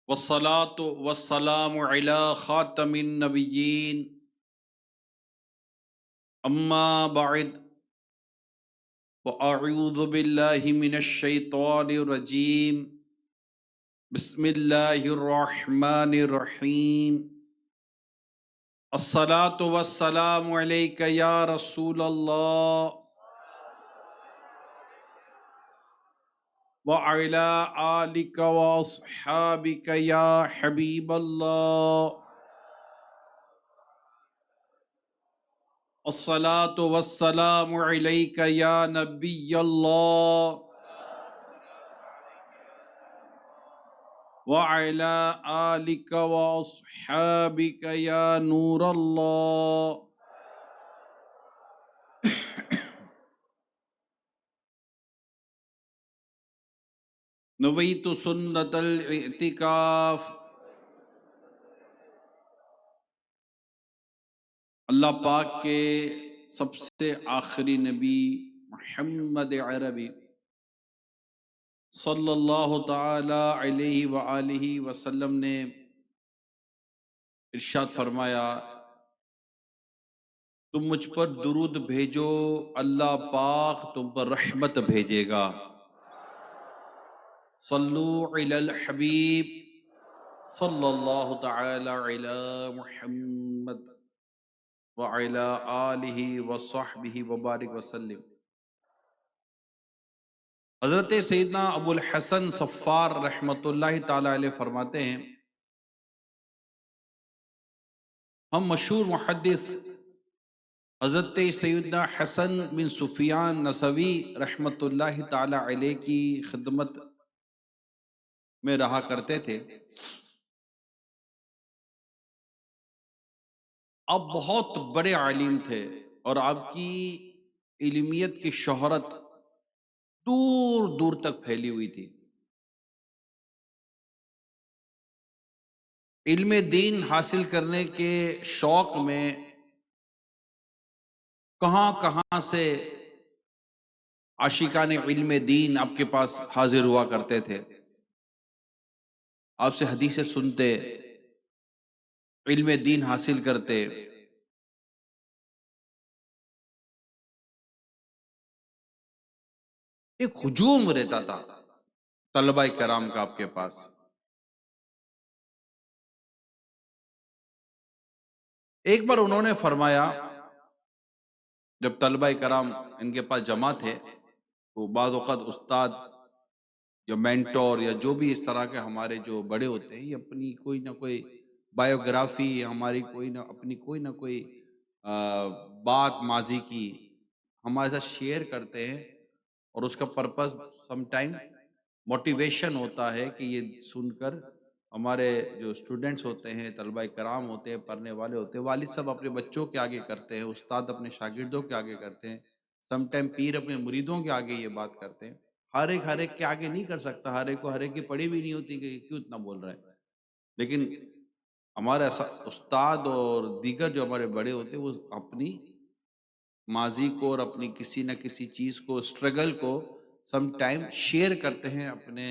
والصلاة والسلام على خاتم النبيين أما بعد وأعوذ بالله من الشيطان الرجيم بسم الله الرحمن الرحيم الصلاة والسلام عليك يا رسول الله وعلى آلك وأصحابك يا حبيب الله الصلاة والسلام عليك يا نبي الله وعلى آلك وأصحابك يا نور الله نویت سنت الاعتکاف. اللہ پاک کے سب سے آخری نبی محمد عربی صلی اللہ تعالی علیہ وآلہ وسلم نے ارشاد فرمایا، تم مجھ پر درود بھیجو، اللہ پاک تم پر رحمت بھیجے گا. صلو علی الحبیب صلی اللہ تعالی علی محمد وعلی آلہ وصحبہ وبارک وسلم. حضرت سیدنا ابو الحسن صفار رحمۃ اللہ تعالی علیہ فرماتے ہیں، ہم مشہور محدث حضرت سیدنا حسن بن سفیان نسوی رحمۃ اللہ تعالی علیہ کی خدمت میں رہا کرتے تھے. آپ بہت بڑے عالم تھے اور آپ کی علمیت کی شہرت دور دور تک پھیلی ہوئی تھی. علم دین حاصل کرنے کے شوق میں کہاں کہاں سے عاشقان علم دین آپ کے پاس حاضر ہوا کرتے تھے، آپ سے حدیثیں سنتے، علم دین حاصل کرتے. ایک ہجوم رہتا تھا طلبہ کرام کا آپ کے پاس. ایک بار انہوں نے فرمایا، جب طلبہ کرام ان کے پاس جمع تھے تو بعض اوقات استاد یا مینٹور یا جو بھی اس طرح کے ہمارے جو بڑے ہوتے ہیں، یہ اپنی کوئی نہ کوئی بایوگرافی، ہماری کوئی نہ کوئی بات ماضی کی ہمارے ساتھ شیئر کرتے ہیں، اور اس کا پرپس سم ٹائم موٹیویشن ہوتا ہے کہ یہ سن کر ہمارے جو اسٹوڈنٹس ہوتے ہیں، طلبہ کرام ہوتے ہیں، پڑھنے والے ہوتے ہیں، والد صاحب اپنے بچوں کے آگے کرتے ہیں، استاد اپنے شاگردوں کے آگے کرتے ہیں، سم ٹائم پیر اپنے مریدوں کے آگے یہ بات کرتے ہیں. ہر ایک کے آگے نہیں کر سکتا، ہر ایک کی پڑھی بھی نہیں ہوتی کہ یہ کیوں اتنا بول رہا ہے. لیکن ہمارے استاد اور دیگر جو ہمارے بڑے ہوتے ہیں، وہ اپنی ماضی کو اور اپنی کسی نہ کسی چیز کو، اسٹرگل کو سم ٹائم شیئر کرتے ہیں اپنے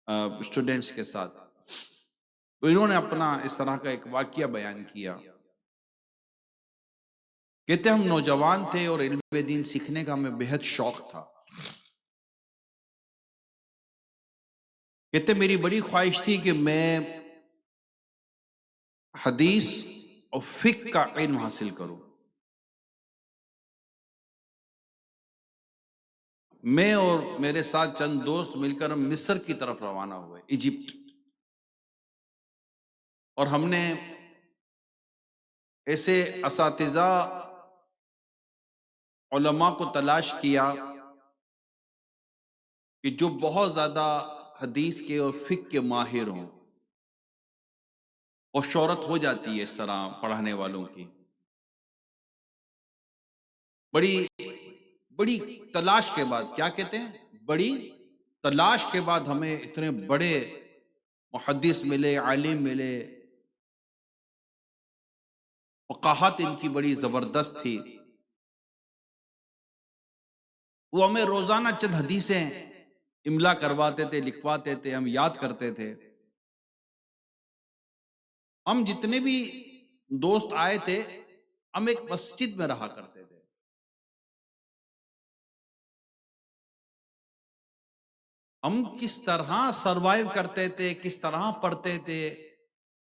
اسٹوڈنٹس کے ساتھ. تو انہوں نے اپنا اس طرح کا ایک واقعہ بیان کیا. کہتے ہم نوجوان تھے اور علم دین سیکھنے کا ہمیں بہت شوق تھا. کہتے میری بڑی خواہش تھی کہ میں حدیث اور فقہ کا علم حاصل کروں. میں اور میرے ساتھ چند دوست مل کر ہم مصر کی طرف روانہ ہوئے، ایجپٹ. اور ہم نے ایسے اساتذہ علماء کو تلاش کیا کہ جو بہت زیادہ حدیث کے اور فقہ کے ماہر ہوں، اور شہرت ہو جاتی ہے اس طرح پڑھانے والوں کی. بڑی بڑی تلاش کے بعد، کیا کہتے ہیں، بڑی تلاش کے بعد ہمیں اتنے بڑے محدث ملے، عالم ملے، فقاہت ان کی بڑی زبردست تھی. وہ ہمیں روزانہ چند حدیثیں املا کرواتے تھے، لکھواتے تھے، ہم یاد کرتے تھے. ہم جتنے بھی دوست آئے تھے ہم ایک مسجد میں رہا کرتے تھے. ہم کس طرح سروائیو کرتے تھے، کس طرح پڑھتے تھے،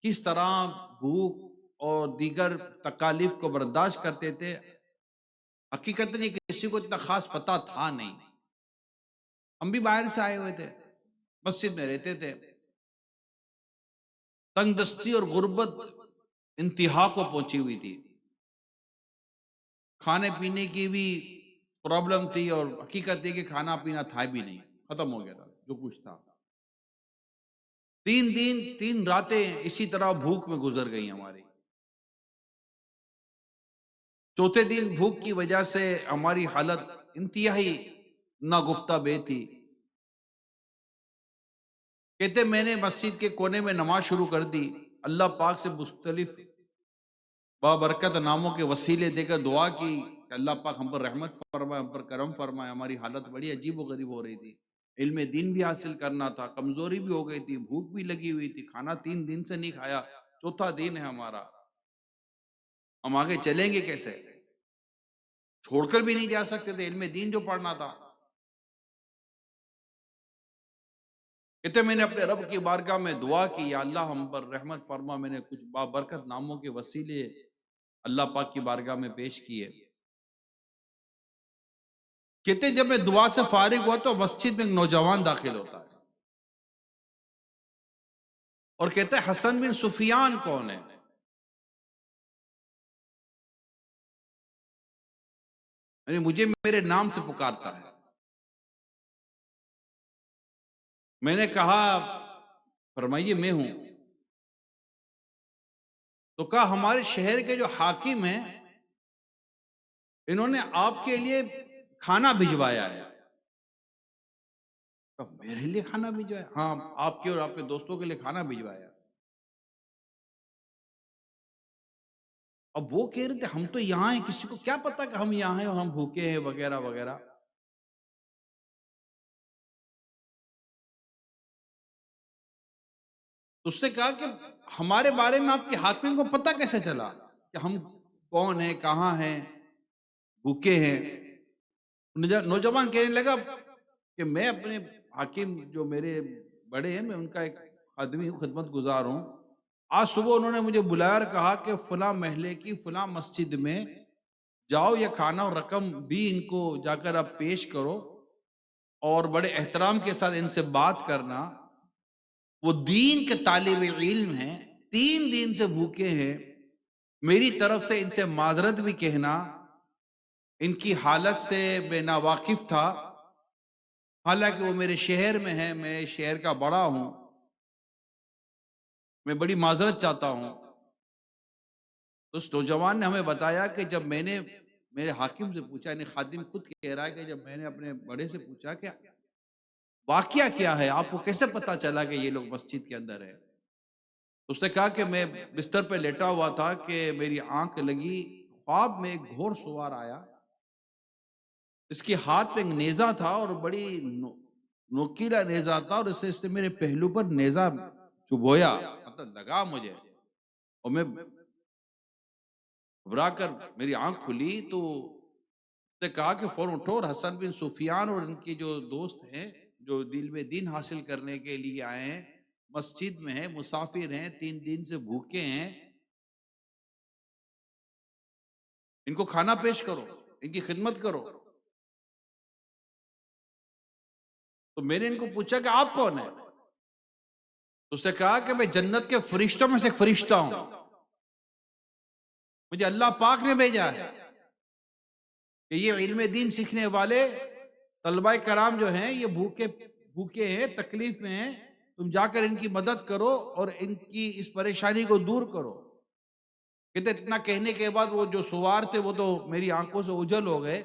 کس طرح بھوک اور دیگر تکالیف کو برداشت کرتے تھے، حقیقت نہیں کسی کو اتنا خاص پتہ تھا نہیں. ہم بھی باہر سے آئے ہوئے تھے، مسجد میں رہتے تھے. تنگ دستی اور غربت انتہا کو پہنچی ہوئی تھی. کھانے پینے کی بھی پرابلم تھی، اور حقیقت ہے کہ کھانا پینا تھا بھی نہیں، ختم ہو گیا تھا جو کچھ تھا. 3 دن 3 راتیں اسی طرح بھوک میں گزر گئی ہماری. چوتھے دن بھوک کی وجہ سے ہماری حالت انتہائی ناگفتہ بے تھی. کہتے میں نے مسجد کے کونے میں نماز شروع کر دی. اللہ پاک سے مختلف بابرکت ناموں کے وسیلے دے کر دعا کی کہ اللہ پاک ہم پر رحمت فرمائے، ہم پر کرم فرمائے. ہماری حالت بڑی عجیب و غریب ہو رہی تھی. علم دین بھی حاصل کرنا تھا، کمزوری بھی ہو گئی تھی، بھوک بھی لگی ہوئی تھی، کھانا 3 دن سے نہیں کھایا، چوتھا دن ہے ہمارا. ہم آگے چلیں گے کیسے؟ چھوڑ کر بھی نہیں جا سکتے تھے علم دین جو پڑھنا تھا. کہتے میں نے اپنے رب کی بارگاہ میں دعا کی، یا اللہ ہم پر رحمت فرما. میں نے کچھ بابرکت ناموں کے وسیلے اللہ پاک کی بارگاہ میں پیش کیے. کہتے جب میں دعا سے فارغ ہوا تو مسجد میں ایک نوجوان داخل ہوتا ہے اور کہتا ہے حسن بن سفیان کون ہے؟ یعنی مجھے میرے نام سے پکارتا ہے. میں نے کہا فرمائیے میں ہوں. تو کہا ہمارے شہر کے جو حاکم ہیں انہوں نے آپ کے لیے کھانا بھجوایا ہے. کہا میرے لیے کھانا بھجوایا؟ ہاں آپ کے اور آپ کے دوستوں کے لیے کھانا بھجوایا. اب وہ کہہ رہے تھے ہم تو یہاں ہیں، کسی کو کیا پتا کہ ہم یہاں ہیں اور ہم بھوکے ہیں وغیرہ وغیرہ. تو اس نے کہا کہ ہمارے بارے میں آپ کے حاکم کو پتہ کیسے چلا کہ ہم کون ہیں، کہاں ہیں، بھوکے ہیں؟ نوجوان کہنے لگا کہ میں اپنے حاکم جو میرے بڑے ہیں، میں ان کا ایک آدمی ہوں، خدمت گزار ہوں. آج صبح انہوں نے مجھے بلایا اور کہا کہ فلاں محلے کی فلاں مسجد میں جاؤ، یہ کھانا اور رقم بھی ان کو جا کر آپ پیش کرو اور بڑے احترام کے ساتھ ان سے بات کرنا. وہ دین کے طالب علم ہیں، 3 دن سے بھوکے ہیں. میری طرف سے ان سے معذرت بھی کہنا. ان کی حالت سے میں ناواقف تھا، حالانکہ وہ میرے شہر میں ہے، میں شہر کا بڑا ہوں، میں بڑی معذرت چاہتا ہوں. اس نوجوان نے ہمیں بتایا کہ جب میں نے میرے حاکم سے پوچھا، یعنی خادم خود کہہ رہا ہے کہ جب میں نے اپنے بڑے سے پوچھا کہ واقعہ کیا ہے، آپ کو کیسے پتا چلا کہ یہ لوگ مسجد کے اندر ہے؟ اس نے کہا کہ میں بستر پہ لیٹا ہوا تھا کہ میری آنکھ لگی، خواب میں ایک گھوڑ سوار آیا. اس کے ہاتھ میں ایک نیزہ تھا اور بڑی نوکیلا نیزہ تھا، اور اس نے میرے پہلو پر نیزہ چبویا، مطلب لگا مجھے. اور میں گھبرا کر میری آنکھ کھلی تو اس نے کہا کہ فوراً اٹھو، اور حسن بن سفیان اور ان کے جو دوست ہیں جو دل میں دین حاصل کرنے کے لیے آئے ہیں، مسجد میں ہیں، مسافر ہیں، 3 دن سے بھوکے ہیں، ان کو کھانا پیش کرو، ان کی خدمت کرو. تو میں نے ان کو پوچھا کہ آپ کون ہیں؟ تو اس نے کہا کہ میں جنت کے فرشتوں میں سے ایک فرشتہ ہوں، مجھے اللہ پاک نے بھیجا ہے کہ یہ علم دین سیکھنے والے طلبہ کرام جو ہیں یہ بھوکے ہیں، تکلیف میں ہیں، تم جا کر ان کی مدد کرو اور ان کی اس پریشانی کو دور کرو. کہتے اتنا کہنے کے بعد وہ جو سوار تھے وہ تو میری آنکھوں سے اوجھل ہو گئے،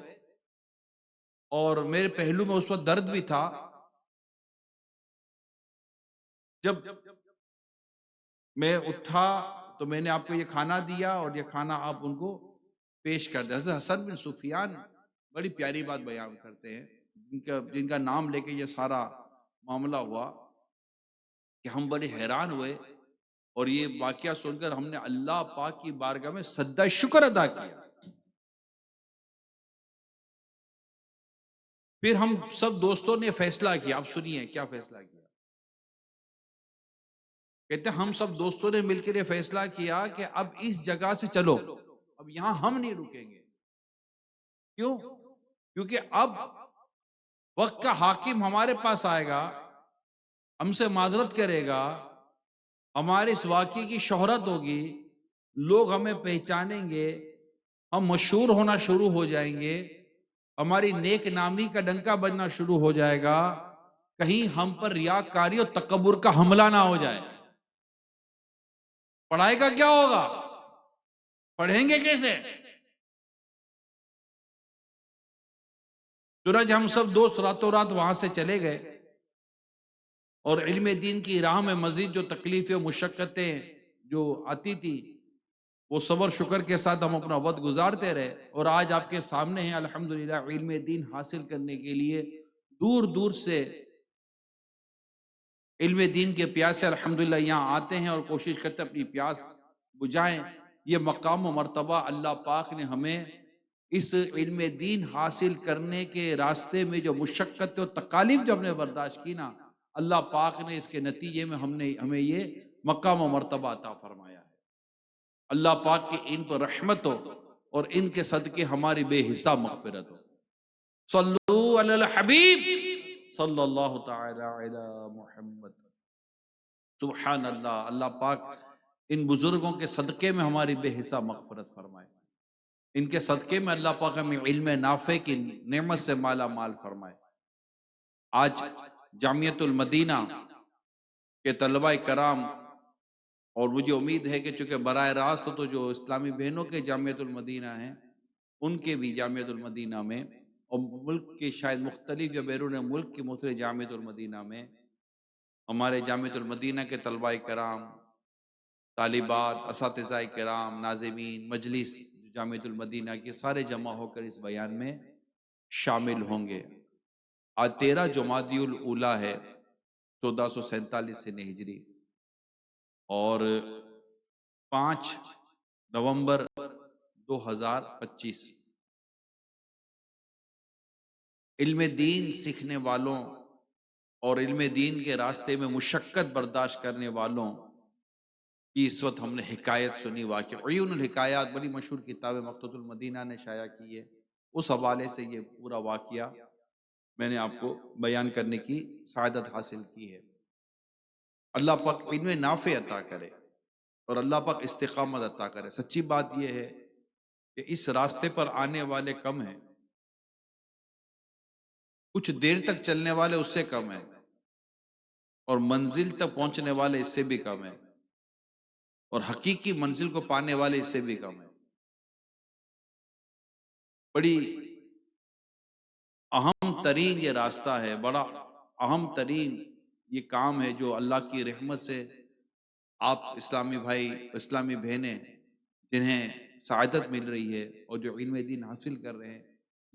اور میرے پہلو میں اس وقت درد بھی تھا. جب میں اٹھا تو میں نے آپ کو یہ کھانا دیا اور یہ کھانا آپ ان کو پیش کر دیا. حضرت حسن بن سفیان بڑی پیاری بات بیان کرتے ہیں، جن کا نام لے کے یہ سارا معاملہ ہوا، کہ ہم بڑے حیران ہوئے اور یہ واقعہ سن کر ہم نے اللہ پاک کی بارگاہ میں سجدہ شکر ادا کیا۔ پھر ہم سب دوستوں نے فیصلہ کیا، اب سنیے کیا فیصلہ کیا۔ کہتے ہیں ہم سب دوستوں نے مل کر یہ فیصلہ کیا کہ اب اس جگہ سے چلو، اب یہاں ہم نہیں رکیں گے۔ کیوں؟ کیونکہ اب وقت کا حاکم ہمارے پاس آئے گا، ہم سے معذرت کرے گا، ہمارے اس واقعے کی شہرت ہوگی، لوگ ہمیں پہچانیں گے، ہم مشہور ہونا شروع ہو جائیں گے، ہماری نیک نامی کا ڈنکا بجنا شروع ہو جائے گا، کہیں ہم پر ریاکاری اور تکبر کا حملہ نہ ہو جائے۔ پڑھائی کا کیا ہوگا؟ پڑھیں گے کیسے؟ چنانچہ ہم سب دوست راتوں رات وہاں سے چلے گئے، اور علم دین کی راہ میں مزید جو تکلیفیں و مشقتیں جو آتی تھی وہ صبر شکر کے ساتھ ہم اپنا وقت گزارتے رہے، اور آج آپ کے سامنے ہیں الحمدللہ علم دین حاصل کرنے کے لیے دور دور سے علم دین کے پیاسے الحمدللہ یہاں آتے ہیں اور کوشش کرتے اپنی پیاس بجھائیں۔ یہ مقام و مرتبہ اللہ پاک نے ہمیں اس علم دین حاصل کرنے کے راستے میں جو مشقت و تکالیف جو ہم نے برداشت کی نا، اللہ پاک نے اس کے نتیجے میں ہمیں یہ مقام و مرتبہ عطا فرمایا ہے۔ اللہ پاک کی ان پر رحمت ہو اور ان کے صدقے ہماری بے حساب مغفرت ہو۔ صلو علی الحبیب صلی اللہ تعالی علی محمد۔ سبحان اللہ، اللہ پاک ان بزرگوں کے صدقے میں ہماری بے حساب مغفرت فرمائے، ان کے صدقے میں اللہ پاک ہمیں علم نافع کی نعمت سے مالا مال فرمائے۔ آج جامعۃ المدینہ کے طلباء کرام، اور مجھے امید ہے کہ چونکہ براہ راست تو جو اسلامی بہنوں کے جامعۃ المدینہ ہیں ان کے بھی جامعۃ المدینہ میں، اور ملک کے شاید مختلف یا بیرون ملک کی مختلف جامعۃ المدینہ میں ہمارے جامعۃ المدینہ کے طلباء کرام، طالبات، اساتذہ کرام، ناظمین مجلس جامعۃ المدینہ کے سارے جمع ہو کر اس بیان میں شامل ہوں گے۔ آج 13 جمادی الاولیٰ ہے 1447 سے ہجری، اور 5 نومبر 2025 علم دین سیکھنے والوں اور علم دین کے راستے میں مشقت برداشت کرنے والوں کی اس وقت ہم نے حکایت سنی، واقع عیون الحکایات بڑی مشہور کتاب مکتبۃ المدینہ نے شائع کی ہے، اس حوالے سے یہ پورا واقعہ میں نے آپ کو بیان کرنے کی سعادت حاصل کی ہے۔ اللہ پاک علم نافع عطا کرے اور اللہ پاک استقامت عطا کرے۔ سچی بات یہ ہے کہ اس راستے پر آنے والے کم ہیں، کچھ دیر تک چلنے والے اس سے کم ہیں، اور منزل تک پہنچنے والے اس سے بھی کم ہیں، اور حقیقی منزل کو پانے والے اس سے بھی کم ہیں۔ بڑی اہم ترین یہ راستہ ہے، بڑا اہم ترین یہ کام ہے جو اللہ کی رحمت سے آپ اسلامی بھائی، اسلامی بہنیں جنہیں سعادت مل رہی ہے اور جو علم دین حاصل کر رہے ہیں،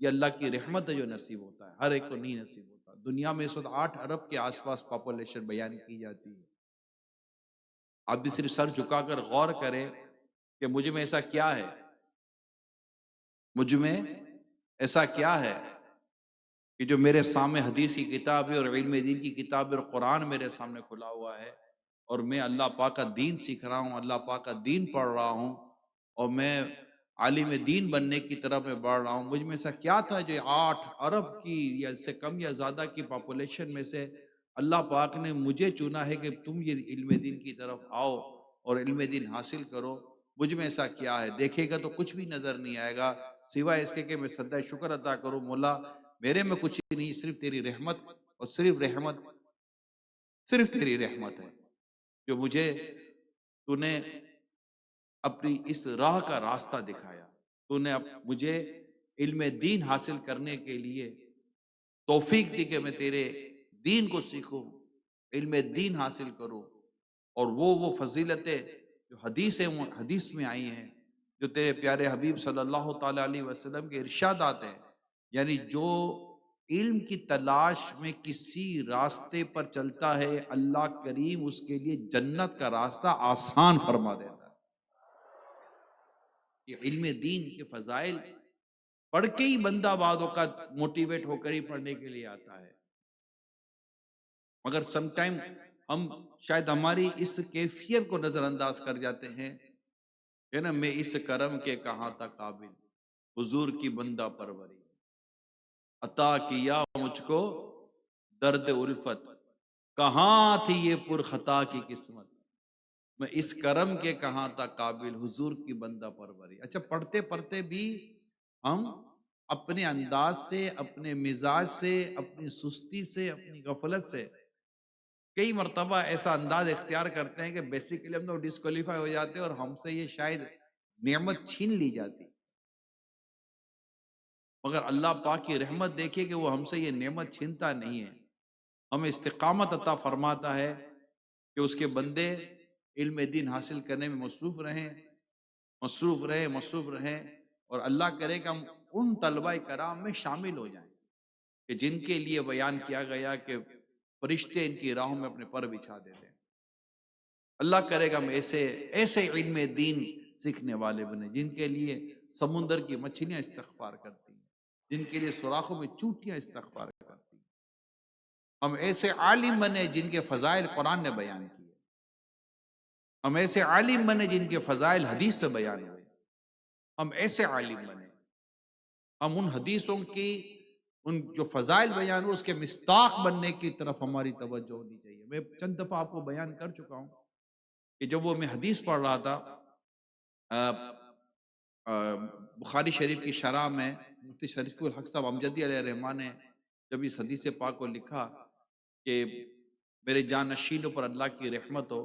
یہ اللہ کی رحمت ہے جو نصیب ہوتا ہے، ہر ایک کو نہیں نصیب ہوتا۔ دنیا میں اس وقت 8 ارب کے آس پاس پاپولیشن بیان کی جاتی ہے۔ آپ بھی صرف سر جھکا کر غور کریں کہ مجھ میں ایسا کیا ہے، مجھ میں ایسا کیا ہے کہ جو میرے سامنے حدیث کی کتاب ہے اور علم دین کی کتاب ہے اور قرآن میرے سامنے کھلا ہوا ہے، اور میں اللہ پاک کا دین سیکھ رہا ہوں، اللہ پاک کا دین پڑھ رہا ہوں، اور میں عالم دین بننے کی طرف میں بڑھ رہا ہوں۔ مجھ میں ایسا کیا تھا جو 8 ارب کی یا اس سے کم یا زیادہ کی پاپولیشن میں سے اللہ پاک نے مجھے چنا ہے کہ تم یہ علم دین کی طرف آؤ اور علم دین حاصل کرو۔ مجھ میں ایسا کیا ہے؟ دیکھے گا تو کچھ بھی نظر نہیں آئے گا سوائے اس کے کہ میں سجدہ شکر ادا کروں، مولا میرے میں کچھ ہی نہیں، صرف تیری رحمت، اور صرف تیری رحمت ہے جو تو نے اپنی اس راہ کا راستہ دکھایا، تو نے مجھے علم دین حاصل کرنے کے لیے توفیق دی کہ میں تیرے دین کو سیکھوں، علم دین حاصل کروں، اور وہ فضیلتیں جو حدیث میں آئی ہیں، جو تیرے پیارے حبیب صلی اللہ تعالی علیہ وسلم کے ارشادات ہیں، یعنی جو علم کی تلاش میں کسی راستے پر چلتا ہے، اللہ کریم اس کے لیے جنت کا راستہ آسان فرما دیتا ہے۔ یہ علم دین کے فضائل پڑھ کے ہی بندہ بعض اوقات موٹیویٹ ہو کر ہی پڑھنے کے لیے آتا ہے، مگر سم ٹائم ہم شاید ہماری اس کیفیت کو نظر انداز کر جاتے ہیں کہ نا میں اس کرم کے کہاں تک قابل، حضور کی بندہ پروری عطا کیا مجھ کو درد الفت، کہاں تھی یہ پر خطا کی قسمت، میں اس کرم کے کہاں تک قابل، حضور کی بندہ پروری۔ اچھا، پڑھتے پڑھتے بھی ہم اپنے انداز سے، اپنے مزاج سے، اپنی سستی سے، اپنی غفلت سے کئی مرتبہ ایسا انداز اختیار کرتے ہیں کہ بیسیکلی ہم تو ڈسکوالیفائی ہو جاتے ہیں اور ہم سے یہ شاید نعمت چھین لی جاتی، مگر اللہ پاک کی رحمت دیکھیے کہ وہ ہم سے یہ نعمت چھینتا نہیں ہے، ہمیں استقامت عطا فرماتا ہے کہ اس کے بندے علم دین حاصل کرنے میں مصروف رہیں، اور اللہ کرے کہ ہم ان طلبہ کرام میں شامل ہو جائیں کہ جن کے لیے بیان کیا گیا کہ فرشتے ان کی راہوں میں اپنے پر بچھا دیتے ہیں۔ اللہ کرے گا ہم ایسے علم دین سیکھنے والے بنے جن کے لیے سمندر کی مچھلیاں استغفار کرتی ہیں، جن کے لیے سوراخوں میں چونٹیاں استغفار کرتی ہیں۔ ہم ایسے عالم بنے جن کے فضائل قرآن نے بیان کیے، ہم ایسے عالم بنے جن کے فضائل حدیث سے بیان ہوئے، ہم ایسے عالم بنے، ہم ان حدیثوں کی ان جو فضائل بیان ہوئے اس کے مصداق بننے کی طرف ہماری توجہ ہونی چاہیے۔ میں چند دفعہ آپ کو بیان کر چکا ہوں کہ جب وہ میں حدیث پڑھ رہا تھا بخاری شریف کی شرح میں مفتی شریف الحق صاحب امجدی علیہ الرحمٰن نے جب اس حدیث پاک کو لکھا کہ میرے جانشینوں پر اللہ کی رحمت ہو،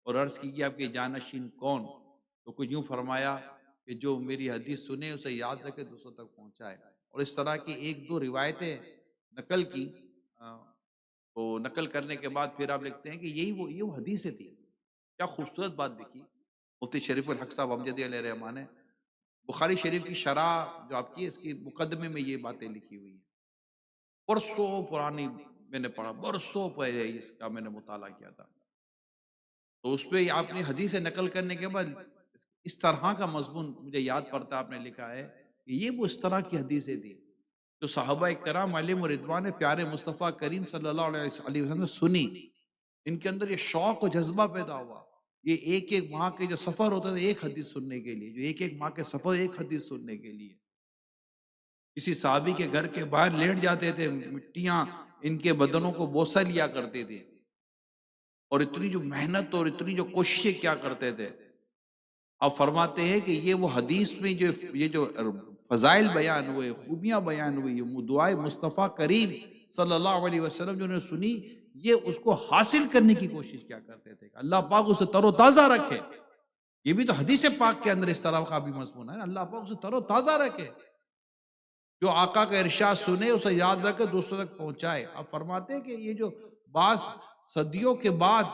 اور عرض کی کہ آپ کے جانشین کون، تو کچھ یوں فرمایا کہ جو میری حدیث سنے اسے یاد رکھے دوسروں تک پہنچائے، اور اس طرح کی ایک دو روایتیں نقل کی، تو نقل کرنے کے بعد پھر آپ لکھتے ہیں کہ یہ وہ حدیثیں تھی۔ کیا خوبصورت بات دیکھی مفتی شریف الحق صاحب امجدی علیہ الرحمٰن نے بخاری شریف کی شرح جو آپ کی، اس کی مقدمے میں یہ باتیں لکھی ہوئی ہیں، برسوں پرانی میں نے پڑھا، برسوں پہلے اس کا میں نے مطالعہ کیا تھا، تو اس پہ آپ نے حدیث نقل کرنے کے بعد اس طرح کا مضمون مجھے یاد پڑتا، آپ نے لکھا ہے کہ یہ وہ اس طرح کی حدیثیں تھی جو صحابہ کرام علیہم رضوان پیارے مصطفیٰ کریم صلی اللہ علیہ وسلم نے سنی، ان کے اندر یہ شوق و جذبہ پیدا ہوا، یہ ایک ماہ کے جو سفر ہوتا تھا ایک حدیث سننے کے لیے، جو ایک ماہ کے سفر ایک حدیث سننے کے لیے، کسی صحابی کے گھر کے باہر لیٹ جاتے تھے، مٹیاں ان کے بدنوں کو بوسہ لیا کرتے تھے، اور اتنی جو محنت اور اتنی جو کوششیں کیا کرتے تھے۔ اب فرماتے ہیں کہ یہ وہ حدیث میں یہ جو فضائل بیان ہوئے، خوبیاں بیان ہوئی، دعائے مصطفیٰ کریم صلی اللہ علیہ وسلم جو نے سنی، یہ اس کو حاصل کرنے کی کوشش کیا کرتے تھے کہ اللہ پاک اسے تر و تازہ رکھے۔ یہ بھی تو حدیث پاک کے اندر اس طرح کا بھی مضمون ہے، اللہ پاک اسے تر و تازہ رکھے، جو آقا کا ارشاد سنے اسے یاد رکھے دوسروں تک پہنچائے۔ اب فرماتے ہیں کہ یہ جو بعض صدیوں کے بعد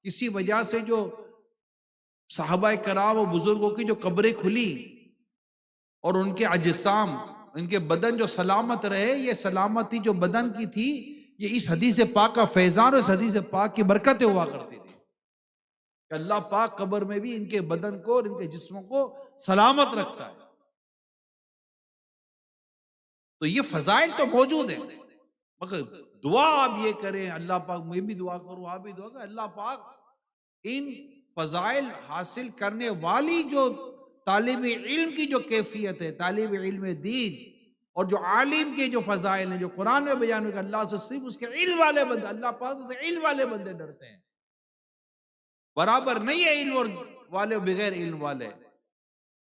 کسی وجہ سے جو صحابہ کرام و بزرگوں کی جو قبریں کھلی اور ان کے اجسام، ان کے بدن جو سلامت رہے، یہ سلامتی جو بدن کی تھی یہ اس حدیث پاک کا فیضان اور اس حدیث پاک کی برکتیں ہوا کرتی تھی کہ اللہ پاک قبر میں بھی ان کے بدن کو اور ان کے جسموں کو سلامت رکھتا ہے۔ تو یہ فضائل تو موجود ہیں، مگر دعا آپ یہ کریں، اللہ پاک، میں بھی دعا کروں، آپ بھی دعا کریں، اللہ پاک ان فضائل حاصل کرنے والی جو طالب علم کی جو کیفیت ہے، طالب علم دین، اور جو عالم کے جو فضائل ہیں جو قرآن میں بیان ہوئے کہ اللہ سے صرف اس کے علم والے بندے، اللہ پاک سے علم والے بندے ڈرتے ہیں، برابر نہیں ہے علم اور والے بغیر علم والے۔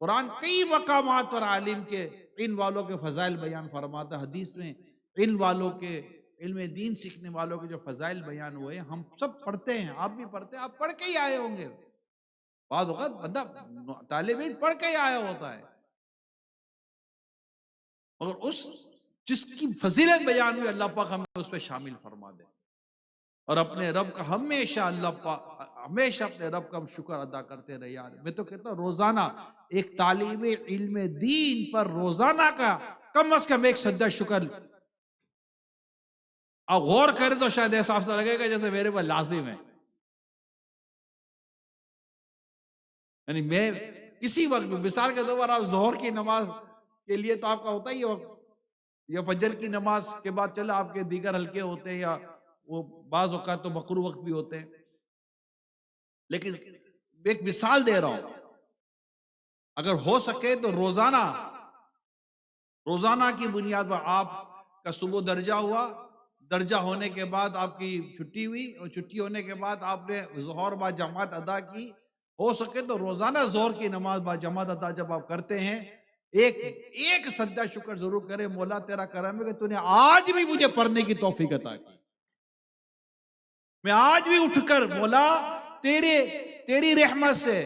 قرآن کئی مقامات پر عالم کے، علم والوں کے فضائل بیان فرماتا، حدیث میں علم والوں کے، علم دین سیکھنے والوں کے جو فضائل بیان ہوئے، ہم سب پڑھتے ہیں، آپ بھی پڑھتے ہیں، آپ پڑھ کے ہی آئے ہوں گے، بعض اوقات بندہ طالب علم پڑھ کے ہی آیا ہوتا ہے، مگر اس جس کی فضیلت بیان ہوئی اللہ پاک ہمیں اس پہ شامل فرما دے، اور اپنے رب کا ہمیشہ ہمیشہ اپنے رب کا ہم شکر ادا کرتے رہے۔ یار میں تو کہتا ہوں روزانہ ایک طالب علم دین پر روزانہ کا کم از کم ایک سجدہ شکر آپ غور کریں تو شاید ایسا آپ سے لگے گا جیسے میرے پاس لازم ہے، یعنی میں کسی وقت بھی، مثال کے طور پر آپ ظہر کی نماز کے لیے تو آپ کا ہوتا ہی ہے وقت، یا فجر کی نماز کے بعد چلے آپ کے دیگر ہلکے ہوتے ہیں، یا وہ بعض اوقات تو مکروہ وقت بھی ہوتے ہیں، لیکن ایک مثال دے رہا ہوں، اگر ہو سکے تو روزانہ روزانہ کی بنیاد پر آپ کا صبح درجہ ہوا، درجہ ہونے کے بعد آپ کی چھٹی ہوئی، اور چھٹی ہونے کے بعد آپ نے ظہر با جماعت ادا کی، ہو سکے تو روزانہ ظہر کی نماز با جماعت ادا جب آپ کرتے ہیں، ایک ایک سجدہ شکر ضرور کرے، مولا تیرا کرم ہے کہ تو نے آج بھی مجھے پڑھنے کی توفیق عطا کی، میں آج بھی اٹھ کر مولا تیری رحمت سے،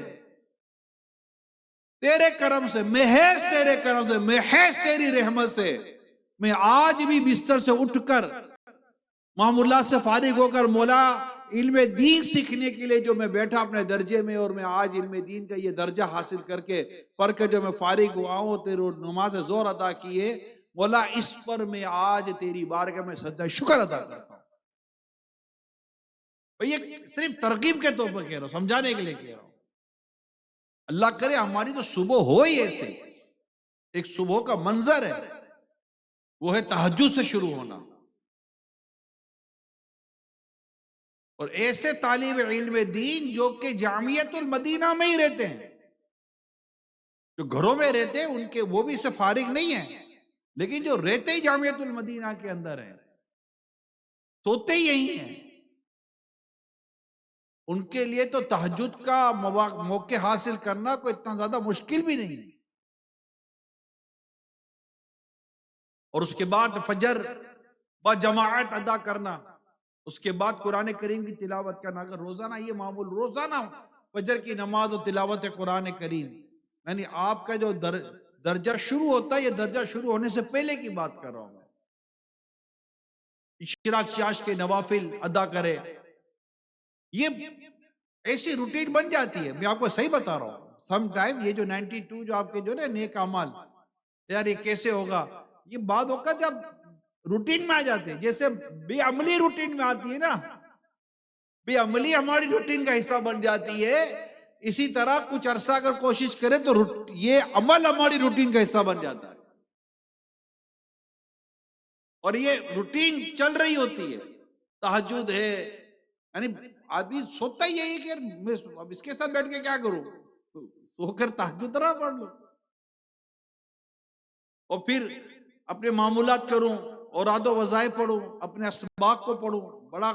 تیرے کرم سے، محض تیرے کرم سے، محض تیری رحمت سے، میں آج بھی بستر سے اٹھ کر معمولات سے فارغ ہو کر مولا علم دین سیکھنے کے لیے جو میں بیٹھا اپنے درجے میں، اور میں آج علم دین کا یہ درجہ حاصل کر کے پڑھ کے جو میں فارغ ہوا ہوں، تیرے نماز زور ادا کیے مولا، اس پر میں آج تیری بارگاہ میں سجدہ شکر ادا کرتا ہوں۔ یہ صرف ترغیب کے طور پر کہہ رہا ہوں، سمجھانے کے لیے کہہ رہا ہوں۔ اللہ کرے ہماری تو صبح ہو ہی ایسے، ایک صبح کا منظر ہے، وہ ہے تہجد سے شروع ہونا، اور ایسے طالب علم دین جو کہ جامعۃ المدینہ میں ہی رہتے ہیں، جو گھروں میں رہتے ہیں ان کے وہ بھی اس سے فارغ نہیں ہیں، لیکن جو رہتے ہی جامعۃ المدینہ کے اندر ہیں، سوتے ہی یہی ہیں، ان کے لیے تو تہجد کا موقع حاصل کرنا کوئی اتنا زیادہ مشکل بھی نہیں ہے، اور اس کے بعد فجر با جماعت ادا کرنا، اس کے بعد قرآن کریم کی تلاوت کرنا، اگر روزانہ یہ معمول، روزانہ فجر کی نماز و تلاوت قرآن کریم، یعنی آپ کا جو درجہ شروع ہوتا ہے، یہ درجہ شروع ہونے سے پہلے کی بات کر رہا ہوں میں، اشراق چاش کے نوافل ادا کرے، یہ ایسی روٹین بن جاتی ہے، میں آپ کو صحیح بتا رہا ہوں، سم ٹائم یہ جو 92 جو آپ کے جو نا نیک اعمال، یار یہ کیسے ہوگا، یہ بعد وقت جب روٹین میں آ جاتے ہیں، جیسے بے عملی روٹین میں آتی ہے نا، بے عملی ہماری روٹین کا حصہ بن جاتی ہے، اسی طرح کچھ عرصہ اگر کوشش کرے تو یہ عمل ہماری روٹین کا حصہ بن جاتا ہے، اور یہ روٹین چل رہی ہوتی ہے، تہجد ہے، یعنی آدمی سوتا ہی یہی ہے کہ یار میں اب اس کے ساتھ بیٹھ کے کیا کروں، سو کر تہجد نہ پڑھ لوں، اور پھر اپنے معمولات کروں، اوراد و وظائف پڑھوں، اپنے اسباق کو پڑھوں، بڑا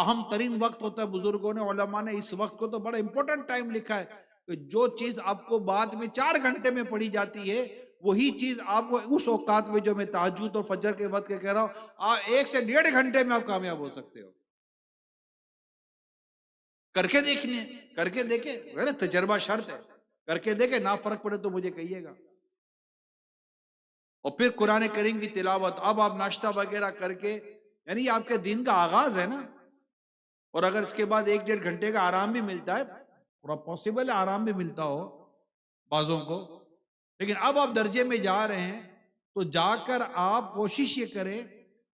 اہم ترین وقت ہوتا ہے، بزرگوں نے علماء نے اس وقت کو تو بڑا امپورٹنٹ ٹائم لکھا ہے، کہ جو چیز آپ کو بعد میں 4 گھنٹے میں پڑھی جاتی ہے، وہی چیز آپ کو اس اوقات میں جو میں تہجد اور فجر کے وقت کے کہہ رہا ہوں، 1 سے 1.5 گھنٹے میں آپ کامیاب ہو سکتے ہو، کر کے دیکھنے، کر کے دیکھیں، تجربہ شرط ہے، کر کے دیکھیں، نہ فرق پڑے تو مجھے کہیے گا، اور پھر قرآن کریم کی تلاوت، اب آپ ناشتہ وغیرہ کر کے، یعنی آپ کے دن کا آغاز ہے نا، اور اگر اس کے بعد 1-1.5 گھنٹے کا آرام بھی ملتا ہے، پورا پاسبل ہے آرام بھی ملتا ہو بعضوں کو، لیکن اب آپ درجے میں جا رہے ہیں تو جا کر آپ کوشش یہ کریں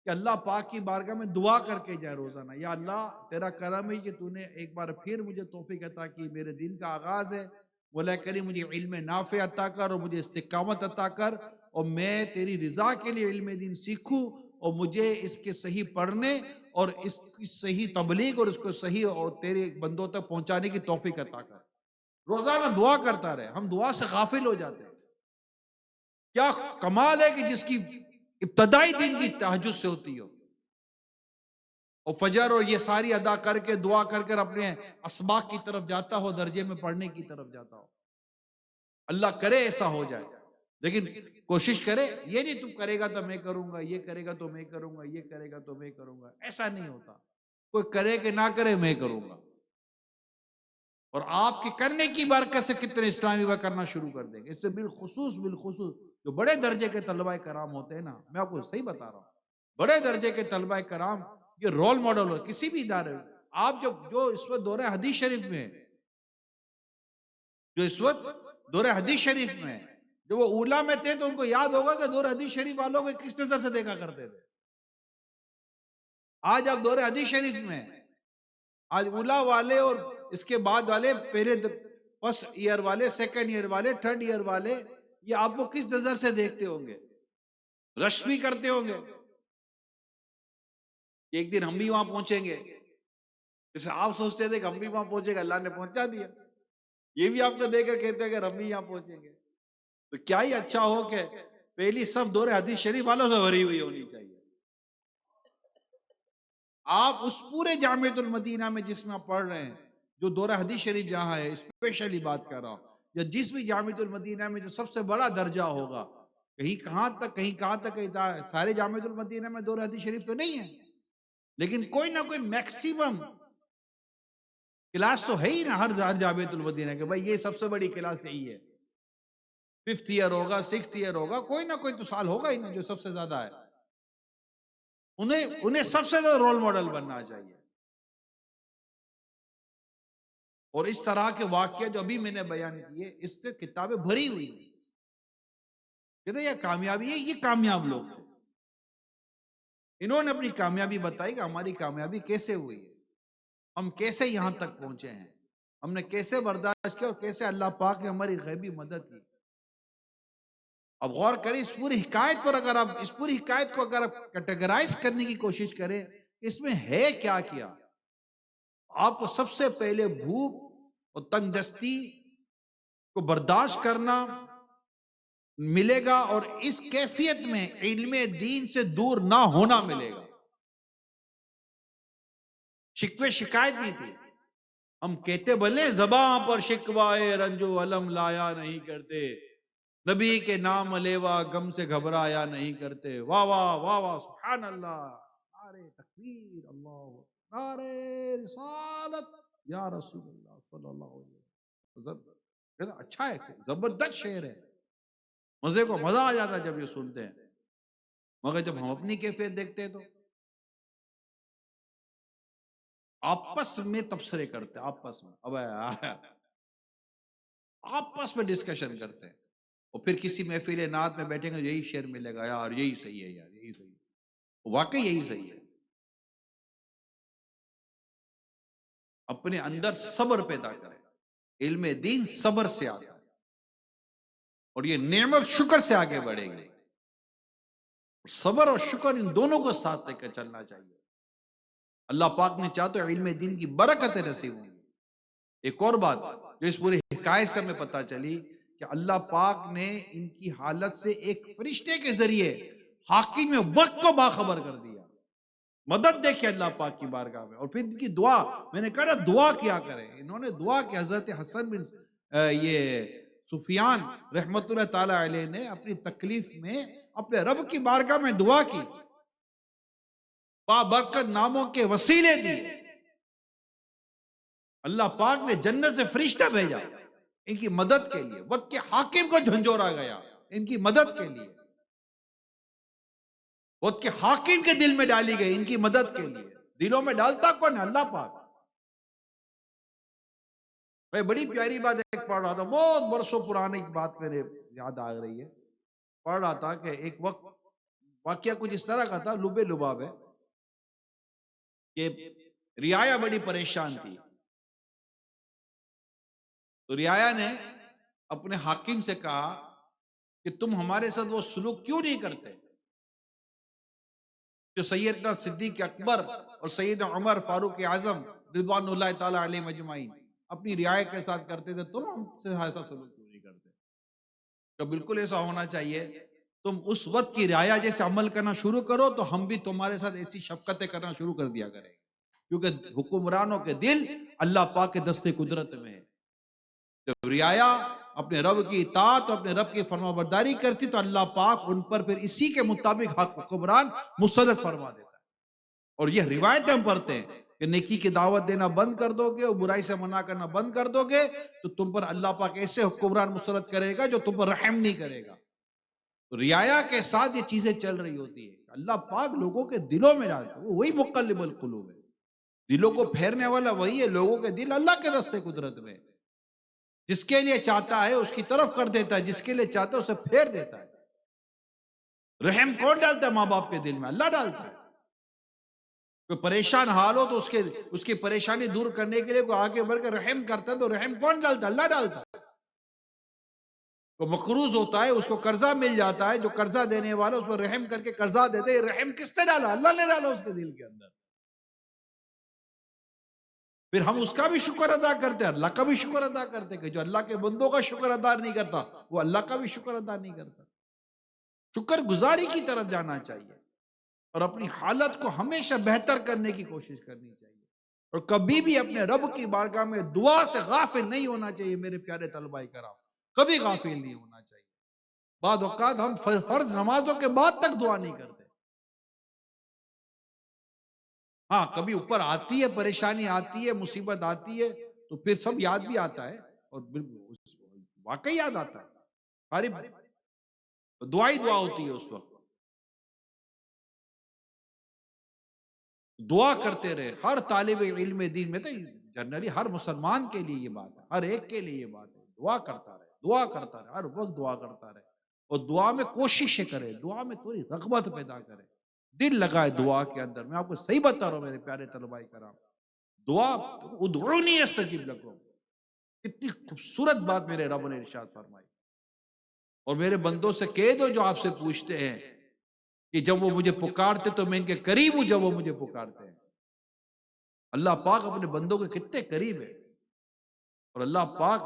کہ اللہ پاک کی بارگاہ میں دعا کر کے جائے روزانہ، یا اللہ تیرا کرم ہے کہ تو نے ایک بار پھر مجھے توفیق عطا کی، میرے دن کا آغاز ہے، مولا کریم مجھے علم نافع عطا کر اور مجھے استقامت عطا کر، اور میں تیری رضا کے لیے علم دین سیکھوں، اور مجھے اس کے صحیح پڑھنے اور اس کی صحیح تبلیغ اور اس کو صحیح اور تیرے بندوں تک پہنچانے کی توفیق عطا کر، روزانہ دعا کرتا رہے، ہم دعا سے غافل ہو جاتے ہیں، کیا کمال ہے کہ جس کی ابتدائی دن کی تہجد سے ہوتی ہو، اور فجر اور یہ ساری ادا کر کے دعا کر کر اپنے اسباق کی طرف جاتا ہو، درجے میں پڑھنے کی طرف جاتا ہو، اللہ کرے ایسا ہو جائے، لیکن کوشش کرے، یہ نہیں تم کرے گا تو میں کروں گا، یہ کرے گا تو میں کروں گا، یہ کرے گا تو میں کروں گا، ایسا نہیں ہوتا، کوئی کرے کہ نہ کرے میں کروں گا، اور آپ کے کرنے کی برکت سے کتنے اسلامی ورک کرنا شروع کر دیں گے، اس سے بالخصوص جو بڑے درجے کے طلبہ کرام ہوتے ہیں نا، میں آپ کو صحیح بتا رہا ہوں، بڑے درجے کے طلبہ کرام یہ رول ماڈل ہو کسی بھی ادارے میں، آپ جو اس وقت دورہ حدیث شریف میں ہے، جو اس وقت دورہ حدیث شریف میں ہے، جو وہ اولا میں تھے تو ان کو یاد ہوگا کہ دورہ حدیث شریف والوں کو کس نظر سے دیکھا کرتے تھے، آج آپ دور حدیث شریف میں ہیں، آج اولا والے اور اس کے بعد والے، پہلے فرسٹ ایئر والے، سیکنڈ ایئر والے، تھرڈ ایئر والے، یہ آپ کو کس نظر سے دیکھتے ہوں گے؟ رش بھی کرتے ہوں گے کہ ایک دن ہم بھی وہاں پہنچیں گے، جیسے آپ سوچتے تھے کہ ہم بھی وہاں پہنچے گا، اللہ نے پہنچا دیا۔ یہ بھی آپ کو دیکھ کر کہتے ہیں کہ ہم بھی یہاں پہنچیں گے۔ تو کیا ہی اچھا ہو کہ پہلی صف دور حدیث شریف والوں سے بھری ہوئی ہونی چاہیے۔ آپ اس پورے جامعۃ المدینہ میں جس میں آپ پڑھ رہے ہیں، جو دور حدیث شریف جہاں ہے، اسپیشلی بات کر رہا ہوں، یا جس بھی جامعۃ المدینہ میں جو سب سے بڑا درجہ ہوگا، کہیں کہاں تک سارے جامعۃ المدینہ میں دور حدیث شریف تو نہیں ہے، لیکن کوئی نہ کوئی میکسیمم کلاس تو ہے ہی نا ہر جامعۃ المدینہ کے، بھائی یہ سب سے بڑی کلاس یہی ہے، 5th ایئر ہوگا، 6th ایئر ہوگا، کوئی نہ کوئی تو سال ہوگا ہی نا جو سب سے زیادہ ہے۔ انہیں سب سے زیادہ رول ماڈل بننا چاہیے۔ اور اس طرح کے واقعہ جو ابھی میں نے بیان کیے، اس سے کتابیں بھری ہوئی ہیں۔ کہتے ہیں یہ کامیابی ہے، یہ کامیاب لوگ تھے، انہوں نے اپنی کامیابی بتائی کہ ہماری کامیابی کیسے ہوئی ہے، ہم کیسے یہاں تک پہنچے ہیں، ہم نے کیسے برداشت کیا اور کیسے اللہ پاک نے ہماری غیبی مدد کی۔ اب غور کریں اس پوری حکایت پر، اگر آپ اس پوری حکایت کو اگر آپ کیٹیگرائز کرنے کی کوشش کریں، اس میں ہے کیا کیا؟ آپ کو سب سے پہلے بھوک اور تنگ دستی کو برداشت کرنا ملے گا، اور اس کیفیت میں علم دین سے دور نہ ہونا ملے گا۔ شکوے شکایت نہیں تھی، ہم کہتے بھلے زباں پر شکوائے رنج و علم لایا نہیں کرتے، نبی کے نام لیوا غم سے گھبرایا نہیں کرتے، واہ واہ واہ واہ سبحان اللہ، نعرے تکبیر، اللہ نعرے رسالت یا رسول اللہ صلی اللہ علیہ وسلم۔ اچھا ہے، زبردست شعر ہے، مزے کو مزہ آ جاتا ہے جب یہ سنتے ہیں، مگر جب ہم اپنی کیفیت دیکھتے ہیں تو آپس میں تبصرے کرتے ہیں، آپس میں آپس میں ڈسکشن کرتے ہیں، اور پھر کسی محفل نعت میں بیٹھیں گے یہی شعر ملے گا، یار یہی صحیح ہے، یار یہی صحیح ہے، واقعی یہی صحیح ہے۔ اپنے اندر صبر پیدا کریں، علم دین صبر سے آتا ہے، اور یہ نعمت شکر سے آگے بڑھے گی۔ صبر اور شکر ان دونوں کو ساتھ لے کر چلنا چاہیے۔ اللہ پاک نے چاہتے علم دین کی برکتیں نصیب ہوں گی۔ ایک اور بات جو اس پوری حکایت سے ہمیں پتہ چلی کہ اللہ پاک نے ان کی حالت سے ایک فرشتے کے ذریعے حاکم وقت کو باخبر کر دیا۔ مدد دیکھیں اللہ پاک کی بارگاہ میں، اور پھر ان کی دعا، میں نے کہا دعا کیا کریں، انہوں نے دعا کی۔ حضرت حسن بن یہ سفیان رحمت اللہ تعالی علیہ نے اپنی تکلیف میں اپنے رب کی بارگاہ میں دعا کی، بابرکت ناموں کے وسیلے دیے، اللہ پاک نے جنت سے فرشتہ بھیجا ان کی مدد کے لیے، وقت کے حاکم کو جھنجھوڑا گیا ان کی مدد کے لیے، وقت کے حاکم کے دل میں ڈالی گئی ان کی مدد کے لیے۔ دلوں میں ڈالتا کون ہے؟ اللہ پاک۔ میں بڑی پیاری بات ایک پڑھ رہا تھا، بہت برسوں پرانی ایک بات میرے یاد آ رہی ہے، پڑھ رہا تھا کہ ایک وقت واقعہ کچھ اس طرح کا تھا، لبے لباب ہے کہ رعایا بڑی پریشان تھی، تو رعایا نے اپنے حاکم سے کہا کہ تم ہمارے ساتھ وہ سلوک کیوں نہیں کرتے جو سیدنا صدیق اکبر اور سیدنا عمر فاروق اعظم رضوان اللہ تعالی علیہ مجمعین اپنی رعایا کے ساتھ کرتے تھے، تم ہم سے ایسا سلوک کیوں نہیں کرتے؟ تو بالکل ایسا ہونا چاہیے، تم اس وقت کی رعایا جیسے عمل کرنا شروع کرو تو ہم بھی تمہارے ساتھ ایسی شفقتیں کرنا شروع کر دیا کریں گے، کیونکہ حکمرانوں کے دل اللہ پاک کے دست قدرت میں ہے۔ جب رعایا اپنے رب کی اطاعت اور اپنے رب کی فرما برداری کرتی تو اللہ پاک ان پر پھر اسی کے مطابق حکمران مسلط فرما دیتا ہے۔ اور یہ روایت ہم پڑھتے ہیں کہ نیکی کی دعوت دینا بند کر دو گے اور برائی سے منع کرنا بند کر دو گے تو تم پر اللہ پاک ایسے حکمران مسلط کرے گا جو تم پر رحم نہیں کرے گا۔ تو رعایا کے ساتھ یہ چیزیں چل رہی ہوتی ہے، اللہ پاک لوگوں کے دلوں میں ڈالتا ہے، وہی مقلب القلوب ہے، دلوں کو پھیرنے والا وہی ہے، لوگوں کے دل اللہ کے دست قدرت میں، جس کے لیے چاہتا ہے اس کی طرف کر دیتا ہے، جس کے لیے چاہتا ہے اسے پھیر دیتا ہے۔ رحم کون ڈالتا ہے ماں باپ کے دل میں؟ اللہ ڈالتا ہے۔ کوئی پریشان حال ہو تو اس کی پریشانی دور کرنے کے لیے کوئی آگے بڑھ کر رحم کرتا ہے، تو رحم کون ڈالتا ہے؟ اللہ ڈالتا ہے۔ کوئی مقروض ہوتا ہے، اس کو قرضہ مل جاتا ہے، جو قرضہ دینے والا اس پر رحم کر کے قرضہ دیتے ہیں، رحم کس نے ڈالا؟ اللہ نے ڈالا اس کے دل کے اندر۔ پھر ہم اس کا بھی شکر ادا کرتے ہیں، اللہ کا بھی شکر ادا کرتے ہیں، کہ جو اللہ کے بندوں کا شکر ادا نہیں کرتا وہ اللہ کا بھی شکر ادا نہیں کرتا۔ شکر گزاری کی طرف جانا چاہیے اور اپنی حالت کو ہمیشہ بہتر کرنے کی کوشش کرنی چاہیے، اور کبھی بھی اپنے رب کی بارگاہ میں دعا سے غافل نہیں ہونا چاہیے۔ میرے پیارے طلباء کرام، کبھی غافل نہیں ہونا چاہیے۔ بعض اوقات ہم فرض نمازوں کے بعد تک دعا نہیں کرتے۔ ہاں، کبھی اوپر آتی ہے، پریشانی آتی ہے، مصیبت آتی ہے، تو پھر سب یاد بھی آتا ہے، اور واقعی یاد آتا ہے۔ ساری دعا ہی دعا ہوتی ہے اس وقت۔ دعا کرتے رہے، ہر طالب علم دین میں، تو جنرلی ہر مسلمان کے لیے یہ بات ہے، ہر ایک کے لیے یہ بات ہے، دعا کرتا رہے، دعا کرتا رہے، ہر وقت دعا کرتا رہے، اور دعا میں کوششیں کرے، دعا میں تھوڑی رغبت پیدا کرے، دل لگائے دعا کے اندر۔ میں آپ کو صحیح بتا رہا ہوں میرے پیارے طلباء کرام، دعا ادعونی استجب لکم، کتنی خوبصورت بات میرے رب نے ارشاد فرمائی۔ اور میرے بندوں سے کہہ دو جو آپ سے پوچھتے ہیں کہ جب وہ مجھے پکارتے تو میں ان کے قریب ہوں جب وہ مجھے پکارتے ہیں۔ اللہ پاک اپنے بندوں کے کتنے قریب ہے، اور اللہ پاک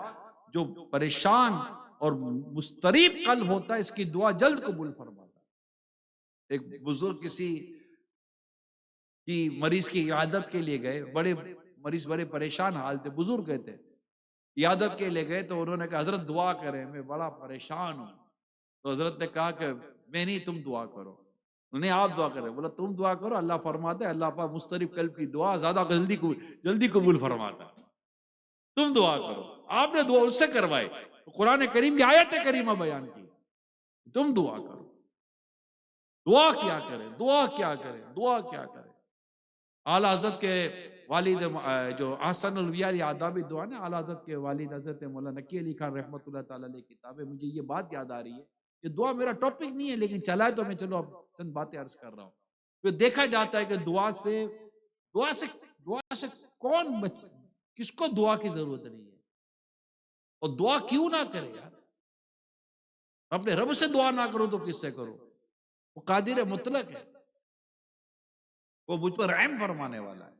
جو پریشان اور مضطرب قلب ہوتا ہے اس کی دعا جلد قبول فرماتا ہے۔ ایک بزرگ کسی کی مریض کی عیادت کے لیے گئے، مریض بڑے پریشان حال تھے، بزرگ گئے تھے، عیادت کے لیے گئے تو انہوں نے کہا حضرت دعا کریں، میں بڑا پریشان ہوں۔ تو حضرت نے کہا کہ میں نہیں، تم دعا کرو۔ انہیں آپ دعا کریں، بولا تم دعا کرو، اللہ فرماتا ہے اللہ پاک مضطرب قلب کی دعا زیادہ جلدی قبول فرماتا ہے، تم دعا کرو۔ آپ نے دعا اس سے کروائی، قرآن کریم کی آیت کریمہ بیان کی، تم دعا کرو۔ دعا کیا کریں، دعا کیا کریں، دعا کیا کریں۔ اعلیٰ حضرت کے والد جو احسن الویار آدابی دعا نے، اعلیٰ حضرت کے والد حضرت مولانا نقی علی خان رحمۃ اللہ تعالیٰ علیہ کتاب ہے، مجھے یہ بات یاد آ رہی ہے، یہ دعا میرا ٹاپک نہیں ہے لیکن چلا ہے تو میں چلو اب چند باتیں عرض کر رہا ہوں۔ پھر دیکھا جاتا ہے کہ دعا سے کس کو دعا کی ضرورت نہیں ہے، اور دعا کیوں نہ کرے یار؟ اپنے رب سے دعا نہ کرو تو کس سے کرو؟ وہ قادر مطلق ہے، وہ مجھ پر رحم فرمانے والا ہے،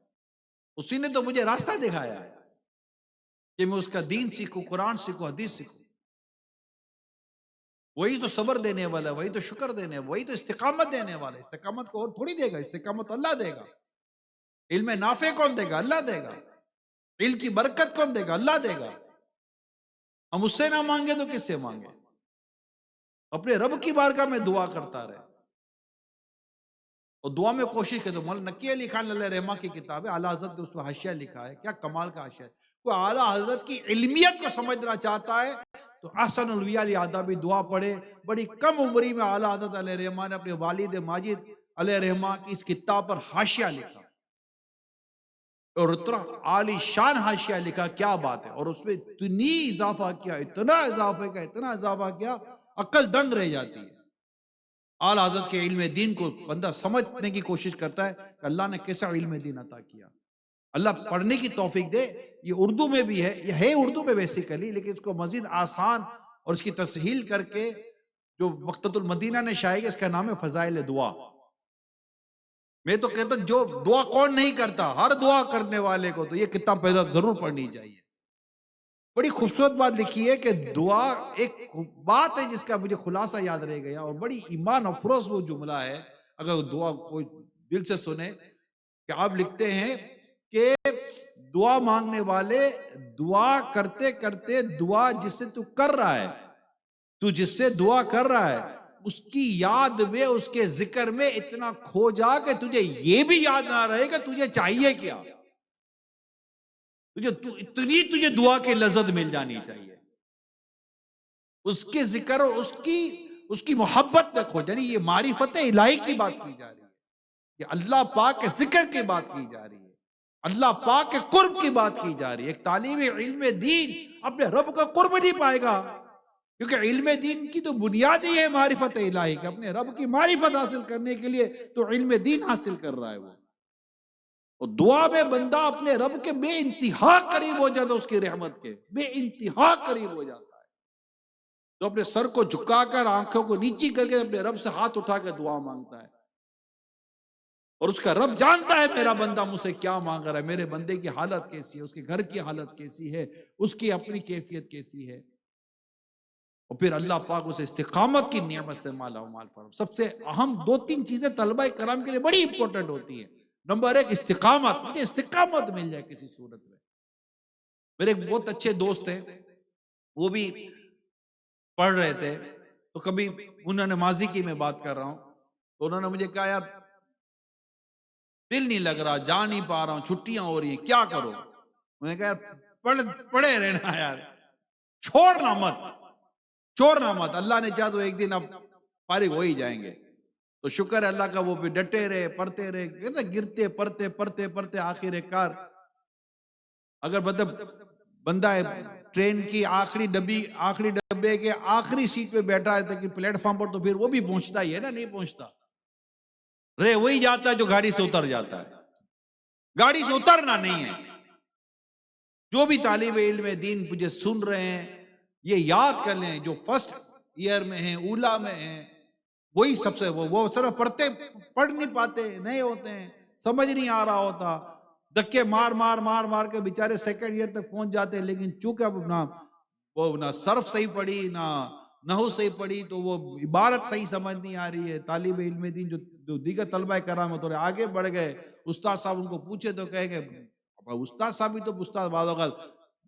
اسی نے تو مجھے راستہ دکھایا ہے کہ میں اس کا دین سیکھوں، قرآن سیکھوں، حدیث سیکھوں۔ وہی تو صبر دینے والا ہے، وہی تو شکر دینے، وہی تو استقامت دینے والا ہے۔ استقامت کو اور تھوڑی دے گا، استقامت اللہ دے گا۔ علم نافع کون دے گا؟ اللہ دے گا۔ علم کی برکت کون دے گا؟ اللہ دے گا۔ ہم اس سے نہ مانگے تو کس سے مانگے؟ اپنے رب کی بارگاہ میں دعا کرتا رہے، اور دعا میں کوشش کرے۔ تو مولانا نقی علی خان علیہ رحمہ کی کتاب ہے، اعلیٰ حضرت نے اس میں حاشیہ لکھا ہے، کیا کمال کا حاشیہ ہے۔ کوئی اعلیٰ حضرت کی علمیت کو سمجھنا چاہتا ہے تو احسن الویار آدابی دعا پڑھے۔ بڑی کم عمری میں اعلیٰ حضرت علیہ رحمہ نے اپنے والد ماجد علیہ رحمہ کی اس کتاب پر حاشیہ لکھا، اور اتنا عالی شان حاشیہ لکھا، کیا بات ہے۔ اور اس میں اتنی اضافہ کیا، اتنا اضافہ کیا، عقل دنگ رہ جاتی ہے۔ اعلیٰ حضرت کے علم دین کو بندہ سمجھنے کی کوشش کرتا ہے کہ اللہ نے کیسا علم دین عطا کیا۔ اللہ پڑھنے کی توفیق دے۔ یہ اردو میں بھی ہے، یہ ہے اردو میں بیسیکلی، لیکن اس کو مزید آسان اور اس کی تسہیل کر کے جو مقتۃ المدینہ نے شائع کیا، اس کا نام ہے فضائل دعا۔ میں تو کہتا ہوں جو دعا کون نہیں کرتا، ہر دعا کرنے والے کو تو یہ کتاب پہلے ضرور پڑھنی چاہیے۔ بڑی خوبصورت بات لکھی ہے کہ دعا ایک بات ہے جس کا مجھے خلاصہ یاد رہ گیا، اور بڑی ایمان افروز وہ جملہ ہے اگر دعا کوئی دل سے سنے، کہ آپ لکھتے ہیں کہ دعا مانگنے والے دعا کرتے کرتے دعا جس سے تو کر رہا ہے، تو جس سے دعا کر رہا ہے، اس کی یاد میں، اس کے ذکر میں اتنا کھو جا کہ تجھے یہ بھی یاد نہ رہے کہ تجھے چاہیے کیا۔ تجھے دعا کی لذت مل جانی چاہیے، اس کے ذکر اور اس کی محبت میں کھو جانی۔ یہ معرفت الہی کی بات کی جا رہی ہے، یہ اللہ پاک کے ذکر کی بات کی جا رہی ہے، اللہ پاک کے قرب کی بات کی جا رہی ہے۔ ایک طالب علم دین اپنے رب کا قرب نہیں پائے گا، کیونکہ علم دین کی تو بنیاد ہی ہے معرفت الہی، کہ اپنے رب کی معرفت حاصل کرنے کے لیے تو علم دین حاصل کر رہا ہے وہ۔ اور دعا میں بندہ اپنے رب کے بے انتہا قریب ہو جاتا ہے، اس کی رحمت کے بے انتہا قریب ہو جاتا ہے، تو اپنے سر کو جھکا کر آنکھوں کو نیچی کر کے اپنے رب سے ہاتھ اٹھا کے دعا مانگتا ہے، اور اس کا رب جانتا ہے میرا بندہ مجھ سے کیا مانگ رہا ہے، میرے بندے کی حالت کیسی ہے، اس کے گھر کی حالت کیسی ہے، اس کی اپنی کیفیت کیسی ہے، اور پھر اللہ پاک اسے استقامت کی نعمت سے مالا مال فرما۔ سب سے اہم دو تین چیزیں طلبہ کرام کے لیے بڑی امپورٹنٹ ہوتی ہیں۔ نمبر ایک استقامت، مجھے استقامت مل جائے کسی صورت میں۔ میرے ایک بہت اچھے دوست ہیں، وہ بھی پڑھ رہے تھے، تو کبھی انہوں نے ماضی کی میں بات کر رہا ہوں، تو انہوں نے مجھے کہا یار دل نہیں لگ رہا، جا نہیں پا رہا ہوں، چھٹیاں ہو رہی ہیں، کیا کرو؟ میں نے کہا یار پڑھے رہنا یار، چھوڑنا مت، اللہ نے چاہا تو ایک دن اب فارغ ہو ہی جائیں گے۔ تو شکر ہے اللہ کا، وہ بھی ڈٹے رہے، پڑھتے رہے، کہتے گرتے پڑھتے آخر کار اگر بندہ ٹرین کی آخری ڈبے کے آخری سیٹ پہ بیٹھا ہے کہ پلیٹ فارم پر، تو پھر وہ بھی پہنچتا ہی ہے نا، نہیں پہنچتا رے وہی جاتا ہے جو گاڑی سے اتر جاتا ہے، گاڑی سے اترنا نہیں ہے۔ جو بھی طالب علم دین مجھے سن رہے ہیں، یہ یاد کر لیں، جو فرسٹ ایئر میں ہیں، اولا میں ہیں، وہی سب سے وہ صرف پڑھ نہیں پاتے، نہیں ہوتے ہیں، سمجھ نہیں آ رہا ہوتا، دھکے مار کے بیچارے سیکنڈ ایئر تک پہنچ جاتے ہیں، لیکن چونکہ اب نہ صرف صحیح پڑھی، نہ نحو صحیح پڑھی، تو وہ عبارت صحیح سمجھ نہیں آ رہی ہے۔ طالب علم دین جو دیگر طلبہ کرام تھوڑے آگے بڑھ گئے، استاد صاحب ان کو پوچھے تو کہیں گے استاد صاحب بھی تو استاد بعض اوقات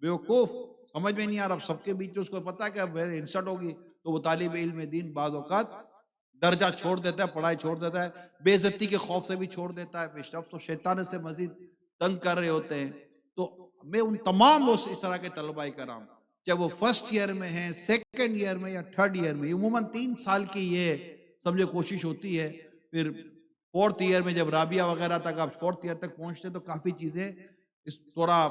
بیوقوف، سمجھ میں نہیں آ رہا، سب کے بیچ میں اس کو پتا ہے کہ اب انسلٹ ہوگی، تو وہ طالب علم دین بعض اوقات درجہ چھوڑ دیتا ہے، پڑھائی چھوڑ دیتا ہے، بے عزتی کے خوف سے بھی چھوڑ دیتا ہے، پیشرفت تو شیطان سے مزید تنگ کر رہے ہوتے ہیں۔ تو میں ان تمام اس طرح کے طلباء کرام، چاہے وہ فرسٹ ایئر میں ہیں، سیکنڈ ایئر میں یا تھرڈ ایئر میں، عموماً 3 سال کی یہ سمجھے کوشش ہوتی ہے، پھر فورتھ ایئر میں جب رابعہ وغیرہ تک آپ فورتھ ایئر تک پہنچتے تو کافی چیزیں اس تھوڑا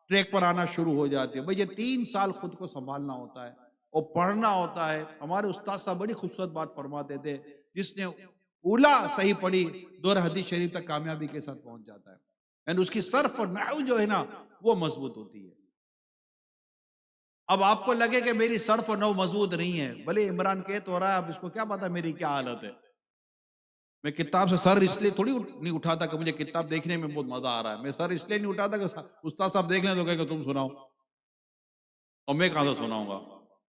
ٹریک پر آنا شروع ہو جاتی ہے۔ بھئی یہ 3 سال خود کو سنبھالنا ہوتا ہے اور پڑھنا ہوتا ہے۔ ہمارے استاد صاحب بڑی خوبصورت بات فرماتے تھے، جس نے اولا صحیح پڑھی دور حدیث شریف تک کامیابی کے ساتھ پہنچ جاتا ہے، یعنی اس کی صرف اور نحو جو ہے نا وہ مضبوط ہوتی ہے۔ اب آپ کو لگے کہ میری صرف اور نحو مضبوط نہیں ہے، بھلے عمران کہہ تو رہا ہے، اب اس کو کیا پتا میری کیا حالت ہے۔ میں کتاب سے سر اس لیے تھوڑی نہیں اٹھاتا کہ مجھے کتاب دیکھنے میں بہت مزہ آ رہا ہے، میں سر اس لیے نہیں اٹھاتا کہ استاد صاحب دیکھ لیں تو کہے کہ تم سناؤ، اور میں کہاں سے سناؤں گا۔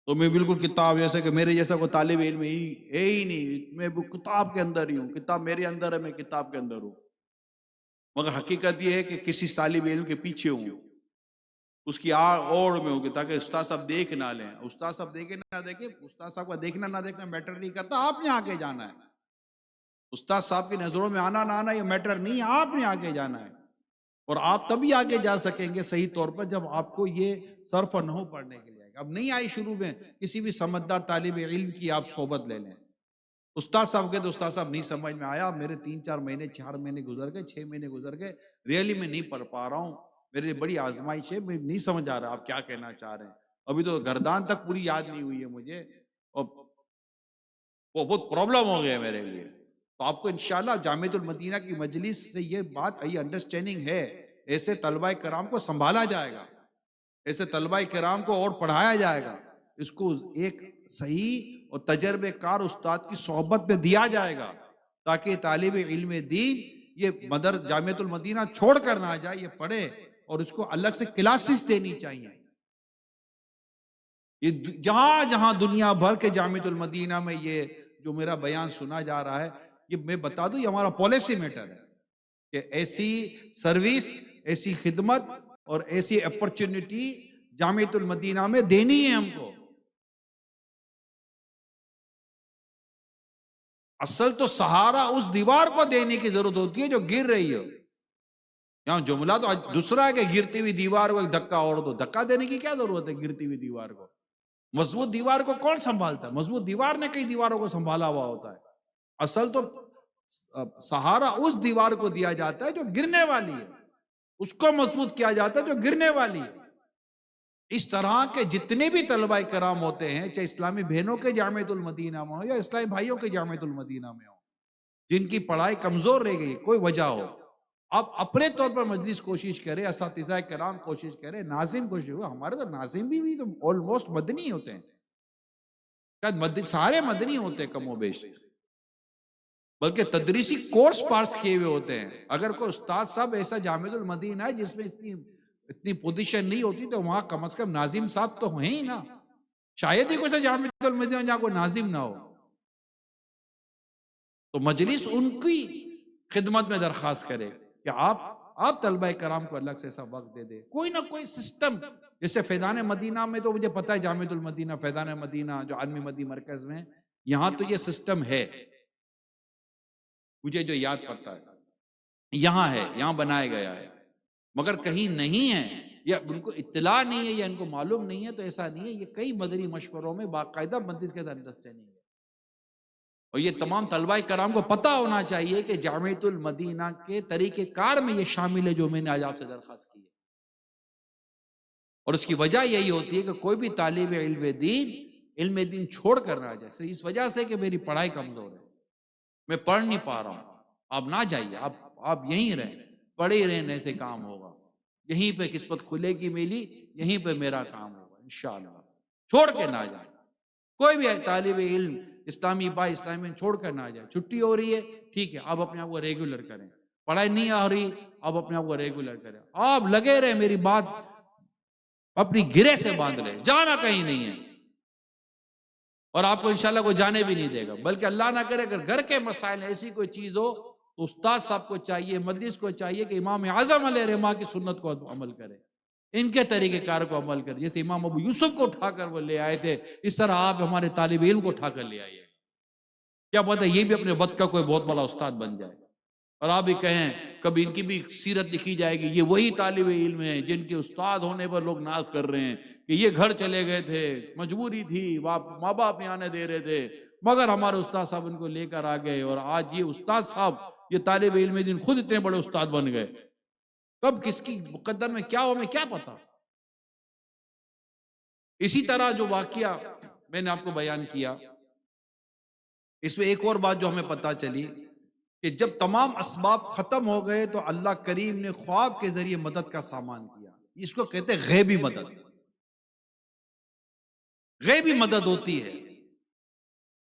تو میں بالکل کتاب جیسے کہ میرے جیسا کوئی طالب علم ہی نہیں، میں کتاب کے اندر ہی ہوں، کتاب میرے اندر ہے، میں کتاب کے اندر ہوں۔ مگر حقیقت یہ ہے کہ کسی طالب علم کے پیچھے ہوں، اس کی اوڑ میں ہوں، تاکہ استاد صاحب دیکھ نہ لیں۔ استاد صاحب دیکھیں نہ دیکھیں، استاد صاحب کا دیکھنا نہ دیکھنا میٹر نہیں کرتا، آپ نے آگے جانا ہے۔ استاد صاحب کی نظروں میں آنا نہ آنا یہ میٹر نہیں ہے، آپ نے آگے جانا ہے، اور آپ تبھی آگے جا سکیں گے صحیح طور پر جب آپ کو یہ صرف اور نحو پڑھنے کے لیے آئے گا۔ اب نہیں آئی شروع میں، کسی بھی سمجھدار طالب علم کی آپ صحبت لے لیں، استاد صاحب کے تو استاد صاحب نہیں سمجھ میں آیا، میرے 3-4 مہینے 4 مہینے گزر گئے، 6 مہینے گزر گئے، ریئلی میں نہیں پڑھ پا رہا ہوں، میرے لیے بڑی آزمائش ہے، میں نہیں سمجھ آ رہا آپ کیا کہنا چاہ رہے ہیں، ابھی تو گردان تک پوری یاد نہیں ہوئی ہے مجھے، اور وہ بہت پرابلم ہو گیا میرے لیے۔ تو آپ کو انشاءاللہ جامعۃ المدینہ کی مجلس سے یہ بات، یہ انڈرسٹینڈنگ ہے، ایسے طلبہ کرام کو سنبھالا جائے گا، ایسے طلبہ کرام کو اور پڑھایا جائے گا، اس کو ایک صحیح اور تجربے کار استاد کی صحبت میں دیا جائے گا، تاکہ طالب علم دین یہ جامعۃ المدینہ چھوڑ کر نہ جائے، یہ پڑھے، اور اس کو الگ سے کلاسز دینی چاہیے۔ یہ جہاں جہاں دنیا بھر کے جامعۃ المدینہ میں یہ جو میرا بیان سنا جا رہا ہے، یہ میں بتا دوں یہ ہمارا پالیسی میٹر ہے کہ ایسی سروس، ایسی خدمت اور ایسی اپرچونٹی جامعۃ المدینہ میں دینی ہے ہم کو۔ اصل تو سہارا اس دیوار کو دینے کی ضرورت ہوتی ہے جو گر رہی ہو۔ یہاں جملہ تو دوسرا ہے کہ گرتی ہوئی دیوار کو ایک دھکا اور دو، دھکا دینے کی کیا ضرورت ہے گرتی ہوئی دیوار کو؟ مضبوط دیوار کو کون سنبھالتا ہے؟ مضبوط دیوار نے کئی دیواروں کو سنبھالا ہوا ہوتا ہے۔ اصل تو سہارا اس دیوار کو دیا جاتا ہے جو گرنے والی ہے، اس کو مضبوط کیا جاتا ہے جو گرنے والی ہے۔ اس طرح کے جتنے بھی طلبہ کرام ہوتے ہیں، چاہے اسلامی بہنوں کے جامعۃ المدینہ میں ہو یا اسلامی بھائیوں کے جامعۃ المدینہ میں ہو، جن کی پڑھائی کمزور رہ گئی، کوئی وجہ ہو، آپ اپنے طور پر مجلس کوشش کرے، اساتذہ کرام کوشش کرے، ناظم کوشش کرے. ہمارے تو ناظم بھی تو آلموسٹ مدنی ہوتے ہیں، شاید سارے مدنی ہوتے ہیں کم و بیش، بلکہ تدریسی کورس پاس کیے ہوئے ہوتے ہیں. اگر کوئی استاد صاحب ایسا جامع المدینہ ہے جس میں اتنی پوزیشن نہیں ہوتی تو وہاں کم از کم ناظم صاحب تو ہیں ہی نا. شاید ہی کوئی سا جامع المدینہ جہاں کوئی ناظم نہ ہو. تو مجلس ان کی خدمت میں درخواست کرے کہ آپ طلبہ کرام کو الگ سے ایسا وقت دے دے، کوئی نہ کوئی سسٹم. جیسے فیضان مدینہ میں تو مجھے پتا ہے، جامع المدینہ فیضان مدینہ جو عالمی مدی مرکز میں، یہاں تو یہ سسٹم ہے، مجھے جو یاد پڑتا ہے یہاں ہے، یہاں بنایا گیا ہے. مگر کہیں نہیں ہے یا ان کو اطلاع نہیں ہے یا ان کو معلوم نہیں ہے تو ایسا نہیں ہے. یہ کئی مدنی مشوروں میں باقاعدہ مجلس کے انڈرسٹینڈنگ ہے. اور یہ تمام طلبہ کرام کو پتہ ہونا چاہیے کہ جامعۃ المدینہ کے طریقہ کار میں یہ شامل ہے جو میں نے آج آپ سے درخواست کی ہے. اور اس کی وجہ یہی ہوتی ہے کہ کوئی بھی طالب علم دین چھوڑ کر نہ جائے صرف اس وجہ سے کہ میری پڑھائی کمزور ہے، میں پڑھ نہیں پا رہا ہوں. آپ نہ جائیے، آپ یہیں رہیں، پڑھے ہی رہنے سے کام ہوگا. یہیں پہ قسمت کھلے گی میری، یہیں پہ میرا کام ہوگا انشاءاللہ. چھوڑ کے نہ جائیں. کوئی بھی طالب علم اسلامی اسلامی چھوڑ کر نہ جائے. چھٹی ہو رہی ہے ٹھیک ہے، آپ اپنے آپ کو ریگولر کریں. پڑھائی نہیں آ رہی، آپ اپنے آپ کو ریگولر کریں. آپ لگے رہے، میری بات اپنی گرے سے باندھ لیں، جانا کہیں نہیں ہے. اور آپ کو انشاءاللہ کوئی جانے بھی نہیں دے گا. بلکہ اللہ نہ کرے اگر گھر کے مسائل ایسی کوئی چیز ہو تو استاد صاحب کو چاہیے، مجلس کو چاہیے کہ امام اعظم علیہ رحمہ کی سنت کو عمل کرے، ان کے طریقہ کار کو عمل کرے. جیسے امام ابو یوسف کو اٹھا کر وہ لے آئے تھے، اس طرح آپ ہمارے طالب علم کو اٹھا کر لے آئیے. کیا پتہ یہ بھی اپنے وقت کا کوئی بہت بڑا استاد بن جائے. اور آپ بھی کہیں کبھی ان کی بھی سیرت لکھی جائے گی، یہ وہی طالب علم ہیں جن کے استاد ہونے پر لوگ ناز کر رہے ہیں کہ یہ گھر چلے گئے تھے، مجبوری تھی، ماں باپ نہیں آنے دے رہے تھے، مگر ہمارے استاد صاحب ان کو لے کر آ گئے. اور آج یہ استاد صاحب، یہ طالب علم دین خود اتنے بڑے استاد بن گئے. کب کس کی مقدر میں کیا ہو، میں کیا پتا. اسی طرح جو واقعہ میں نے آپ کو بیان کیا، اس میں ایک اور بات جو ہمیں پتا چلی کہ جب تمام اسباب ختم ہو گئے تو اللہ کریم نے خواب کے ذریعے مدد کا سامان کیا. اس کو کہتے ہیں غیبی مدد. غیبی مدد ہوتی ہے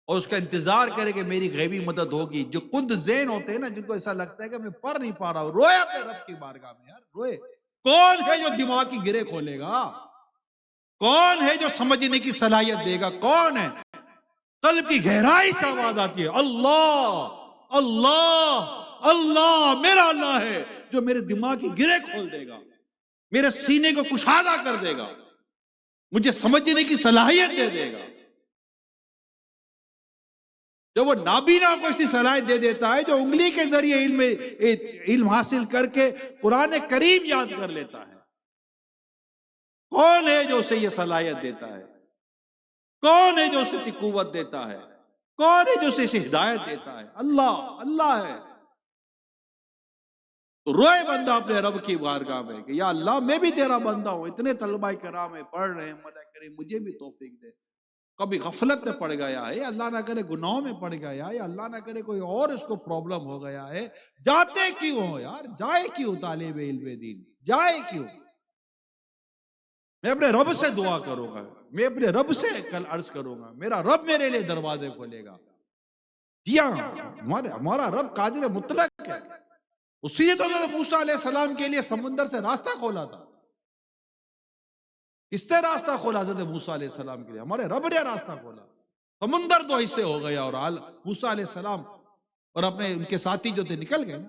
اور اس کا انتظار کرے کہ میری غیبی مدد ہوگی. جو کند ذہن ہوتے ہیں نا، جن کو ایسا لگتا ہے کہ میں پڑھ نہیں پا رہا ہوں، روئے اپنے رب کی بارگاہ میں. یار روئے. کون ہے جو دماغ کی گرے کھولے گا؟ کون ہے جو سمجھنے کی صلاحیت دے گا؟ کون ہے؟ قلب کی گہرائی سے آواز آتی ہے، اللہ اللہ اللہ. میرا اللہ ہے جو میرے دماغ کی گرے کھول دے گا، میرے سینے کو کشادہ کر دے گا، مجھے سمجھنے کی صلاحیت دے دے گا. جب وہ نابینا کو ایسی صلاحیت دے دیتا ہے جو انگلی کے ذریعے علم حاصل کر کے قرآن کریم یاد کر لیتا ہے، کون ہے جو اسے یہ صلاحیت دیتا ہے؟ کون ہے جو اسے قوت دیتا ہے؟ کون ہے جو اسے ہدایت دیتا ہے؟ اللہ اللہ ہے. تو روئے بندہ اپنے رب کی بارگاہ میں کہ یا اللہ میں بھی تیرا بندہ ہوں، اتنے طلبہ کرام ہیں پڑھ رہے ہیں، مولا کریم مجھے بھی توفیق دے. کبھی غفلت میں پڑ گیا ہے، یا اللہ نہ کرے گناہوں میں پڑ گیا ہے، یا اللہ نہ کرے کوئی اور اس کو پرابلم ہو گیا ہے. جاتے کیوں ہو یار؟ جائے کیوں طالب علم دین؟ جائے کیوں؟ میں اپنے رب سے دعا کروں گا، میں اپنے رب سے کل عرض کروں گا، میرا رب میرے لیے دروازے کھولے گا. جی ہاں، ہمارا رب قادر مطلق ہے. اسی نے تو حضرت موسیٰ علیہ السلام کے لیے سمندر سے راستہ کھولا تھا. کس نے راستہ کھولا حضرت موسیٰ علیہ السلام کے لیے؟ ہمارے رب نے راستہ کھولا. سمندر دو حصے ہو گیا اور موسیٰ علیہ السلام اور اپنے ان کے ساتھی جو تھے نکل گئے.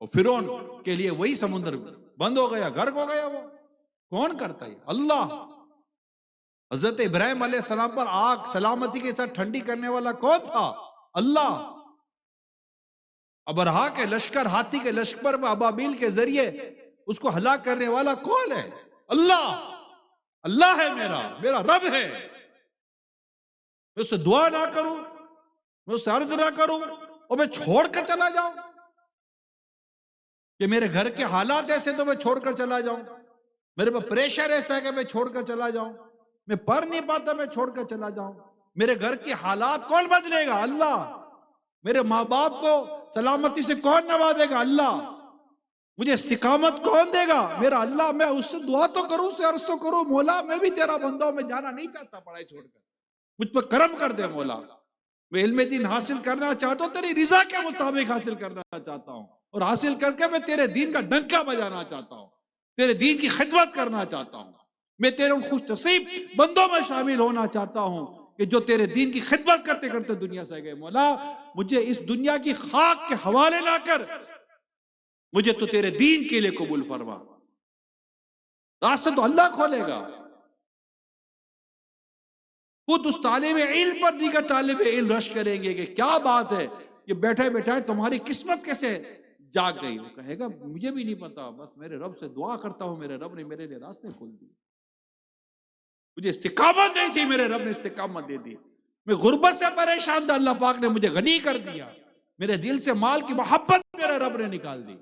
اور فرعون کے لیے وہی سمندر بند ہو گیا، غرق ہو گیا. وہ کون کرتا ہے؟ اللہ. حضرت ابراہیم علیہ السلام پر آگ سلامتی کے ساتھ ٹھنڈی کرنے والا کون تھا؟ اللہ. ابرہا کے لشکر، ہاتھی کے لشکر میں ابابیل کے ذریعے اس کو ہلاک کرنے والا کون ہے؟ اللہ. اللہ ہے میرا رب ہے. میں اس سے دعا نہ کروں، میں اس سے عرض نہ کروں اور میں چھوڑ کر چلا جاؤں کہ میرے گھر کے حالات ایسے تو میں چھوڑ کر چلا جاؤں، میرے پہ پریشر ایسا ہے کہ میں چھوڑ کر چلا جاؤں، میں پڑھ نہیں پاتا میں چھوڑ کر چلا جاؤں. میرے گھر کے حالات کون بدلے گا؟ اللہ. میرے ماں باپ کو سلامتی سے کون نوازے گا؟ اللہ. مجھے استقامت کون دے گا؟ میرا اللہ. میں اس سے دعا تو کروں، سے عرض تو کروں، مولا میں بھی تیرا بندہ ہوں، میں جانا نہیں چاہتا پڑھائی چھوڑ کر، مجھ پر کرم کر دے مولا. میں علم دین حاصل کرنا چاہتا ہوں، تیری رضا کے مطابق حاصل کرنا چاہتا ہوں، اور حاصل کر کے میں تیرے دین کا ڈنکا بجانا چاہتا ہوں، تیرے دین کی خدمت کرنا چاہتا ہوں. میں تیرے ان خوش نصیب بندوں میں شامل ہونا چاہتا ہوں کہ جو تیرے دین کی خدمت کرتے کرتے دنیا سے گئے. مولا مجھے اس دنیا کی خاک کے حوالے نہ کر، مجھے تو تیرے دین کے لیے قبول فرما. راستہ تو اللہ کھولے گا. خود اس طالب علم پر دیگر طالب علم رش کریں گے کہ کیا بات ہے، یہ بیٹھے بیٹھے تمہاری قسمت کیسے جاگ گئی؟ وہ کہے گا مجھے بھی نہیں پتا، بس میرے رب سے دعا کرتا ہوں، میرے رب نے میرے لیے راستے کھول دیے. مجھے استقامت دی تھی، میرے رب نے استقامت دے دی. میں غربت سے پریشان تھا، اللہ پاک نے مجھے غنی کر دیا. میرے دل سے مال کی محبت میرے رب نے نکال دی.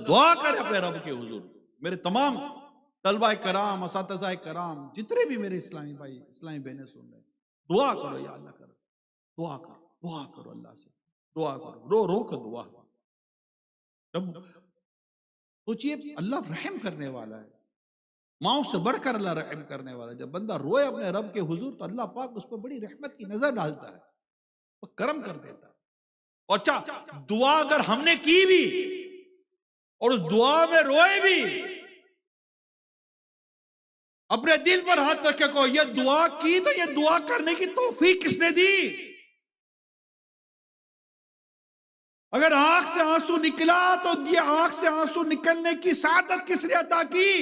دعا کرے اپنے رب کے حضور. میرے تمام طلبہ کرام، اساتذہ کرام، جتنے بھی میرے اسلامی بھائی اسلامی بہنیں سن رہے، دعا کرو یا اللہ کرو، دعا کرو، دعا کرو اللہ سے، دعا کرو، رو رو کر دعا. سوچئے اللہ رحم کرنے والا ہے، ماؤں سے بڑھ کر اللہ رحم کرنے والا ہے. جب بندہ روئے اپنے رب کے حضور تو اللہ پاک اس پر بڑی رحمت کی نظر ڈالتا ہے، وہ کرم کر دیتا ہے. اور دعا اگر ہم نے کی بھی اور اس دعا میں روئے بھی، اپنے دل پر ہاتھ رکھ کے کہو یہ دعا کی تو یہ دعا کرنے کی توفیق کس نے دی؟ اگر آنکھ سے آنسو نکلا تو یہ آنکھ سے آنسو نکلنے کی سعادت کس نے عطا کی؟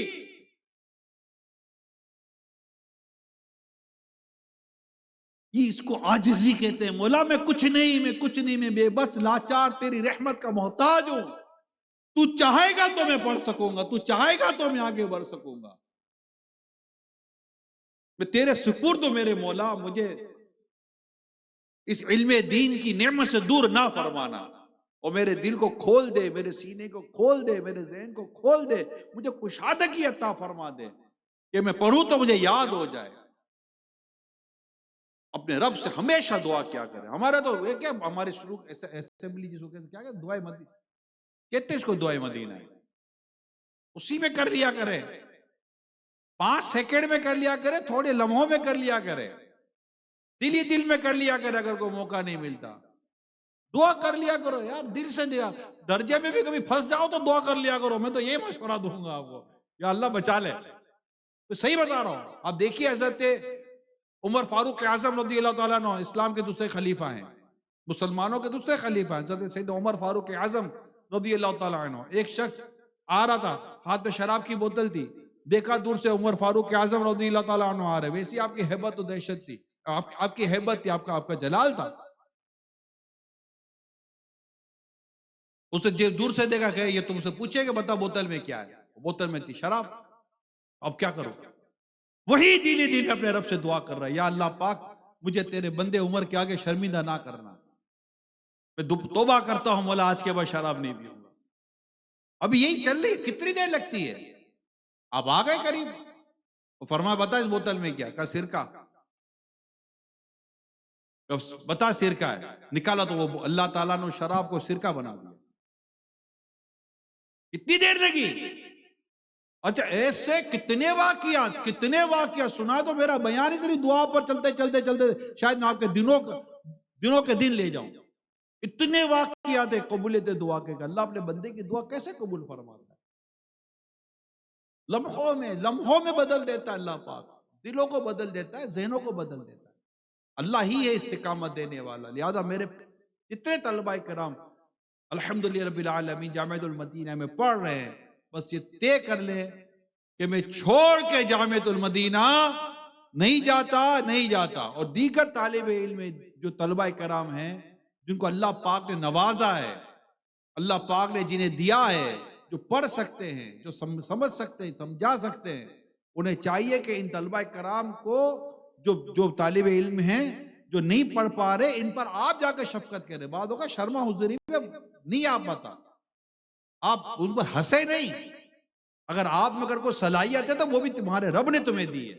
یہ اس کو عاجزی کہتے ہیں. مولا میں کچھ نہیں، میں بے بس لاچار تیری رحمت کا محتاج ہوں. تو چاہے گا تو میں پڑھ سکوں گا، تو چاہے گا تو میں آگے بڑھ سکوں گا. میں تیرے سپرد ہوں میرے مولا. مجھے اس علم دین کی نعمت سے دور نہ فرمانا، اور میرے دل کو کھول دے، میرے سینے کو کھول دے، میرے ذہن کو کھول دے، مجھے کشادگی عطا فرما دے کہ میں پڑھوں تو مجھے یاد ہو جائے. اپنے رب سے ہمیشہ دعا کیا کرے. ہمارا تو یہ کیا، ہمارے شروع اسمبلی جس کو کہتے ہیں دعائے مدینہ کہتے ہیں، اس کو دعائے مدینہ ہے، اسی میں کر لیا کرے. 5 سیکنڈ میں کر لیا کرے، تھوڑے لمحوں میں کر لیا کرے، دل ہی دل میں کر لیا کرے. اگر کوئی موقع نہیں ملتا دعا کر لیا کرو یار، دل سے دیا. درجے میں بھی کبھی پھنس جاؤ تو دعا کر لیا کرو. میں تو یہ مشورہ دوں گا آپ کو، یا اللہ بچا لے. تو صحیح بتا رہا ہوں. آپ دیکھیے حضرت عمر فاروق اعظم رضی اللہ تعالیٰ عنہ اسلام کے دوسرے خلیفہ ہیں، مسلمانوں کے دوسرے خلیفہ ہیں. حضرت سید عمر فاروق اعظم رضی اللہ تعالیٰ عنہ. ایک شخص آ رہا تھا، ہاتھ میں شراب کی بوتل تھی، دیکھا دور سے عمر فاروق اعظم رضی اللہ تعالیٰ عنہ آ رہے. ویسی آپ کی ہیبت و دہشت تھی، آپ کی ہیبت تھی، آپ کا جلال تھا. اسے دور سے دیکھا کہ یہ تم سے پوچھے کہ بتا بوتل میں کیا ہے؟ بوتل میں تھی شراب. اب کیا کرو؟ وہی دل میں اپنے رب سے دعا کر رہا ہے، یا اللہ پاک مجھے تیرے بندے عمر کے آگے شرمندہ نہ کرنا. میں توبہ کرتا ہوں مولا، آج کے بعد شراب نہیں پیوں گا. ابھی یہی چل رہی، کتنی دیر لگتی ہے؟ آپ آ گئے قریب. وہ فرمایا بتا اس بوتل میں کیا؟ کہا سرکہ. بتا سرکہ ہے. نکالا تو وہ اللہ تعالیٰ نے شراب کو سرکہ بنا دیا. کتنی دیر لگی؟ اچھا ایسے کتنے واقعات سنا تو میرا بیان اتنی دعا پر چلتے شاید میں آپ کے دنوں کے دن لے جاؤں. اتنے واقعات ہے قبولیت دعا کے. اللہ اپنے بندے کی دعا کیسے قبول فرماتا ہے؟ لمحوں میں بدل دیتا ہے اللہ پاک. دلوں کو بدل دیتا ہے، ذہنوں کو بدل دیتا ہے. اللہ ہی ہے استقامت دینے والا. لہذا میرے جتنے طلبہ کرام الحمدللہ رب العالمین جامعۃ المدینہ میں پڑھ رہے ہیں، بس یہ طے کر لے کہ میں چھوڑ کے جامعۃ المدینہ نہیں جاتا. اور دیگر طالب علم جو طلبہ کرام ہیں جن کو اللہ پاک نے نوازا ہے، اللہ پاک نے جنہیں دیا ہے، جو پڑھ سکتے ہیں، جو سمجھ سکتے ہیں، سمجھا سکتے ہیں، انہیں چاہیے کہ ان طلبہ کرام کو جو طالب علم ہیں جو نہیں پڑھ پا رہے، ان پر آپ جا کے شفقت کریں. بعد ہوگا شرما حضوری میں نہیں آپ پتا، آپ ان پر ہنسے نہیں. اگر آپ میں اگر کوئی صلاحیت ہے تو وہ بھی تمہارے رب نے تمہیں دی ہے.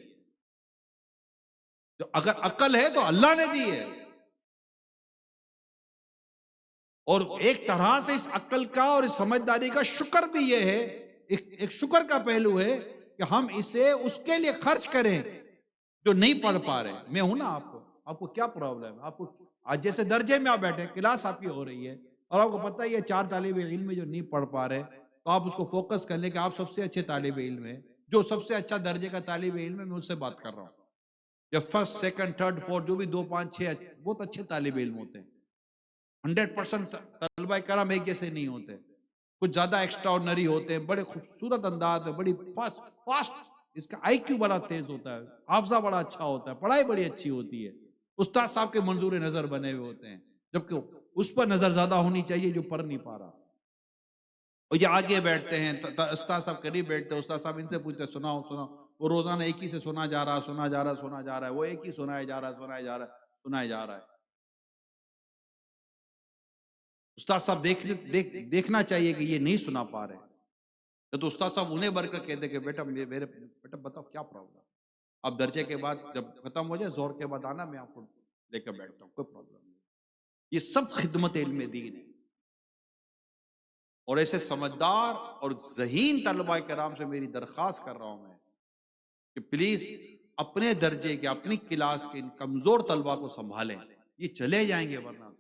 جو اگر عقل ہے تو اللہ نے دی ہے. اور ایک طرح سے اس عقل کا اور اس سمجھداری کا شکر بھی یہ ہے، ایک شکر کا پہلو ہے کہ ہم اسے اس کے لیے خرچ کریں جو نہیں پڑھ پا رہے. میں ہوں نا آپ کو کیا پرابلم ہے؟ آپ کو آج جیسے درجے میں آپ بیٹھے، کلاس آپ کی ہو رہی ہے اور آپ کو پتہ ہی ہے 4 طالب علم جو نہیں پڑھ پا رہے، تو آپ اس کو فوکس کر لیں کہ آپ سب سے اچھے طالب علم ہیں، جو سب سے اچھا درجے کا طالب علم ہے، میں اس سے بات کر رہا ہوں. یا فرسٹ سیکنڈ تھرڈ فورتھ جو بھی 2 5 6 بہت اچھے طالب علم ہوتے ہیں. 100% طلبہ کرام ایک جیسے نہیں ہوتے، کچھ زیادہ ایکسٹرا آرڈنری ہوتے ہیں، بڑے خوبصورت انداز میں، بڑی فاسٹ، اس کا آئی کیو بڑا تیز ہوتا ہے، حافظہ بڑا اچھا ہوتا ہے، پڑھائی بڑی اچھی ہوتی ہے، استاد صاحب کے منظور نظر بنے ہوئے ہوتے ہیں، جبکہ اس پر نظر زیادہ ہونی چاہیے جو پڑھ نہیں پا رہا. اور یہ آگے بیٹھتے ہیں، استاد صاحب قریب بیٹھتے ہیں، استاد صاحب ان سے پوچھتے ہیں سناؤ سناؤ، وہ روزانہ ایک ہی سے سنا جا رہا ہے، وہ ایک ہی سنایا جا رہا ہے. استاد صاحب دیکھنا چاہیے کہ یہ نہیں سنا پا رہے، تو استاد صاحب انہیں بڑھ کر کہتے کہ بیٹا بیٹا بتاؤ کیا پرابلم. اب درجے کے بعد جب ختم ہو جائے زور کے بعد آنا، میں آپ کو لے کر بیٹھتا ہوں، کوئی پرابلم نہیں. یہ سب خدمت علم دین ہے. اور ایسے سمجھدار اور ذہین طلبہ کرام سے میری درخواست کر رہا ہوں میں کہ پلیز اپنے درجے کے، اپنی کلاس کے ان کمزور طلبہ کو سنبھالیں. یہ چلے جائیں گے، ورنہ تو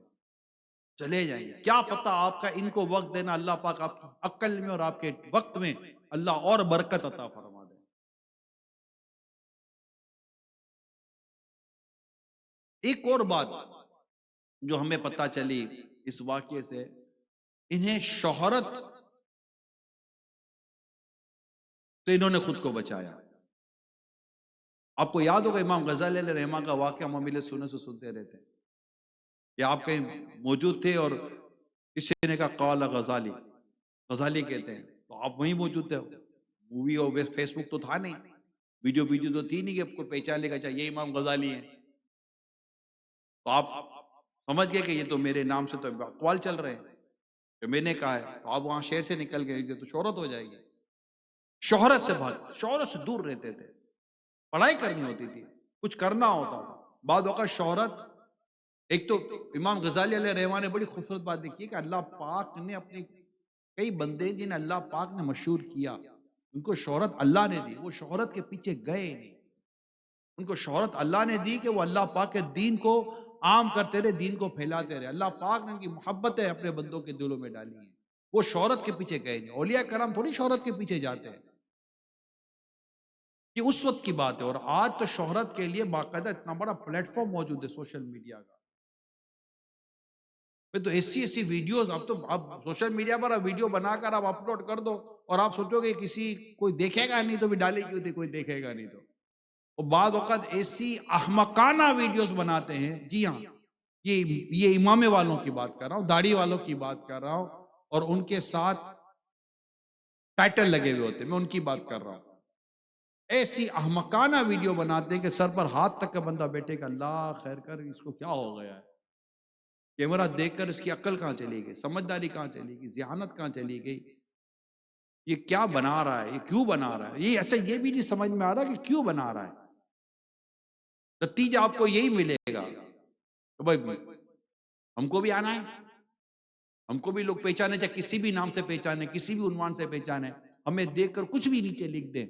چلے جائیں گے. کیا پتا آپ کا ان کو وقت دینا، اللہ پاک آپ کی عقل میں اور آپ کے وقت میں اللہ اور برکت عطا فرما دے. ایک اور بات جو ہمیں پتہ چلی اس واقعے سے، انہیں شہرت، تو انہوں نے خود کو بچایا. آپ کو یاد ہوگا امام غزالی علیہ رحمہ کا واقعہ ہم ملت سننے سے سنتے رہتے ہیں. یا آپ کہیں موجود تھے اور کسی نے کہا قال غزالی، غزالی کہتے ہیں، تو آپ وہیں موجود تھے. مووی اور فیس بک تو تھا نہیں، ویڈیو تو تھی نہیں کہ آپ کو پہچان لے گا چاہیے یہ امام غزالی ہیں. تو آپ سمجھ گئے کہ یہ تو میرے نام سے تو اقوال چل رہے ہیں کہ میں نے کہا ہے. تو آپ وہاں شہر سے نکل گئے تو شہرت ہو جائے گی. شہرت سے شہرت سے دور رہتے تھے. پڑھائی کرنی ہوتی تھی، کچھ کرنا ہوتا تھا. بعد اوقات شہرت، ایک تو امام غزالی علیہ رحمہ نے بڑی خوبصورت بات دیکھی کہ اللہ پاک نے اپنے کئی بندے جنہیں اللہ پاک نے مشہور کیا، ان کو شہرت اللہ نے دی، وہ شہرت کے پیچھے گئے نہیں. ان کو شہرت اللہ نے دی کہ وہ اللہ پاک کے دین کو عام کرتے رہے، دین کو پھیلاتے رہے. اللہ پاک نے ان کی محبتیں اپنے بندوں کے دلوں میں ڈالی ہیں. وہ شہرت کے پیچھے گئے نہیں. اولیاء کرام تھوڑی شہرت کے پیچھے جاتے ہیں. یہ اس وقت کی بات ہے. اور آج تو شہرت کے لیے باقاعدہ اتنا بڑا پلیٹ فارم موجود ہے سوشل میڈیا کا. تو ایسی ویڈیوز، اب تو آپ سوشل میڈیا پر ویڈیو بنا کر آپ اپلوڈ کر دو اور آپ سوچو گے کسی کوئی دیکھے گا نہیں تو بھی ڈالی کیوں تھی، کوئی دیکھے گا نہیں تو. اور بعض اوقات ایسی احمقانہ ویڈیوز بناتے ہیں. جی ہاں، یہ امامے والوں کی بات کر رہا ہوں، داڑھی والوں کی بات کر رہا ہوں، اور ان کے ساتھ ٹائٹل لگے ہوئے ہوتے ہیں، میں ان کی بات کر رہا ہوں. ایسی احمقانہ ویڈیو بناتے ہیں کہ سر پر ہاتھ تک کا بندہ بیٹھے گا اللہ خیر کر اس کو کیا ہو گیا ہے. کیمرہ دیکھ کر اس کی عقل کہاں چلی گئی، سمجھداری کہاں چلی گئی، ذہانت کہاں چلی گئی. یہ کیا بنا رہا ہے، یہ کیوں بنا رہا ہے. یہ اچھا یہ بھی نہیں سمجھ میں آ رہا کہ کیوں بنا رہا ہے. نتیجہ آپ کو یہی ملے گا کہ بھائی ہم کو بھی آنا ہے، ہم کو بھی لوگ پہچانے، چاہے کسی بھی نام سے پہچانے، کسی بھی عنوان سے پہچانے، ہمیں دیکھ کر کچھ بھی نیچے لکھ دیں،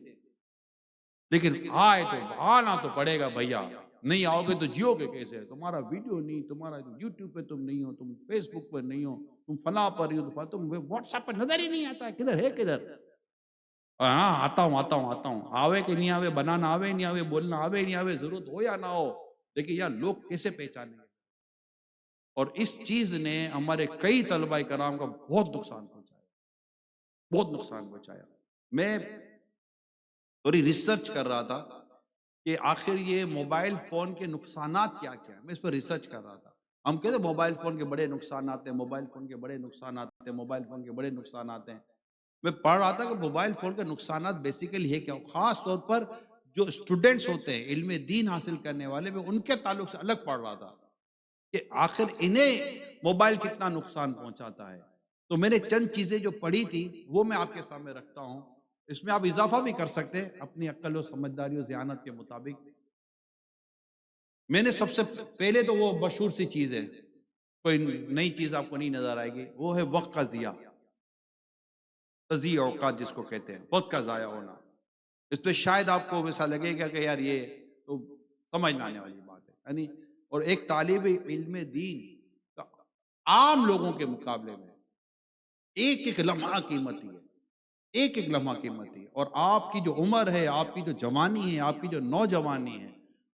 لیکن آئے تو آنا تو پڑے گا بھیا. نہیں آؤ گے تو جیو گے کیسے؟ تمہارا ویڈیو نہیں، تمہارا یوٹیوب پہ تم نہیں ہو، تم فیس بک پر نہیں ہو، تم فلاں پر ہی ہو، تم واٹس ایپ پر نظر ہی نہیں آتا ہے، کدھر ہے کدھر. ہاں آتا ہوں، آوے کہ نہیں آوے، بنانا آوے نہیں آوے، بولنا آوے نہیں آوے، ضرورت ہو یا نہ ہو، لیکن یار لوگ کیسے پہچانے گے. اور اس چیز نے ہمارے کئی طلبہ کرام کا بہت نقصان پہنچایا. میں تھوڑی ریسرچ کر رہا تھا کہ آخر یہ موبائل فون کے نقصانات کیا کیا ہیں. میں اس پر ریسرچ کر رہا تھا. ہم کہتے ہیں موبائل فون کے بڑے نقصانات ہیں، موبائل فون کے بڑے نقصانات ہیں، موبائل فون کے بڑے نقصانات ہیں. میں پڑھ رہا تھا کہ موبائل فون کے نقصانات بیسیکلی ہے کیا، خاص طور پر جو اسٹوڈنٹس ہوتے ہیں علم دین حاصل کرنے والے، میں ان کے تعلق سے الگ پڑھ رہا تھا کہ آخر انہیں موبائل کتنا نقصان پہنچاتا ہے. تو میں نے چند چیزیں جو پڑھی تھی وہ میں آپ کے سامنے رکھتا ہوں. اس میں آپ اضافہ بھی کر سکتے ہیں اپنی عقل و سمجھداری و ذہانت کے مطابق. میں نے سب سے پہلے تو وہ مشہور سی چیز ہے کوئی نئی چیز آپ کو نہیں نظر آئے گی، وہ ہے وقت کا ضیاع، تضیع اوقات جس کو کہتے ہیں، وقت کا ضائع ہونا۔ اس پہ شاید آپ کو ویسا لگے گا کہ یار یہ تو سمجھ نہ آنے والی بات ہے، یعنی اور ایک طالب علم دین کا عام لوگوں کے مقابلے میں ایک ایک لمحہ قیمتی ہے، ایک ایک لمحہ قیمتی ہے۔ اور آپ کی جو عمر ہے، آپ کی جو جوانی ہے، آپ کی جو نوجوانی ہے،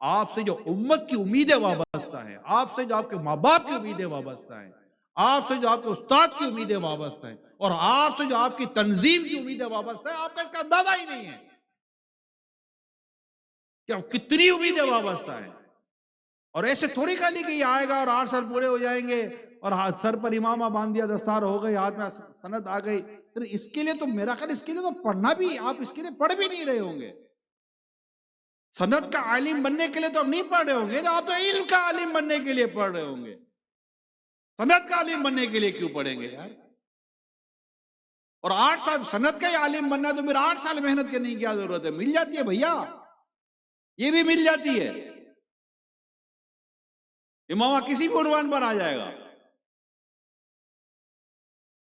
آپ سے جو امت کی امیدیں وابستہ ہیں، آپ سے جو آپ کے ماں باپ کی امیدیں وابستہ ہیں، آپ سے جو آپ کے استاد کی امیدیں وابستہ ہیں، اور آپ سے جو آپ کی تنظیم کی امیدیں وابستہ ہیں، آپ کا اس کا اندازہ ہی نہیں ہے کہ اب کتنی امیدیں وابستہ ہیں۔ اور ایسے تھوڑی خالی کہ یہ آئے گا اور 8 سال پورے ہو جائیں گے اور سر پر امامہ باندھ دیا، دستار ہو گئی، ہاتھ میں سند آ گئی، پھر اس کے لیے تو میرا خیال اس کے لیے تو پڑھنا بھی، آپ اس کے لیے پڑھ بھی نہیں رہے ہوں گے۔ سند کا عالم بننے کے لیے تو آپ نہیں پڑھ رہے ہوں گے، آپ تو علم کا عالم بننے کے لیے پڑھ رہے ہوں گے۔ سند کا عالم بننے کے لیے کیوں پڑھیں گے یار؟ اور 8 سال سند کا ہی عالم بننا ہے تو پھر 8 سال محنت کرنے کی کیا ضرورت ہے؟ مل جاتی ہے بھیا، یہ بھی مل جاتی ہے، امامہ کسی بھی عنوان پر آ جائے گا،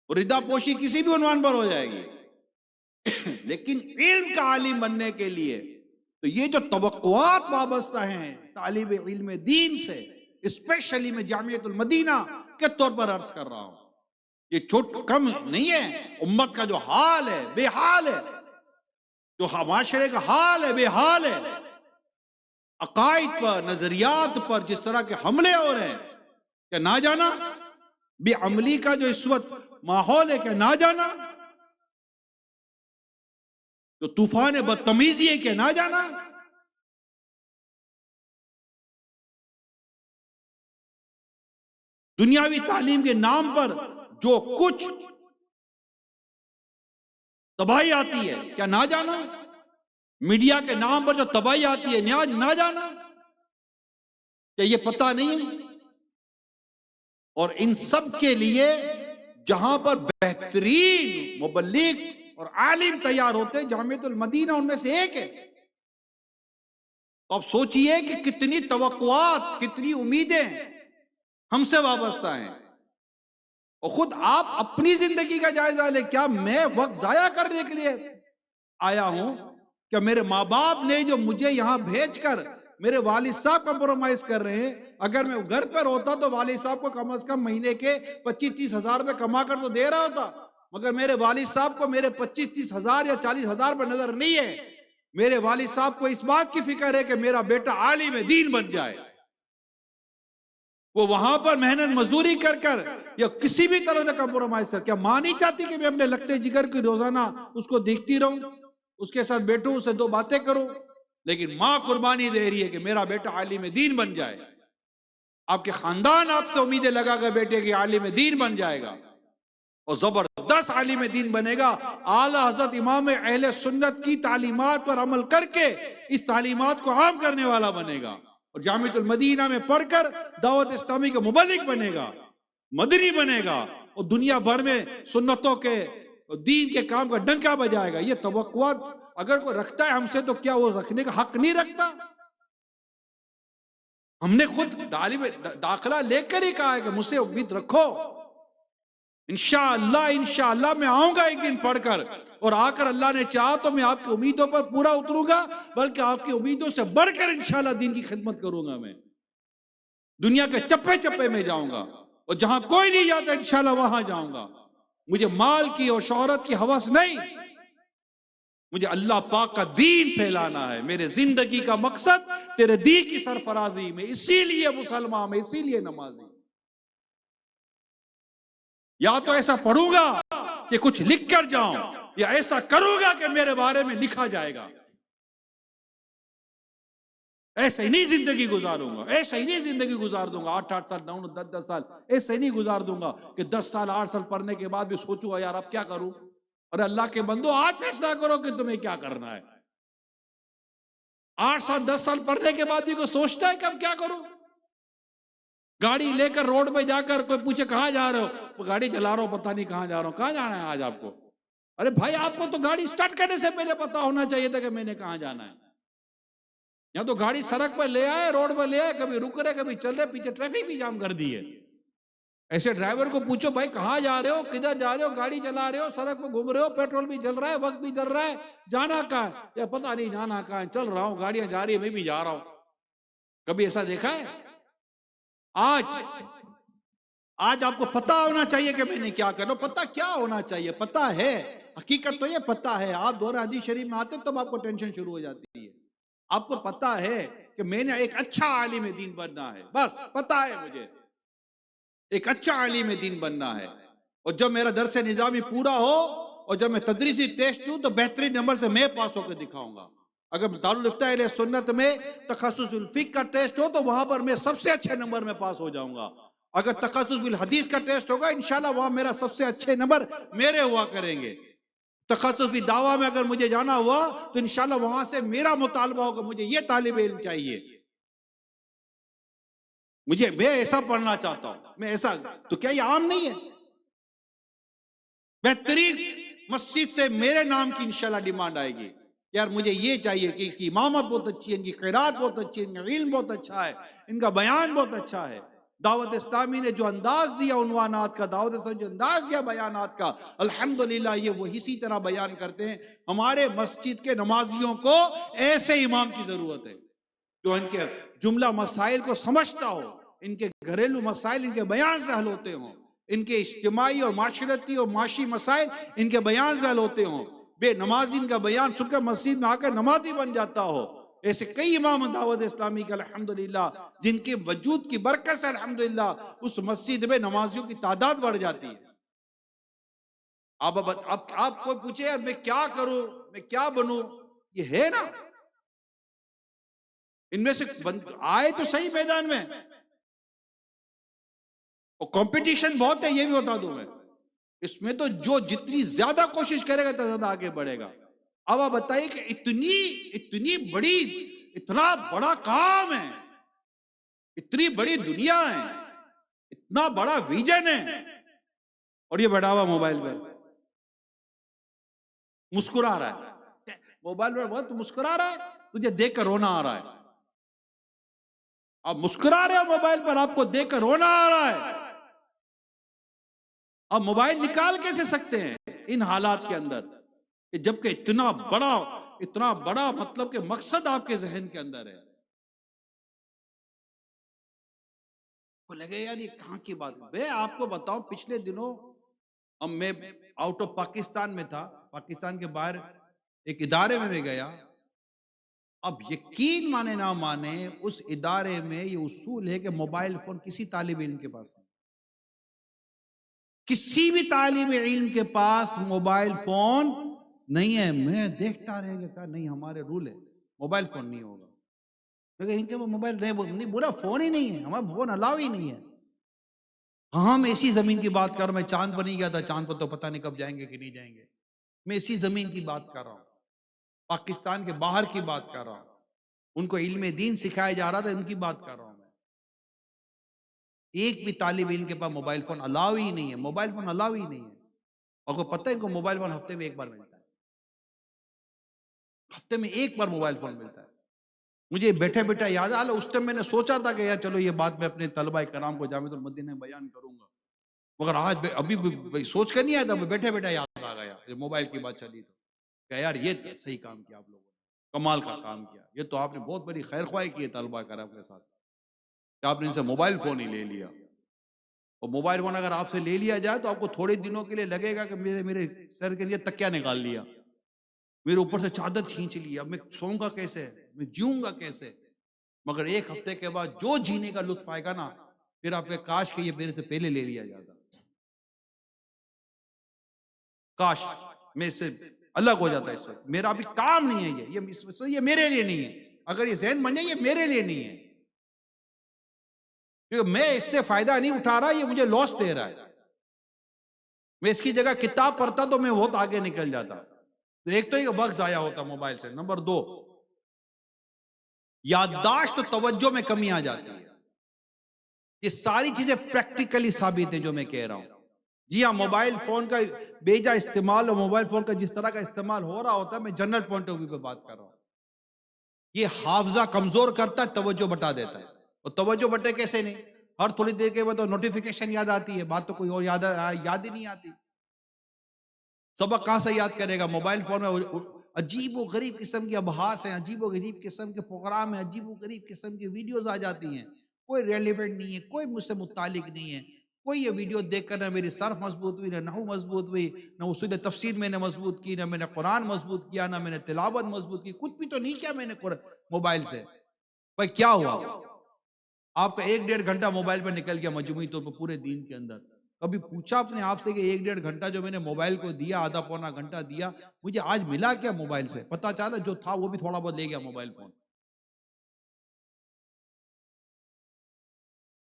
اور ردا پوشی کسی بھی عنوان پر ہو جائے گی۔ لیکن علم کا عالم بننے کے لیے تو یہ جو توقعات وابستہ ہیں طالب علم دین سے، اسپیشلی میں جامعۃ المدینہ کے طور پر عرض کر رہا ہوں، یہ کم نہیں ہے۔ امت کا جو حال ہے، بے حال ہے، جو معاشرے کا حال ہے، بے حال ہے، عقائد پر، نظریات پر جس طرح کے حملے ہو رہے ہیں، کہ نہ جانا بے عملی کا جو اس وقت ماحول ہے، کہ نہ جانا جو طوفان بدتمیزی ہے، کہ نہ جانا۔ دنیاوی تعلیم کے نام پر جو کچھ تباہی آتی ہے، کیا نہ جانا؟ میڈیا کے نام پر جو تباہی آتی ہے، نہ جانا؟ کیا یہ پتہ نہیں ہے؟ اور ان سب کے لیے جہاں پر بہترین مبلغ اور عالم تیار ہوتے، جامعۃ المدینہ ان میں سے ایک ہے۔ تو اب سوچئے کہ کتنی توقعات، کتنی امیدیں ہم سے وابستہ ہیں، اور خود آپ اپنی زندگی کا جائزہ لیں۔ کیا میں وقت ضائع کرنے کے لیے آیا ہوں؟ کیا میرے ماں باپ نے جو مجھے یہاں بھیج کر، میرے والد صاحب کمپرومائز کر رہے ہیں، اگر میں گھر پر ہوتا تو والد صاحب کو کم از کم مہینے کے 25-30 ہزار روپے کما کر تو دے رہا ہوتا، مگر میرے والد صاحب کو میرے 25-30 ہزار یا 40 ہزار پر نظر نہیں ہے۔ میرے والد صاحب کو اس بات کی فکر ہے کہ میرا بیٹا عالم دین بن جائے۔ وہ وہاں پر محنت مزدوری کر یا کسی بھی طرح سے کمپرومائز کر، کیا ماں نہیں چاہتی کہ میں اپنے لگتے جگر کی روزانہ اس کو دیکھتی رہوں، اس کے ساتھ بیٹھوں، اسے 2 باتیں کروں؟ لیکن ماں قربانی دے رہی ہے کہ میرا بیٹا عالم دین بن جائے۔ آپ کے خاندان آپ سے امیدیں لگا کر بیٹے کہ عالم دین بن جائے گا، اور زبردست عالم دین بنے گا، اعلیٰ حضرت امام اہل سنت کی تعلیمات پر عمل کر کے اس تعلیمات کو عام کرنے والا بنے گا، اور جامعۃ المدینہ میں پڑھ کر دعوت اسلامی کا مبلغ بنے گا، مدنی بنے گا، اور دنیا بھر میں سنتوں کے دین کے کام کا ڈنکا بجائے گا۔ یہ توقعات اگر کوئی رکھتا ہے ہم سے تو کیا وہ رکھنے کا حق نہیں رکھتا؟ ہم نے خود داخلہ لے کر ہی کہا ہے کہ مجھ سے امید رکھو، انشاءاللہ میں آؤں گا ایک دن پڑھ کر، اور آ کر اللہ نے چاہا تو میں آپ کی امیدوں پر پورا اتروں گا، بلکہ آپ کی امیدوں سے بڑھ کر انشاءاللہ دین کی خدمت کروں گا۔ میں دنیا کے چپے چپے میں جاؤں گا، اور جہاں کوئی نہیں جاتا انشاءاللہ وہاں جاؤں گا۔ مجھے مال کی اور شہرت کی ہوس نہیں، مجھے اللہ پاک کا دین پھیلانا ہے۔ میرے زندگی کا مقصد تیرے دین کی سرفرازی میں، اسی لیے مسلمان میں، اسی لیے نمازی۔ یا تو ایسا پڑھوں گا کہ کچھ لکھ کر جاؤں، یا ایسا کروں گا کہ میرے بارے میں لکھا جائے گا۔ ایسا ہی نہیں زندگی گزاروں گا، ایسا ہی نہیں زندگی گزار دوں گا 8 سال 9 10 سال، ایسا ہی نہیں گزار دوں گا کہ 10 سال 8 سال پڑھنے کے بعد بھی سوچوں گا یار اب کیا کروں۔ اور اللہ کے بندو آج فیصلہ کرو کہ تمہیں کیا کرنا ہے۔ 8 سال 10 سال پڑھنے کے بعد بھی کوئی سوچتا ہے کہ اب کیا کروں؟ گاڑی لے کر روڈ پہ جا کر کوئی پوچھے کہاں جا رہے ہو، گاڑی چلا رہا ہوں پتہ نہیں کہاں جا رہا ہوں۔ کہاں جانا ہے آج آپ کو؟ ارے بھائی آپ کو تو گاڑی سٹارٹ کرنے سے پہلے پتا ہونا چاہیے تھا کہ میں نے کہاں جانا ہے۔ یا تو گاڑی سڑک پر لے آئے، روڈ پر لے آئے، کبھی رک رہے کبھی چل رہے، پیچھے ٹریفک بھی جام کر دی ہے۔ ایسے ڈرائیور کو پوچھو بھائی کہاں جا رہے ہو، کدھر جا رہے ہو، گاڑی چلا رہے ہو، سڑک پہ گھوم رہے ہو، پیٹرول بھی جل رہا ہے، وقت بھی جل رہا ہے، جانا کہاں ہے؟ یا پتہ نہیں جانا کہاں ہے، چل رہا ہوں، گاڑیاں جا رہی ہیں، میں بھی جا رہا ہوں۔ کبھی ایسا دیکھا ہے؟ آج آپ کو پتا ہونا چاہیے کہ میں نے کیا کرنا، پتا کیا ہونا چاہیے، پتا ہے، حقیقت تو یہ پتا ہے۔ آپ دورہ حدیث شریف میں آتے تب آپ کو ٹینشن شروع ہو جاتی ہے۔ آپ کو پتا ہے کہ میں نے ایک اچھا عالم دین بننا ہے، بس پتا ہے مجھے ایک اچھا عالم دین بننا ہے، اور جب میرا درس نظامی پورا ہو اور جب میں تدریسی ٹیسٹ دوں تو بہترین نمبر سے میں پاس ہو کے دکھاؤں گا۔ اگر دارالفتہ اہل سنت میں تخصص الفقہ کا ٹیسٹ ہو تو وہاں پر میں سب سے اچھے نمبر میں پاس ہو جاؤں گا۔ اگر تخصص الحدیث کا ٹیسٹ ہوگا انشاءاللہ وہاں میرا سب سے اچھے نمبر میرے ہوا کریں گے۔ تخصص دعویٰ میں اگر مجھے جانا ہوا تو انشاءاللہ وہاں سے میرا مطالبہ ہوگا، مجھے یہ طالب علم چاہیے، میں ایسا پڑھنا چاہتا ہوں، میں ایسا۔ تو کیا یہ عام نہیں ہے؟ بہترین مسجد سے میرے نام کی انشاءاللہ ڈیمانڈ آئے گی، یار مجھے یہ چاہیے کہ اس کی امامت بہت اچھی ہے، ان کی قرات بہت اچھی ہے، ان کا علم بہت اچھا ہے، ان کا بیان بہت اچھا ہے۔ دعوت اسلامی نے جو انداز دیا عنوانات کا، دعوت اسلامی جو انداز دیا بیانات کا، الحمدللہ یہ وہ اسی طرح بیان کرتے ہیں۔ ہمارے مسجد کے نمازیوں کو ایسے امام کی ضرورت ہے جو ان کے جملہ مسائل کو سمجھتا ہو، ان کے گھریلو مسائل ان کے بیان سے حل ہوتے ہوں، ان کے اجتماعی اور معاشرتی اور معاشی مسائل ان کے بیان سے حل ہوتے ہوں۔ بے نمازی ان کا بیان سن کر مسجد میں آ کر نمازی بن جاتا ہو۔ ایسے کئی امام دعوت اسلامی کا الحمدللہ جن کے وجود کی برکت سے الحمدللہ اس مسجد میں نمازیوں کی تعداد بڑھ جاتی ہے۔ آپ کوئی پوچھے یار میں کیا کروں، میں کیا بنوں، یہ ہے نا، ان میں سے آئے تو صحیح میدان میں، اور کمپٹیشن بہت ہے، یہ بھی بتا دوں میں، اس میں تو جو جتنی زیادہ کوشش کرے گا تو زیادہ آگے بڑھے گا۔ اب آپ بتائیے کہ اتنی بڑی، اتنا بڑا کام ہے، اتنی بڑی دنیا ہے، اتنا بڑا ویژن ہے، اور یہ بیٹھا ہوا موبائل پر مسکرا رہا ہے، موبائل پر بہت مسکرا رہا ہے، تجھے دیکھ کر رونا آ رہا ہے۔ آپ مسکرا رہے ہو موبائل پر، آپ کو دیکھ کر رونا آ رہا ہے۔ آپ موبائل نکال کیسے سکتے ہیں ان حالات کے اندر کہ جبکہ اتنا بڑا مطلب کہ مقصد آپ کے ذہن کے اندر ہے۔ کو لگے یار یہ کہاں کی بات ہے؟ میں آپ کو بتاؤں پچھلے دنوں میں آؤٹ آف پاکستان میں تھا، پاکستان کے باہر ایک ادارے میں گیا۔ اب یقین مانے نہ مانے اس ادارے میں یہ اصول ہے کہ موبائل فون کسی طالب علم کے پاس نہیں، کسی بھی طالب علم کے پاس موبائل فون نہیں ہے۔ میں دیکھتا رہ گیا، کہا نہیں ہمارے رول ہے موبائل فون نہیں ہوگا، لیکن ان کے موبائل نہیں، بولا فون ہی نہیں ہے، ہمارا فون الاؤ ہی نہیں ہے۔ ہم ایسی زمین کی بات کر رہا ہوں، میں چاند پر نہیں گیا تھا، چاند پر تو پتہ نہیں کب جائیں گے کہ نہیں جائیں گے، میں اسی زمین کی بات کر رہا ہوں، پاکستان کے باہر کی بات کر رہا ہوں، ان کو علم دین سکھایا جا رہا تھا، ان کی بات کر رہا ہوں میں۔ ایک بھی طالب علم کے پاس موبائل فون الاؤ ہی نہیں ہے، موبائل فون الاؤ ہی نہیں ہے۔ اور کو پتہ ہے ان کو موبائل فون ہفتے میں ایک بار ملتا ہے، ہفتے میں ایک بار موبائل فون ملتا ہے۔ مجھے بیٹھے بیٹھے یاد آ، اس ٹائم میں نے سوچا تھا کہ یار چلو یہ بات میں اپنے طلبہ کرام کو جامعۃ المدینہ میں بیان کروں گا، مگر آج ابھی بھی سوچ کر نہیں آیا تھا، بیٹھے بیٹھے یاد آ گیا جب موبائل کی بات چلی تو کہ یار یہ صحیح کام کیا آپ لوگوں نے، کمال کا کام کیا، یہ تو آپ نے بہت بڑی خیر خواہی کی ہے طلبہ کرام کے ساتھ کہ آپ نے ان سے موبائل فون ہی لے لیا۔ اور موبائل فون اگر آپ سے لے لیا جائے تو آپ کو تھوڑے دنوں کے لیے لگے گا کہ میرے سر کے لیے تکیہ نکال لیا، میرے اوپر سے چادر کھینچ لی، اب میں سوؤں گا کیسے، میں جیوں گا کیسے۔ مگر ایک ہفتے کے بعد جو جینے کا لطف آئے گا نا، پھر آپ کے کاش کہ یہ میرے سے پہلے لے لیا جاتا، کاش میں اس سے الگ ہو جاتا۔ اس وقت میرا ابھی کام نہیں ہے، یہ میرے لیے نہیں ہے، اگر یہ ذہن بن جائے یہ میرے لیے نہیں ہے، کیونکہ میں اس سے فائدہ نہیں اٹھا رہا، یہ مجھے لاس دے رہا ہے۔ میں اس کی جگہ کتاب پڑھتا تو میں بہت آگے نکل جاتا۔ تو ایک تو یہ وقت ضائع ہوتا موبائل سے، نمبر دو یادداشت و توجہ میں کمی آ جاتی ہے۔ یہ ساری چیزیں پریکٹیکلی ثابت ہیں جو میں کہہ رہا ہوں۔ جی ہاں، موبائل فون کا بے جا استعمال اور موبائل فون کا جس طرح کا استعمال ہو رہا ہوتا ہے، میں جنرل پوائنٹ آف ویو پہ بات کر رہا ہوں، یہ حافظہ کمزور کرتا ہے، توجہ بٹا دیتا ہے۔ اور توجہ بٹے کیسے نہیں؟ ہر تھوڑی دیر کے بعد تو نوٹیفیکیشن یاد آتی ہے، بات تو کوئی اور یاد ہی نہیں آتی. سبق کہاں سے یاد کرے گا؟ موبائل فون میں عجیب و غریب قسم کے ابحاث ہیں، عجیب و غریب قسم کے پروگرام ہیں، عجیب و غریب قسم کی ویڈیوز آ جاتی ہیں، کوئی ریلیونٹ نہیں ہے، کوئی مجھ سے متعلق نہیں ہے. کوئی یہ ویڈیو دیکھ کر نہ میری صرف مضبوط ہوئی، نہ نحو مضبوط ہوئی، نہ اصول تفسیر میں نے مضبوط کی، نہ میں نے قرآن مضبوط کیا، نہ میں نے تلاوت مضبوط کی. کچھ بھی تو نہیں کیا میں نے موبائل سے. بھائی کیا ہوا؟ آپ کا 1-1.5 گھنٹہ موبائل پر نکل گیا مجموعی طور پر پورے دن کے اندر. کبھی پوچھا اپنے آپ سے کہ 1-1.5 گھنٹہ جو میں نے موبائل کو دیا، آدھا پونا گھنٹہ دیا، مجھے آج ملا کیا موبائل سے؟ پتہ چلا جو تھا وہ بھی تھوڑا بہت لے گیا موبائل فون.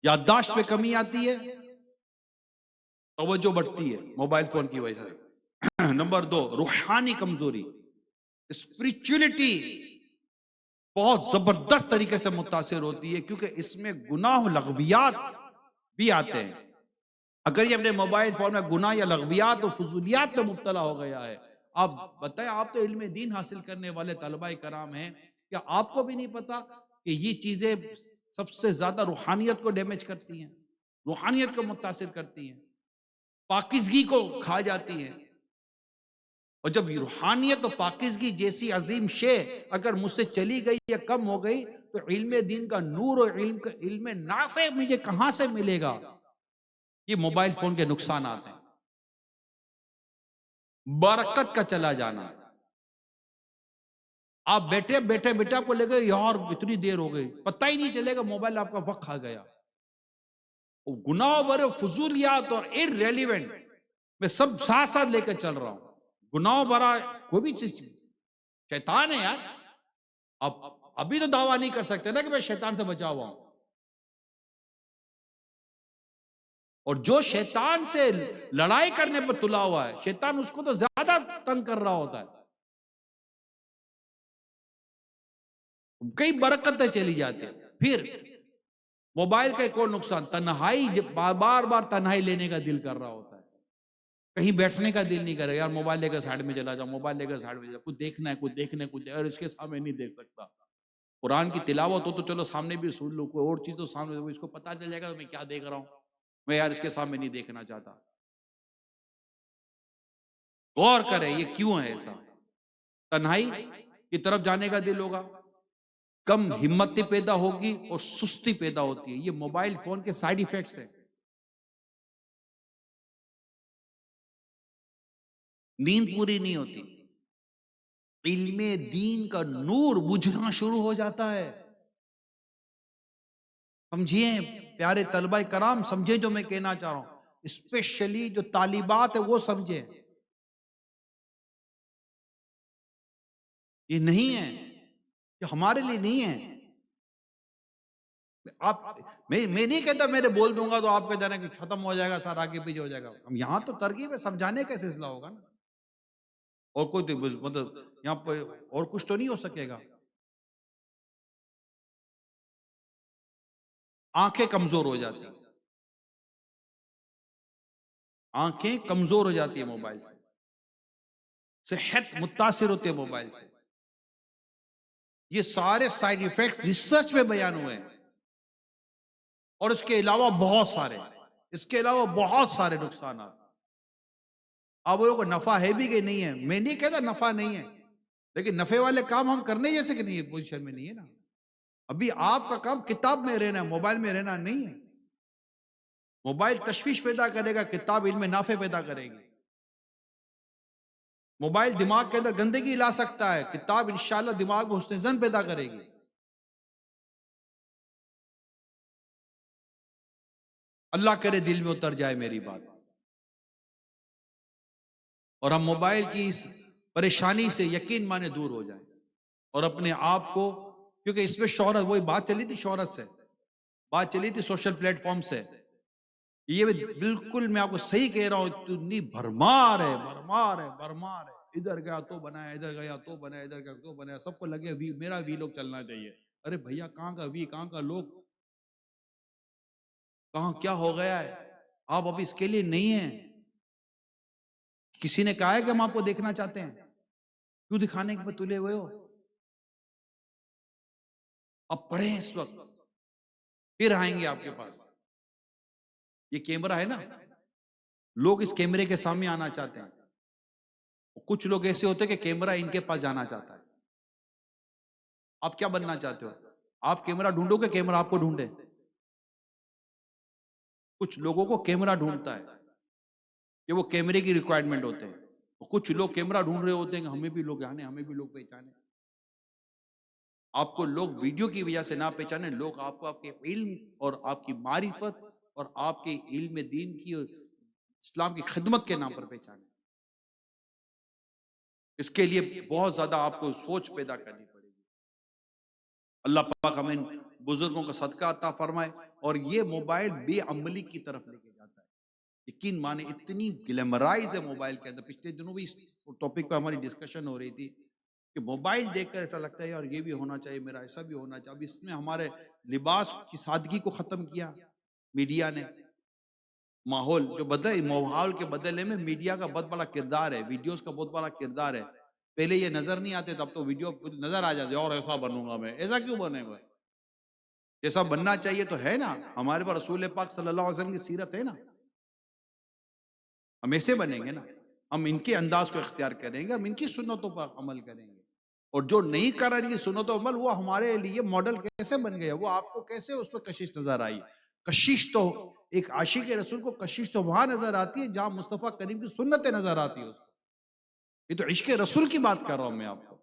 یادداشت پہ کمی آتی ہے، توجہ بڑھتی ہے موبائل فون کی وجہ سے. نمبر 2، روحانی کمزوری، اسپریچولیٹی بہت زبردست طریقے سے متاثر ہوتی ہے، کیونکہ اس میں گناہ و لغویات بھی آتے ہیں. اگر یہ اپنے موبائل فون میں گناہ یا لغویات و فضولیات میں مبتلا ہو گیا ہے، آپ بتائیں، آپ تو علم دین حاصل کرنے والے طلبہ کرام ہیں، کیا آپ کو بھی نہیں پتا کہ یہ چیزیں سب سے زیادہ روحانیت کو ڈیمیج کرتی ہیں، روحانیت کو متاثر کرتی ہیں، پاکیزگی کو کھا جاتی ہیں؟ اور جب روحانیت و پاکیزگی جیسی عظیم شے اگر مجھ سے چلی گئی یا کم ہو گئی، تو علم دین کا نور اور علم نافع مجھے کہاں سے ملے گا؟ یہ موبائل فون کے نقصانات ہیں. برکت کا چلا جانا. آپ بیٹھے بیٹھے آپ کو لگے یار اتنی دیر ہو گئی، پتہ ہی نہیں چلے گا موبائل آپ کا وقت کھا گیا. گناہ بھرے فضولیات اور irrelevant میں سب ساتھ ساتھ لے کے چل رہا ہوں. گناہ بھرا کوئی بھی چیز شیطان ہے یار. آپ ابھی تو دعویٰ نہیں کر سکتے نا کہ میں شیطان سے بچا ہوا ہوں. اور جو شیطان سے لڑائی کرنے پر تلا ہوا ہے، شیطان اس کو تو زیادہ تنگ کر رہا ہوتا ہے. کئی برکتیں چلی جاتی ہیں. پھر موبائل کا ایک اور نقصان، تنہائی، بار بار تنہائی لینے کا دل کر رہا ہوتا ہے، کہیں بیٹھنے کا دل نہیں کرے. یار موبائل لے کر سائڈ میں چلا جاؤ، موبائل لے کر سائڈ میں جاؤ، کچھ دیکھنا ہے، کچھ دیکھنا ہے، کچھ، اور اس کے سامنے نہیں دیکھ سکتا. قرآن کی تلاوت ہو تو چلو سامنے بھی سن لو، کوئی اور چیز تو سامنے، اس کو پتا چل جائے گا میں کیا دیکھ رہا ہوں، میں یار اس کے سامنے نہیں دیکھنا چاہتا. غور کریں یہ کیوں ہے ایسا. تنہائی کی طرف جانے کا دل ہوگا، کم ہمت پیدا ہوگی اور سستی پیدا ہوتی ہے. یہ موبائل فون کے سائیڈ ایفیکٹس ہیں. نیند پوری نہیں ہوتی، علم دین کا نور بجھنا شروع ہو جاتا ہے. سمجھیے پیارے طلبہ کرام، سمجھے جو میں کہنا چاہ رہا ہوں، اسپیشلی جو طالبات ہے وہ سمجھے. یہ نہیں ہے، یہ ہمارے لیے نہیں ہے. آپ میں نہیں کہتا میرے بول دوں گا تو آپ کہہ دینا کہ ختم ہو جائے گا، سارا آگے پیچھے ہو جائے گا. ہم یہاں تو ترغیب ہے، سمجھانے کا سلسلہ ہوگا نا، اور کوئی مطلب یہاں پہ اور کچھ تو نہیں ہو سکے گا. آنکھیں کمزور ہو جاتی ہیں، آنکھیں کمزور ہو جاتی ہیں موبائل سے، صحت متاثر ہوتی ہے موبائل سے. یہ سارے سائیڈ ایفیکٹ ریسرچ میں بیان ہوئے ہیں، اور اس کے علاوہ بہت سارے نقصانات. اب وہ نفع ہے بھی کہ نہیں ہے، میں نہیں کہتا نفع نہیں ہے، لیکن نفع والے کام ہم کرنے جیسے کہ نہیں پوزیشن میں نہیں ہے نا. ابھی آپ کا کام کتاب میں رہنا ہے، موبائل میں رہنا نہیں ہے. موبائل تشویش پیدا کرے گا، کتاب علم نافع پیدا کرے گی. موبائل دماغ کے اندر گندگی لا سکتا ہے، کتاب انشاءاللہ دماغ میں حسن ظن پیدا کرے گی. اللہ کرے دل میں اتر جائے میری بات، اور ہم موبائل کی اس پریشانی سے یقین مانے دور ہو جائیں، اور اپنے آپ کو، کیونکہ اس میں شہرت، وہی بات چلی تھی شہرت سے، بات چلی تھی سوشل پلیٹ فارم سے. یہ بالکل میں آپ کو صحیح کہہ رہا ہوں، اتنی بھرمار ہے، بھرمار ہے، بھرمار ہے. ادھر گیا تو بنایا، ادھر گیا تو بنایا، ادھر گیا تو بنایا. سب کو لگے وی، میرا وی لوگ چلنا چاہیے. ارے بھیا کہاں کا وی، کہاں کا لوگ، کہاں کیا ہو گیا ہے. آپ ابھی اس کے لیے نہیں ہیں. کسی نے کہا ہے کہ ہم آپ کو دیکھنا چاہتے ہیں؟ کیوں دکھانے کے تلے ہوئے ہو؟ اب پڑھیں اس وقت، پھر آئیں گے آپ کے پاس. یہ کیمرہ ہے نا، لوگ اس کیمرے کے سامنے آنا چاہتے ہیں، کچھ لوگ ایسے ہوتے ہیں کہ کیمرہ ان کے پاس جانا چاہتا ہے۔ آپ کیا بننا چاہتے ہو؟ آپ کیمرہ ڈھونڈو کہ کیمرہ آپ کو ڈھونڈے؟ کچھ لوگوں کو کیمرہ ڈھونڈتا ہے کہ وہ کیمرے کی ریکوائرمنٹ ہوتے ہیں، کچھ لوگ کیمرہ ڈھونڈ رہے ہوتے ہیں کہ ہمیں بھی لوگ جانے، ہمیں بھی لوگ پہچانے۔ آپ کو لوگ ویڈیو کی وجہ سے نہ پہچانے، لوگ آپ کو آپ کے علم اور آپ کی معرفت اور آپ کے علم دین کی اور اسلام کی خدمت کے نام پر پہچانے۔ اس کے لیے بہت زیادہ آپ کو سوچ پیدا کرنی پڑے گی۔ اللہ پاک ہمیں بزرگوں کا صدقہ عطا فرمائے۔ اور یہ موبائل بے عملی کی طرف لے کے جاتا ہے، یقین مانے اتنی گلیمرائز ہے موبائل کے اندر۔ پچھلے دنوں بھی اس ٹاپک پہ ہماری ڈسکشن ہو رہی تھی کہ موبائل دیکھ کر ایسا لگتا ہے یار یہ بھی ہونا چاہیے، میرا ایسا بھی ہونا چاہیے۔ اب اس نے ہمارے لباس کی سادگی کو ختم کیا، میڈیا نے۔ ماحول کے بدلے میں میڈیا کا بہت بڑا کردار ہے، ویڈیوز کا بہت بڑا کردار ہے۔ پہلے یہ نظر نہیں آتے، تب تو ویڈیو نظر آ جاتے، اور ایسا بنوں گا میں، ایسا کیوں بنے گا؟ جیسا بننا چاہیے تو ہے نا، ہمارے پاس رسول پاک صلی اللہ علیہ وسلم کی سیرت ہے نا، ہم ایسے بنیں گے نا، ہم ان کے انداز کو اختیار کریں گے، ہم ان کی سنتوں پر عمل کریں گے۔ اور جو نہیں کر رہے ان کی سنتوں پر عمل، وہ ہمارے لیے ماڈل کیسے بن گئے؟ وہ آپ کو کیسے اس پہ کشش نظر آئی؟ کشش تو ایک عاشق رسول کو کشش تو وہاں نظر آتی ہے جہاں مصطفیٰ کریم کی سنتیں نظر آتی ہے اس کو۔ یہ تو عشق رسول کی بات کر رہا ہوں میں آپ کو۔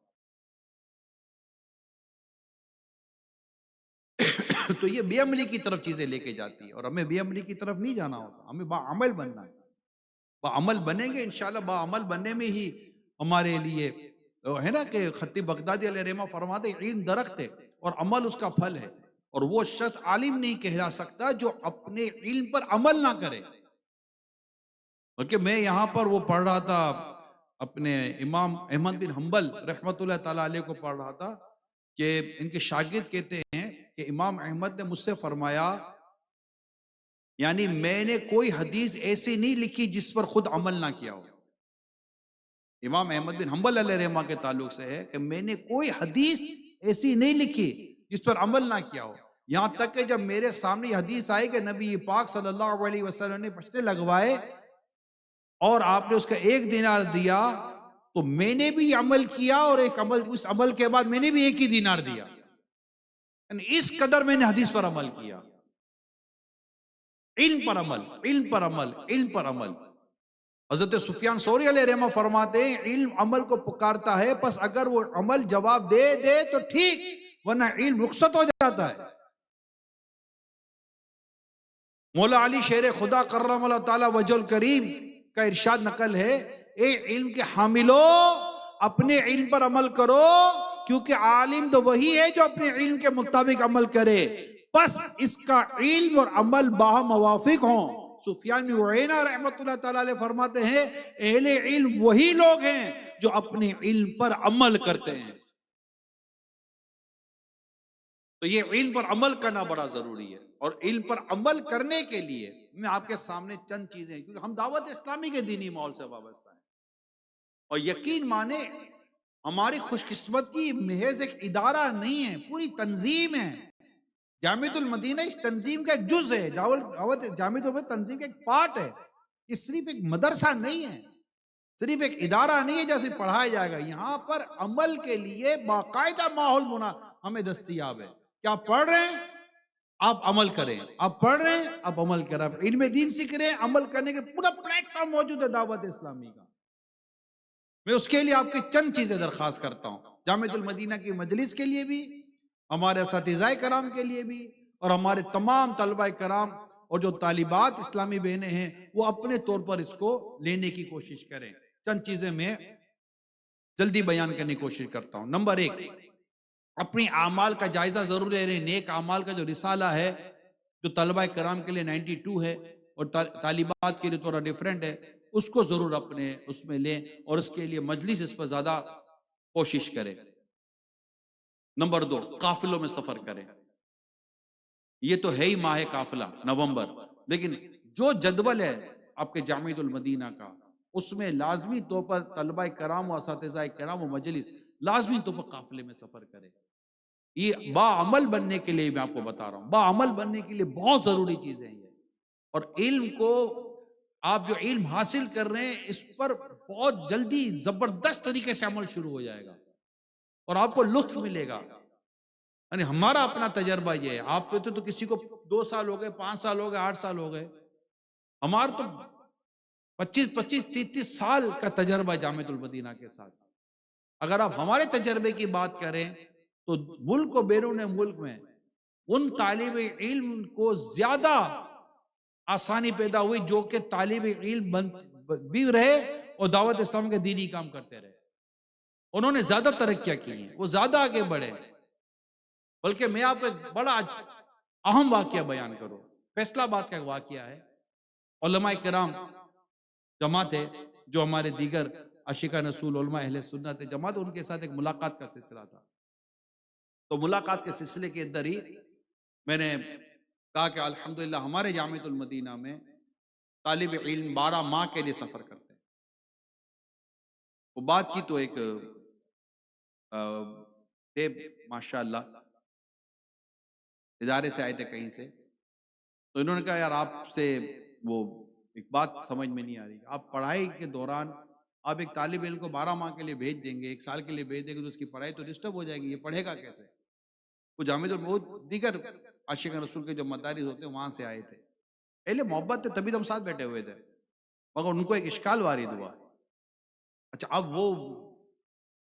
تو یہ بے عملی کی طرف چیزیں لے کے جاتی ہے، اور ہمیں بے عملی کی طرف نہیں جانا ہوتا، ہمیں باعمل بننا ہے۔ باعمل بنیں گے انشاءاللہ، باعمل بننے میں ہی ہمارے لیے ہے نا کہ خطیب بغدادی علیہ رحمہ فرماتے ہیں علم درخت ہے اور عمل اس کا پھل ہے، اور وہ شخص عالم نہیں کہلا سکتا جو اپنے علم پر عمل نہ کرے۔ بلکہ میں یہاں پر وہ پڑھ رہا تھا، اپنے امام احمد بن حنبل رحمۃ اللہ تعالیٰ علیہ کو پڑھ رہا تھا کہ ان کے شاگرد کہتے ہیں کہ امام احمد نے مجھ سے فرمایا، یعنی میں نے کوئی حدیث ایسی نہیں لکھی جس پر خود عمل نہ کیا ہو۔ امام احمد بن حنبل علیہ رحمہ کے تعلق سے ہے کہ میں نے کوئی حدیث ایسی نہیں لکھی جس پر عمل نہ کیا ہو، یہاں تک کہ جب میرے سامنے یہ حدیث آئی کہ نبی پاک صلی اللہ علیہ وسلم نے پشتے لگوائے اور آپ نے اس کا 1 دینار دیا، تو میں نے بھی عمل کیا، اور اس عمل کے بعد میں نے بھی 1 ہی دینار دیا، یعنی اس قدر میں نے حدیث پر عمل کیا۔ علم پر عمل، علم پر عمل، علم پر عمل۔ حضرت سفیان ثوری علیہ رحمہ فرماتے ہیں علم عمل کو پکارتا ہے، پس اگر وہ عمل جواب دے تو ٹھیک، ورنہ علم رخصت ہو جاتا ہے۔ مولا علی شیر خدا کرم اللہ تعالی وجہ الکریم کا ارشاد نقل ہے، اے علم کے حاملو اپنے علم پر عمل کرو، کیونکہ عالم تو وہی ہے جو اپنے علم کے مطابق عمل کرے، بس اس کا علم اور عمل باہم موافق ہوں۔ سفیان بن عیینہ رحمۃ اللہ تعالیٰ علیہ فرماتے ہیں اہل علم وہی لوگ ہیں جو اپنے علم پر عمل کرتے ہیں۔ تو یہ علم پر عمل کرنا بڑا ضروری ہے، اور علم پر عمل کرنے کے لیے میں آپ کے سامنے چند چیزیں، کیونکہ ہم دعوت اسلامی کے دینی ماحول سے وابستہ ہیں، اور یقین مانے ہماری خوش قسمتی محض ایک ادارہ نہیں ہے، پوری تنظیم ہے۔ جامعۃ المدینہ اس تنظیم کا ایک جز ہے، جامعۃ المدینہ تنظیم کا ایک پارٹ ہے۔ یہ صرف ایک مدرسہ نہیں ہے، صرف ایک ادارہ نہیں ہے جیسے پڑھایا جائے گا، یہاں پر عمل کے لیے باقاعدہ ماحول ہمیں دستیاب ہے کہ آپ پڑھ رہے ہیں آپ عمل کریں، آپ پڑھ رہے ہیں آپ عمل کریں، آپ علم دین سیکھ رہے ہیں، عمل کرنے کے پورا پلیٹ فارم موجود ہے دعوت اسلامی کا۔ میں اس کے لیے آپ کی چند چیزیں درخواست کرتا ہوں، جامعۃ المدینہ کی مجلس کے لیے بھی، ہمارے اساتذہ کرام کے لیے بھی، اور ہمارے تمام طلبہ کرام اور جو طالبات اسلامی بہنیں ہیں وہ اپنے طور پر اس کو لینے کی کوشش کریں۔ چند چیزیں میں جلدی بیان کرنے کی کوشش کرتا ہوں۔ نمبر 1، اپنی اعمال کا جائزہ ضرور لے رہے ہیں۔ نیک اعمال کا جو رسالہ ہے جو طلبہ کرام کے لیے 92 ہے اور طالبات کے لیے تھوڑا ڈیفرنٹ ہے، اس کو ضرور اپنے اس میں لیں، اور اس کے لیے مجلس اس پر زیادہ کوشش کریں۔ نمبر 2، قافلوں میں سفر کریں۔ یہ تو ہے ہی ماہ قافلہ نومبر، لیکن جو جدول ہے آپ کے جامعۃ المدینہ کا، اس میں لازمی طور پر طلبہ کرام و اساتذہ کرام و مجلس لازمی طور پر قافلے میں سفر کریں۔ یہ باعمل بننے کے لیے میں آپ کو بتا رہا ہوں، باعمل بننے کے لیے بہت ضروری چیزیں ہیں یہ، اور علم کو آپ جو علم حاصل کر رہے ہیں اس پر بہت جلدی زبردست طریقے سے عمل شروع ہو جائے گا اور آپ کو لطف ملے گا. یعنی ہمارا اپنا تجربہ یہ ہے. آپ کہتے تو کسی کو 2 سال ہو گئے، 5 سال ہو گئے، 8 سال ہو گئے. ہمارا تو 25-30 سال کا تجربہ جامعۃ المدینہ کے ساتھ. اگر آپ ہمارے تجربے کی بات کریں تو ملک و بیرون ملک میں ان طالب علم کو زیادہ آسانی پیدا ہوئی جو کہ طالب علم بھی رہے اور دعوت اسلام کے دینی کام کرتے رہے. انہوں نے زیادہ ترقیاں کی ہیں، وہ زیادہ آگے بڑھے. بلکہ میں آپ کو ایک بڑا اہم واقعہ بیان کروں. فیصلہ آباد کا ایک واقعہ ہے. علماء کرام جماعت ہے جو ہمارے دیگر عاشقان رسول علماء اہل سنت جماعت، ان کے ساتھ ایک ملاقات کا سلسلہ تھا. تو ملاقات کے سلسلے کے اندر ہی میں نے کہا کہ الحمدللہ ہمارے جامعۃ المدینہ میں طالب علم 12 ماہ کے لیے سفر کرتے ہیں. وہ بات کی تو ایک تھے ماشاءاللہ ادارے سے آئے تھے کہیں سے. تو انہوں نے کہا یار آپ سے وہ ایک بات سمجھ میں نہیں آ رہی. آپ پڑھائی کے دوران آپ ایک طالب علم کو 12 ماہ کے لیے بھیج دیں گے، 1 سال کے لیے بھیج دیں گے تو اس کی پڑھائی تو ڈسٹرب ہو جائے گی، یہ پڑھے گا کیسے؟ وہ جامعۃ المدینہ دیگر عاشقان رسول کے جو مدارس ہوتے ہیں وہاں سے آئے تھے. اہل محبت تھے تبھی تو ہم ساتھ بیٹھے ہوئے تھے، مگر ان کو ایک اشکال وارد ہوا. اچھا اب وہ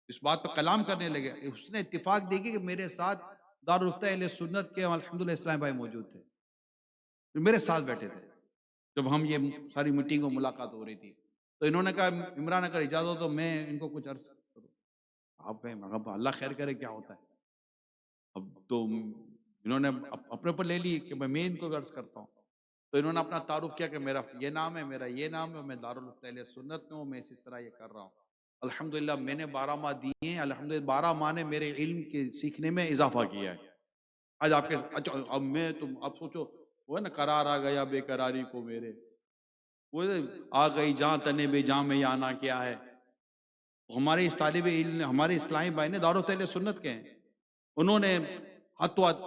اس بات پہ کلام کرنے لگے. اس نے اتفاق دیکھی کہ میرے ساتھ دارالفتہ اہل سنت کے الحمدللہ اسلام بھائی موجود تھے، میرے ساتھ بیٹھے تھے جب ہم یہ ساری میٹنگ و ملاقات ہو رہی تھی. تو انہوں نے کہا عمران اگر اجازت تو میں ان کو کچھ عرض کروں. آپ کہیں مگر اللہ خیر کرے کیا ہوتا ہے. اب تو انہوں نے اپنے پر لے لی کہ میں ان کو عرض کرتا ہوں. تو انہوں نے اپنا تعارف کیا کہ میرا یہ نام ہے، میرا یہ نام ہے، میں دارالفتہ اہل سنت میں ہوں، میں اس طرح یہ کر رہا ہوں. الحمدللہ میں نے 12 ماہ دیے ہیں. الحمدللہ 12 ماہ نے میرے علم کے سیکھنے میں اضافہ کیا ہے. آج آپ کے اچھا اب میں تم اب سوچو وہ ہے نا قرار آ گیا بے قراری کو میرے، وہ آ گئی جہاں تنے بے جہاں میں آنا کیا ہے. ہمارے اس طالب علم ہمارے اسلامی بھائی نے دارالفتہ اہل سنت کے ہیں. انہوں نے ہاتھوں ہاتھ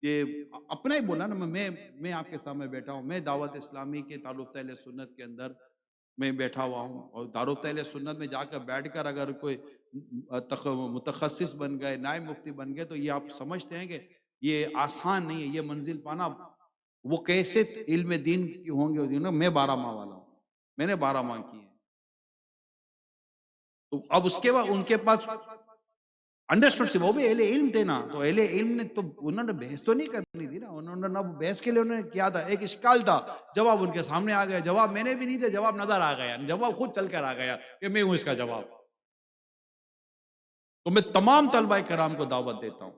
یہ اپنا ہی بولا نا، میں آپ کے سامنے بیٹھا ہوں، میں دعوت اسلامی کے دارالفتہ اہل سنت کے اندر میں بیٹھا ہوا ہوں. اور دارالفتہ اہل سنت میں جا کر بیٹھ کر اگر کوئی متخصص بن گئے، نائب مفتی بن گئے تو یہ آپ سمجھتے ہیں کہ یہ آسان نہیں ہے. یہ منزل پانا وہ کیسے علم دین کی ہوں گے. میں 12 ماہ والا ہوں، میں نے 12 ماہ کی ہیں. تو اب اس کے بعد ان کے پاس انڈرسٹوڈ سے وہ بھی اہل علم تھے نا. تو اہل علم نے تو انہوں نے بحث تو نہیں کرنی تھی نا. انہوں نے بحث کے لیے انہوں نے کیا تھا، ایک اشکال تھا، جواب ان کے سامنے آ گیا. جواب میں نے بھی نہیں دیا، جواب نظر آ گیا، جواب خود چل کر آ گیا کہ میں ہوں اس کا جواب. تو میں تمام طلبہ کرام کو دعوت دیتا ہوں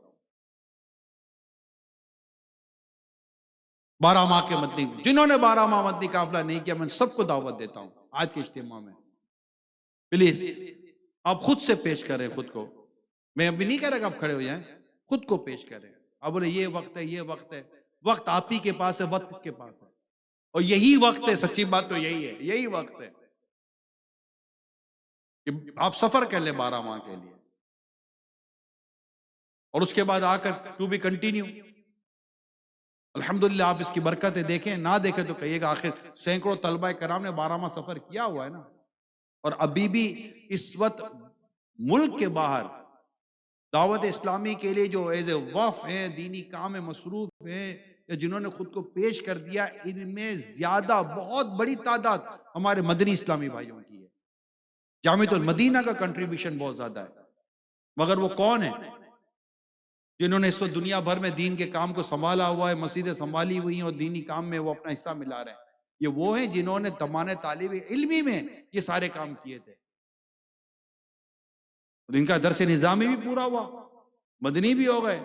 12 ماہ کے مدنی، جنہوں نے 12 ماہ مدنی قافلہ نہیں کیا میں سب کو دعوت دیتا ہوں آج کے اجتماع میں. پلیز آپ خود سے پیش کریں خود کو. میں ابھی نہیں کہہ رہا کہ آپ کھڑے ہو جائیں، خود کو پیش کریں. آپ بولے یہ وقت ہے، یہ وقت ہے. وقت آپ ہی کے پاس ہے، وقت اس کے پاس ہے، اور یہی وقت ہے. سچی بات تو یہی ہے، یہی وقت ہے کہ آپ سفر کر لیں 12 ماہ کے لیے، اور اس کے بعد آ کر ٹو بی کنٹینیو. الحمدللہ آپ اس کی برکتیں دیکھیں، نہ دیکھیں تو کہیے گا آخر سینکڑوں طلبہ کرام نے 12 ماہ سفر کیا ہوا ہے نا. اور ابھی بھی اس وقت ملک کے باہر دعوت اسلامی کے لیے جو ایز اے وقف ہیں، دینی کام میں مصروف ہیں، یا جنہوں نے خود کو پیش کر دیا، ان میں زیادہ بہت بڑی تعداد ہمارے مدنی اسلامی بھائیوں کی ہے. جامعۃ المدینہ کا کنٹریبیوشن بہت زیادہ ہے. مگر وہ کون ہیں جنہوں نے اس وقت دنیا بھر میں دین کے کام کو سنبھالا ہوا ہے، مسجدیں سنبھالی ہوئی ہیں اور دینی کام میں وہ اپنا حصہ ملا رہے ہیں؟ یہ وہ ہیں جنہوں نے زمانہ طالب علمی میں یہ سارے کام کیے تھے. ان کا درس نظامی بھی پورا ہوا، مدنی بھی ہو گئے،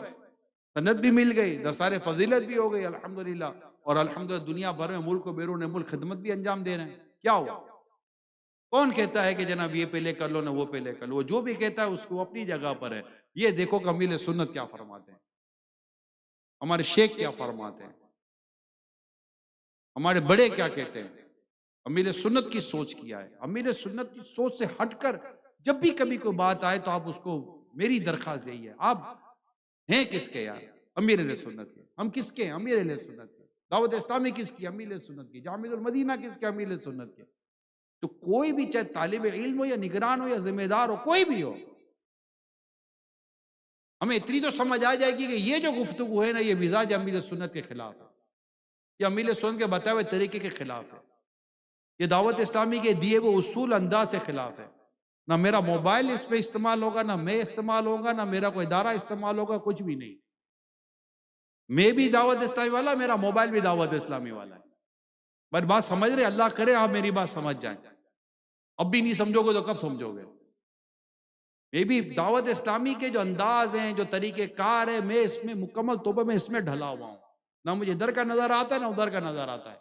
سند بھی مل گئی، درسار فضیلت بھی ہو گئی الحمدللہ. اور الحمدللہ دنیا بھر میں ملک و بیرون ملک خدمت بھی انجام دے رہے ہیں. کیا ہوا؟ کون کہتا ہے کہ جناب یہ پہلے کر لو نہ وہ پہلے کر لو؟ وہ جو بھی کہتا ہے اس کو اپنی جگہ پر ہے. یہ دیکھو کہ امیل سنت کیا فرماتے ہیں، ہمارے شیخ کیا فرماتے ہیں، ہمارے بڑے کیا کہتے ہیں. امیل سنت کی سوچ کیا ہے. امیل سنت کی سوچ سے ہٹ کر جب بھی کبھی کوئی بات آئے تو آپ اس کو، میری درخواست یہی ہے، آپ ہیں کس کے یار؟ امیر اہل سنت کے. ہم کس کے ہیں؟ امیر اہل سنت کے. دعوت اسلامی کس کی؟ امیر سنت کی. جامع المدینہ کس کے؟ امیر سنت کے. تو کوئی بھی چاہے طالب علم ہو یا نگران ہو یا ذمہ دار ہو، کوئی بھی ہو، ہمیں اتنی تو سمجھ آ جائے گی کہ یہ جو گفتگو ہے نا، یہ مزاج امیر سنت کے خلاف ہے، یہ امیر سنت کے بتائے ہوئے طریقے کے خلاف ہے، یہ دعوت اسلامی کے دیے وہ اصول انداز کے خلاف ہے. نہ میرا موبائل اس پہ استعمال ہوگا، نہ میں استعمال ہوگا، نہ میرا کوئی ادارہ استعمال ہوگا، کچھ بھی نہیں. میں بھی دعوت اسلامی والا، میرا موبائل بھی دعوت اسلامی والا ہے. بس بات سمجھ رہے؟ اللہ کرے آپ میری بات سمجھ جائیں. اب بھی نہیں سمجھو گے تو کب سمجھو گے؟ میں بھی دعوت اسلامی کے جو انداز ہیں، جو طریقہ کار ہے، میں اس میں مکمل طور پر میں اس میں ڈھلا ہوا ہوں. نہ مجھے ادھر کا نظر آتا ہے، نہ ادھر کا نظر آتا ہے.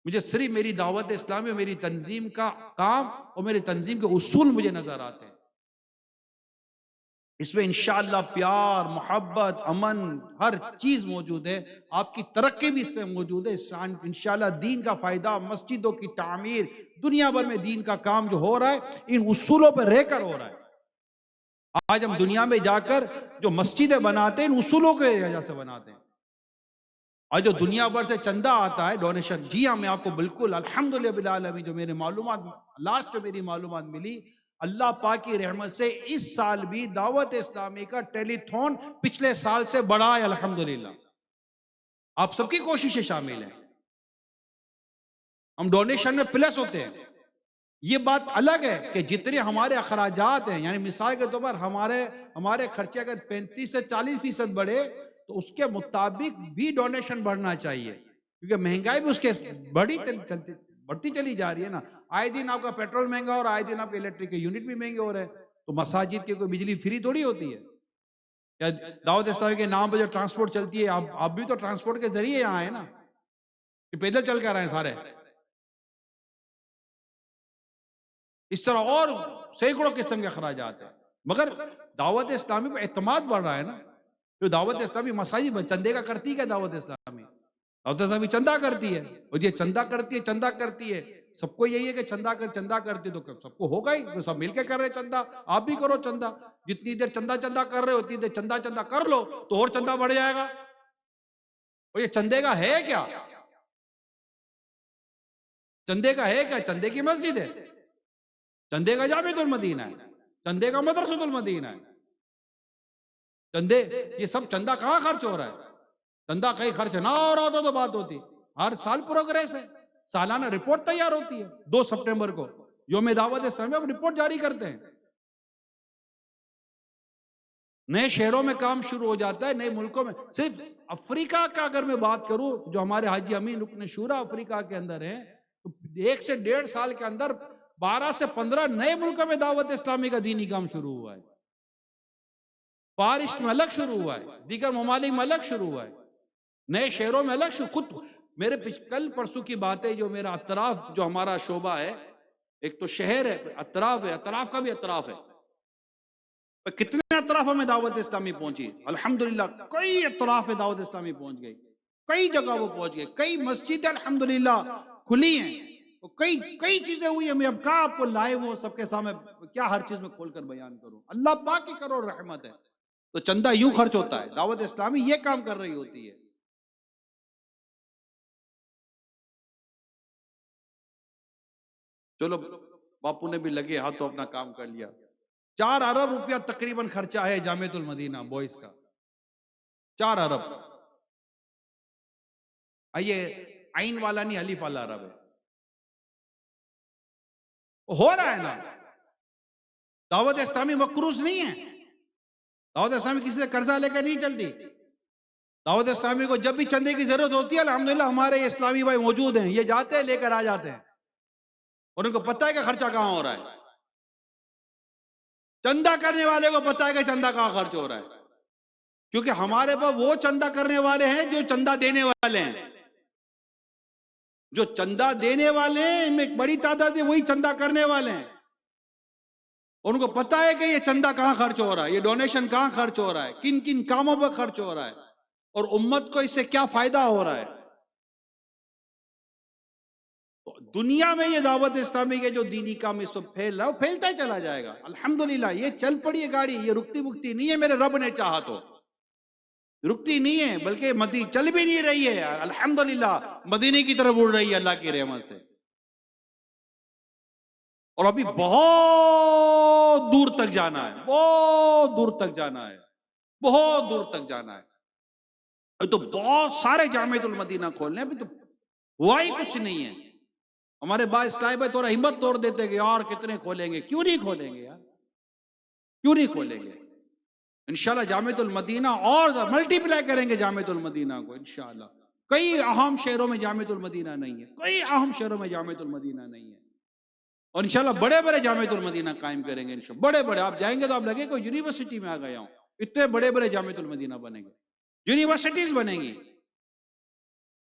مجھے صرف میری دعوت اسلامی اور میری تنظیم کا کام اور میری تنظیم کے اصول مجھے نظر آتے ہیں. اس میں انشاءاللہ پیار، محبت، امن، ہر چیز موجود ہے. آپ کی ترقی بھی اس سے موجود ہے. انشاءاللہ دین کا فائدہ، مسجدوں کی تعمیر، دنیا بھر میں دین کا کام جو ہو رہا ہے ان اصولوں پہ رہ کر ہو رہا ہے. آج ہم دنیا میں جا کر جو مسجدیں بناتے ہیں ان اصولوں کے وجہ سے بناتے ہیں. آج جو دنیا بھر سے چندہ آتا ہے، ڈونیشن، جی ہاں میں آپ کو بالکل الحمدللہ رب العالمین جو میرے معلومات لاسٹ میری معلومات ملی، اللہ پاک کی رحمت سے اس سال بھی دعوت اسلامی کا ٹیلی تھون پچھلے سال سے بڑا ہے الحمدللہ. آپ سب کی کوششیں شامل ہیں. ہم ڈونیشن میں پلس ہوتے ہیں. یہ بات الگ ہے کہ جتنے ہمارے اخراجات ہیں، یعنی مثال کے طور پر ہمارے خرچے اگر 35 سے 40% بڑھے تو اس کے مطابق بھی ڈونیشن بڑھنا چاہیے، کیونکہ مہنگائی بھی اس کے بڑھتی چلی جا رہی ہے نا. آئے دن آپ کا پیٹرول مہنگا اور آئے دن آپ کے الیکٹرک کے یونٹ بھی مہنگے ہو رہے ہیں. تو مساجد کی کوئی بجلی فری تھوڑی ہوتی ہے. یا دعوت اسلامی کے نام پہ جو ٹرانسپورٹ چلتی ہے، آپ بھی تو ٹرانسپورٹ کے ذریعے یہاں ہیں نا، کہ پیدل چل کر آئے سارے. اس طرح اور سینکڑوں قسم کے اخراجات ہیں. مگر دعوت اسلامی پہ اعتماد بڑھ رہا ہے نا. جو دعوت اسلامی مساجد میں چندے کا کرتی ہے، دعوت اسلامی چندہ کرتی ہے، اور یہ چندہ کرتی ہے. سب کو یہی ہے کہ چندہ کرتی ہے تو سب کو ہوگا ہی، تو سب مل کے کر رہے چندہ. آپ بھی کرو چندہ. جتنی دیر چندہ کر رہے ہو اتنی دیر چندہ کر لو تو اور چندہ بڑھ جائے گا. اور یہ چندے کا ہے کیا؟ چندے کا ہے کیا؟ چندے کی مسجد ہے، چندے کا جامع المدینہ ہے، چندے کا مدرسۃ المدینہ ہے. چندے یہ سب چندہ کہاں خرچ ہو رہا ہے؟ چندہ کہیں خرچ نہ ہو رہا ہوتا تو بات ہوتی. ہر سال پروگریس ہے، سالانہ رپورٹ تیار ہوتی ہے. 2 سپٹمبر کو یوم دعوت اسلامی ہم رپورٹ جاری کرتے ہیں. نئے شہروں میں کام شروع ہو جاتا ہے، نئے ملکوں میں. صرف افریقہ کا اگر میں بات کروں، جو ہمارے حاجی امین رکن شورا افریقہ کے اندر ہیں، تو 1 سے 1.5 سال کے اندر 12 سے 15 نئے ملکوں میں دعوت اسلامی کا دینی کام شروع ہوا ہے. پارش میں الگ شروع ہوا ہے، دیگر ممالک میں الگ شروع ہوا ہے، نئے شہروں میں الگ شروع. خود میرے کل پرسوں کی بات ہے، جو میرا اطراف جو ہمارا شعبہ ہے، ایک تو شہر ہے، اطراف ہے، اطراف کا بھی اطراف ہے. کتنے اطراف میں دعوت اسلامی پہنچی؟ الحمدللہ کئی اطراف میں دعوت اسلامی پہنچ گئی، کئی جگہ وہ پہنچ گئی، کئی مسجدیں الحمدللہ کھلی ہیں، کئی چیزیں ہوئی ہیں. میں اب کہاں آپ کو لائیو ہوں سب کے سامنے کیا ہر چیز میں کھول کر بیان کروں؟ اللہ پاک کی کروڑ رحمت ہے. تو چندہ یوں خرچ ہوتا ہے، دعوت اسلامی یہ کام کر رہی ہوتی ہے. چلو باپو نے بھی لگے ہاتھوں اپنا کام کر لیا. 4 ارب روپیہ تقریباً خرچہ ہے جامعۃ المدینہ بوائز کا. 4 ارب. آئیے عین والا نہیں، الف والا ارب ہے. ہو رہا ہے نا. دعوت اسلامی مقروض نہیں ہے. دعوت اسلامی کسی سے قرضہ لے کے نہیں چلتی. دعوت اسلامی کو جب بھی چندے کی ضرورت ہوتی ہے، الحمدللہ ہمارے یہ اسلامی بھائی موجود ہیں، یہ جاتے ہیں لے کر آ جاتے ہیں، اور ان کو پتہ ہے کہ خرچہ کہاں ہو رہا ہے. چندہ کرنے والے کو پتہ ہے کہ چندہ کہاں خرچ ہو رہا ہے، کیونکہ ہمارے پاس وہ چندہ کرنے والے ہیں جو چندہ دینے والے ہیں. جو چندہ دینے والے ہیں ان میں ایک بڑی تعداد ہے وہی چندہ کرنے والے ہیں. ان کو پتہ ہے کہ یہ چندہ کہاں خرچ ہو رہا ہے، یہ ڈونیشن کہاں خرچ ہو رہا ہے، کن کن کاموں پر خرچ ہو رہا ہے، اور امت کو اس سے کیا فائدہ ہو رہا ہے. دنیا میں یہ دعوت اسلامی کے جو دینی کام اس وقت پھیل رہا ہے وہ پھیلتا ہی چلا جائے گا. الحمدللہ یہ چل پڑی ہے گاڑی، یہ رکتی بکتی نہیں ہے. میرے رب نے چاہا تو رکتی نہیں ہے، بلکہ چل بھی نہیں رہی ہے، الحمدللہ مدینے کی طرف اڑ رہی ہے اللہ کی رحمت سے، اور ابھی بہت دور تک جانا ہے، بہت دور تک جانا ہے، بہت دور تک جانا ہے۔ ابھی تو بہت سارے جامعۃ المدینہ کھولنے، ابھی تو ہوا ہی کچھ نہیں ہے۔ ہمارے بعض طالب تھوڑا ہمت توڑ دیتے کہ یار کتنے کھولیں گے، کیوں نہیں کھولیں گے یار، کیوں نہیں کھولیں گے؟ انشاءاللہ جامعۃ المدینہ اور ملٹی پلائی کریں گے جامعۃ المدینہ کو انشاءاللہ۔ کئی اہم شہروں میں جامعۃ المدینہ نہیں ہے، کئی اہم شہروں میں جامعۃ المدینہ نہیں ہے، اور انشاءاللہ بڑے بڑے جامعۃ المدینہ قائم کریں گے انشاءاللہ، بڑے بڑے۔ آپ جائیں گے تو آپ لگے کہ یونیورسٹی میں آ گیا ہوں، اتنے بڑے بڑے جامعۃ المدینہ بنیں گے، یونیورسٹیز بنیں گی۔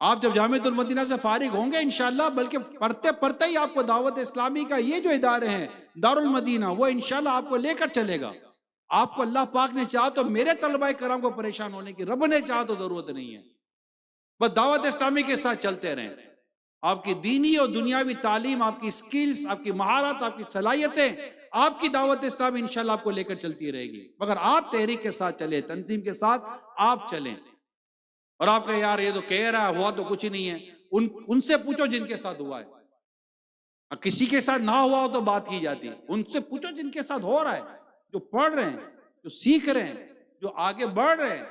آپ جب جامعۃ المدینہ سے فارغ ہوں گے انشاءاللہ، بلکہ پڑھتے پڑھتے ہی آپ کو دعوت اسلامی کا یہ جو ادارے ہیں دارالمدینہ، وہ انشاءاللہ آپ کو لے کر چلے گا۔ آپ کو اللہ پاک نے چاہا تو، میرے طلبہ کرام کو پریشان ہونے کی رب نے چاہا تو ضرورت نہیں ہے، بس دعوت اسلامی کے ساتھ چلتے رہیں۔ آپ کی دینی اور دنیاوی تعلیم، آپ کی سکلز، آپ کی مہارت، آپ کی صلاحیتیں، آپ کی دعوت اسلامی انشاءاللہ آپ کو لے کر چلتی رہے گی، مگر آپ تحریک کے ساتھ چلیں، تنظیم کے ساتھ آپ چلیں۔ اور آپ کہیں یار یہ تو کہہ رہا ہے، ہوا تو کچھ نہیں ہے، ان سے پوچھو جن کے ساتھ ہوا ہے۔ کسی کے ساتھ نہ ہوا ہو تو بات کی جاتی ہے، ان سے پوچھو جن کے ساتھ ہو رہا ہے، جو پڑھ رہے ہیں، جو سیکھ رہے ہیں، جو آگے بڑھ رہے ہیں۔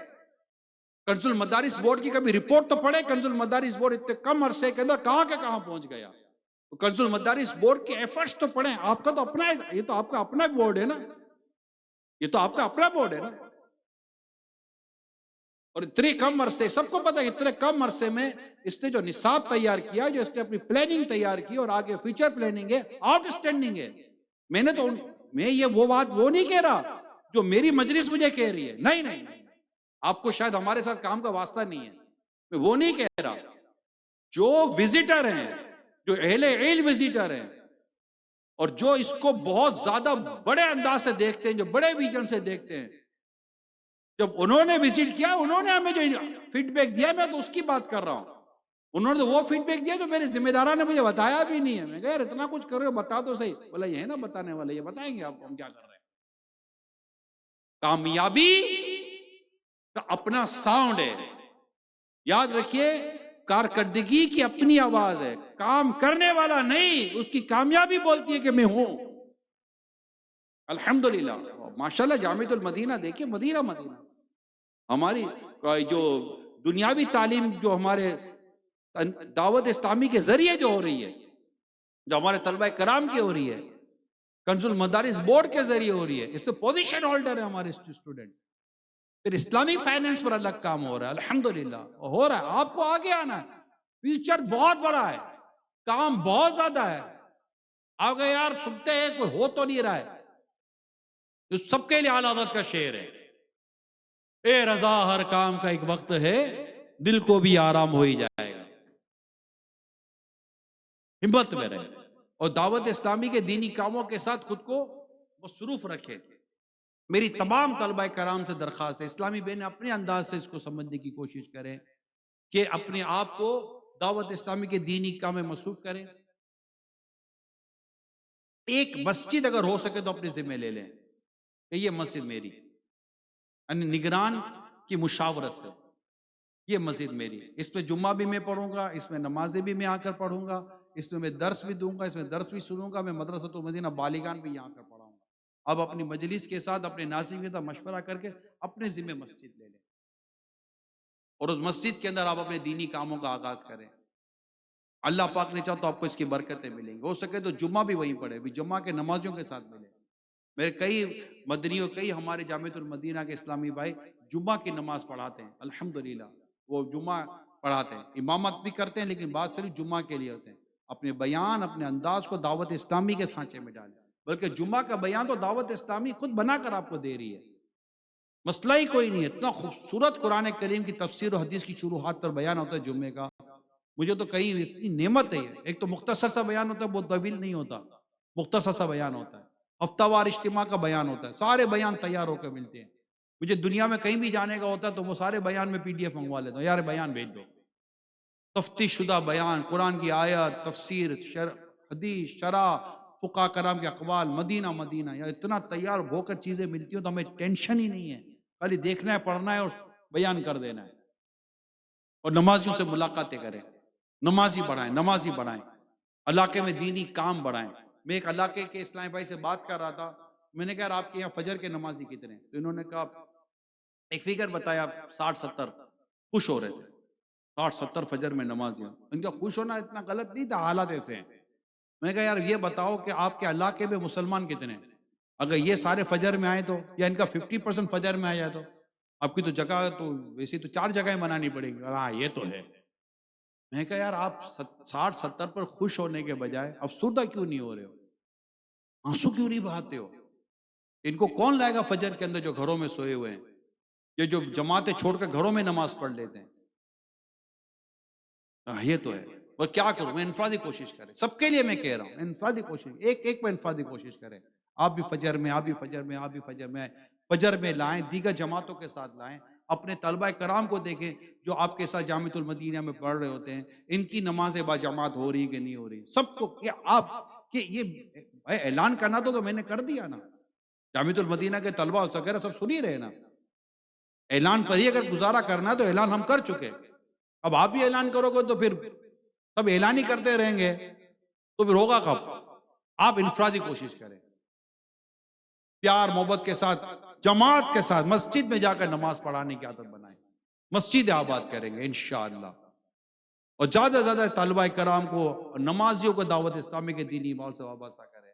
کنز المدارس بورڈ کی کبھی رپورٹ تو پڑھے، کنز المدارس بورڈ اتنے کم عرصے کے اندر کہاں کے کہاں پہنچ گیا۔ تو کنز المدارس بورڈ کے ایفرٹس تو پڑھیں، آپ کا تو اپنا ہے، یہ تو آپ کا اپنا بورڈ ہے نا، یہ تو آپ کا اپنا بورڈ ہے نا۔ اور اتنے کم عرصے، سب کو پتا ہے اتنے کم عرصے میں اس نے جو نصاب تیار کیا، جو اس نے اپنی پلاننگ تیار کی، اور آگے فیوچر پلاننگ ہے، آؤٹ اسٹینڈنگ ہے۔ میں یہ وہ بات وہ نہیں کہہ رہا جو میری مجلس مجھے کہہ رہی ہے، نہیں نہیں نہیں، آپ کو شاید ہمارے ساتھ کام کا واسطہ نہیں ہے، میں وہ نہیں کہہ رہا۔ جو وزیٹر ہیں، جو اہل علم وزیٹر ہیں، اور جو اس کو بہت زیادہ بڑے انداز سے دیکھتے ہیں، جو بڑے ویژن سے دیکھتے ہیں، جب انہوں نے وزٹ کیا، انہوں نے ہمیں جو فیڈ بیک دیا، میں تو اس کی بات کر رہا ہوں۔ انہوں نے وہ فیڈ بیک دیا جو میرے ذمہ داروں نے مجھے بتایا بھی نہیں ہے۔ میں کہا یار اتنا کچھ کر رہے ہو، بتا تو صحیح۔ بولا یہ ہے نا بتانے والے، یہ بتائیں گے آپ کو ہم کیا کر رہے ہیں۔ کامیابی کا اپنا ساؤنڈ ہے، یاد رکھیے، کارکردگی کی اپنی آواز ہے، کام کرنے والا نہیں، اس کی کامیابی بولتی ہے کہ میں ہوں۔ الحمدللہ ماشاءاللہ جامعۃ المدینہ دیکھیے، مدینہ مدینہ ہماری جو دنیاوی تعلیم جو ہمارے دعوت اسلامی کے ذریعے جو ہو رہی ہے، جو ہمارے طلبہ کرام کی ہو رہی ہے، کنز المدارس بورڈ کے ذریعے ہو رہی ہے، اس سے پوزیشن ہولڈر ہے ہمارے اسٹوڈنٹ۔ پھر اسلامی فائنینس پر الگ کام ہو رہا ہے، الحمدللہ ہو رہا ہے۔ آپ کو آگے آنا ہے، فیوچر بہت بڑا ہے، کام بہت زیادہ ہے۔ آگے یار سنتے ہیں کوئی ہو تو نہیں رہا ہے، اس سب کے لیے اعلیٰ حضرت کا شعر ہے، اے رضا ہر کام کا ایک وقت ہے، دل کو بھی آرام ہو ہی جائے گا۔ ہمت میں رہے اور دعوت اسلامی کے دینی کاموں کے ساتھ خود کو مصروف رکھے۔ میری تمام طلبہ کرام سے درخواست ہے، اسلامی بہنیں اپنے انداز سے اس کو سمجھنے کی کوشش کریں کہ اپنے آپ کو دعوت اسلامی کے دینی کام میں مصروف کریں۔ ایک مسجد اگر ہو سکے تو اپنے ذمہ لے لیں کہ یہ مسجد میری، یعنی نگران کی مشاورت سے یہ مسجد میری، اس میں جمعہ بھی میں پڑھوں گا، اس میں نمازیں بھی میں آ کر پڑھوں گا، اس میں درس بھی دوں گا، اس میں درس بھی سنوں گا، میں مدرسۃ المدینہ بالغان بھی یہاں کر پڑھاؤں گا۔ اب اپنی مجلس کے ساتھ، اپنے ناظرین کے ساتھ مشورہ کر کے اپنے ذمہ مسجد لے لیں، اور اس مسجد کے اندر آپ اپنے دینی کاموں کا آغاز کریں۔ اللہ پاک نے چاہا تو آپ کو اس کی برکتیں ملیں گی، ہو سکے تو جمعہ بھی وہیں پڑھے، بھی جمعہ کے نمازوں کے ساتھ ملے۔ میرے کئی مدنی اور کئی ہمارے جامعۃ المدینہ کے اسلامی بھائی جمعہ کی نماز پڑھاتے ہیں، الحمدللہ وہ جمعہ پڑھاتے ہیں، امامت بھی کرتے ہیں، لیکن بات صرف جمعہ کے لیے ہوتے ہیں۔ اپنے بیان، اپنے انداز کو دعوت اسلامی کے سانچے میں ڈالیں، بلکہ جمعہ کا بیان تو دعوت اسلامی خود بنا کر آپ کو دے رہی ہے، مسئلہ ہی کوئی نہیں ہے۔ اتنا خوبصورت قرآن کریم کی تفسیر و حدیث کی شروحات پر بیان ہوتا ہے جمعے کا، مجھے تو کہیں اتنی نعمت ہے۔ ایک تو مختصر سا بیان ہوتا ہے، بہت طویل نہیں ہوتا، مختصر سا بیان ہوتا ہے، ہفتہ وار اجتماع کا بیان ہوتا ہے، سارے بیان تیار ہو کے ملتے ہیں۔ مجھے دنیا میں کہیں بھی جانے کا ہوتا ہے تو وہ سارے بیان میں PDF منگوا لیتا ہوں، یار بیان بھیج دو، تفتیش شدہ بیان، قرآن کی آیت، تفسیر، حدیث، شرح، فقہاء کرام کے اقوال، مدینہ مدینہ، یا اتنا تیار ہو کر چیزیں ملتی ہوں تو ہمیں ٹینشن ہی نہیں ہے، خالی دیکھنا ہے، پڑھنا ہے اور بیان کر دینا ہے، اور نمازیوں سے ملاقاتیں کریں، نمازی بڑھائیں، علاقے میں دینی کام بڑھائیں۔ میں ایک علاقے کے اسلامی بھائی سے بات کر رہا تھا، میں نے کہا یار آپ کے یہاں فجر کے نمازی کتنے ہیں؟ تو انہوں نے کہا ایک فگر بتایا 60-70، خوش ہو رہے تھے 60-70 فجر میں نمازی ہیں۔ ان کا خوش ہونا اتنا غلط نہیں تھا، حالات ایسے ہیں۔ میں نے کہا یار یہ بتاؤ کہ آپ کے علاقے میں مسلمان کتنے ہیں؟ اگر یہ سارے فجر میں آئے تو، یا ان کا 50% فجر میں آ جائے تو آپ کی تو جگہ تو ویسے تو 4 جگہیں بنانی پڑے گی۔ ہاں یہ تو ہے۔ میں نے کہا یار آپ 60-70 پر خوش ہونے کے بجائے افسردہ کیوں نہیں ہو رہے ہو؟ آنسو کیوں نہیں بہاتے ہو؟ ان کو کون لائے گا فجر کے اندر جو گھروں میں سوئے ہوئے ہیں، یہ جو جماعتیں چھوڑ کر گھروں میں نماز پڑھ لیتے ہیں؟ یہ تو ہے۔ اور کیا کروں میں؟ انفرادی کوشش کریں، سب کے لیے میں کہہ رہا ہوں، انفرادی کوشش، ایک پہ انفرادی کوشش کریں۔ آپ بھی فجر میں، آپ بھی فجر میں، آپ بھی فجر میں، فجر میں لائیں، دیگر جماعتوں کے ساتھ لائیں۔ اپنے طلبہ کرام کو دیکھیں جو آپ کے ساتھ جامعۃ المدینہ میں پڑھ رہے ہوتے ہیں، ان کی نمازیں با جماعت ہو رہی کہ نہیں ہو رہی، سب کو یہ اعلان کرنا تو میں نے کر دیا نا۔ جامعۃ المدینہ کے طلبہ وغیرہ سب سن ہی رہے نا۔ اعلان پر ہی اگر گزارا کرنا ہے تو اعلان ہم کر چکے، اب آپ بھی اعلان کرو گے تو پھر سب اعلان ہی کرتے رہیں گے تو پھر ہوگا کب؟ آپ انفرادی کوشش کریں، پیار محبت کے ساتھ، جماعت کے ساتھ مسجد میں جا کر نماز پڑھانے کی عادت بنائیں، مسجد آباد کریں گے انشاءاللہ۔ اور زیادہ سے زیادہ طلبہ کرام کو، نمازیوں کو دعوت اسلامی کے دینی ماحول سے وابستہ کریں۔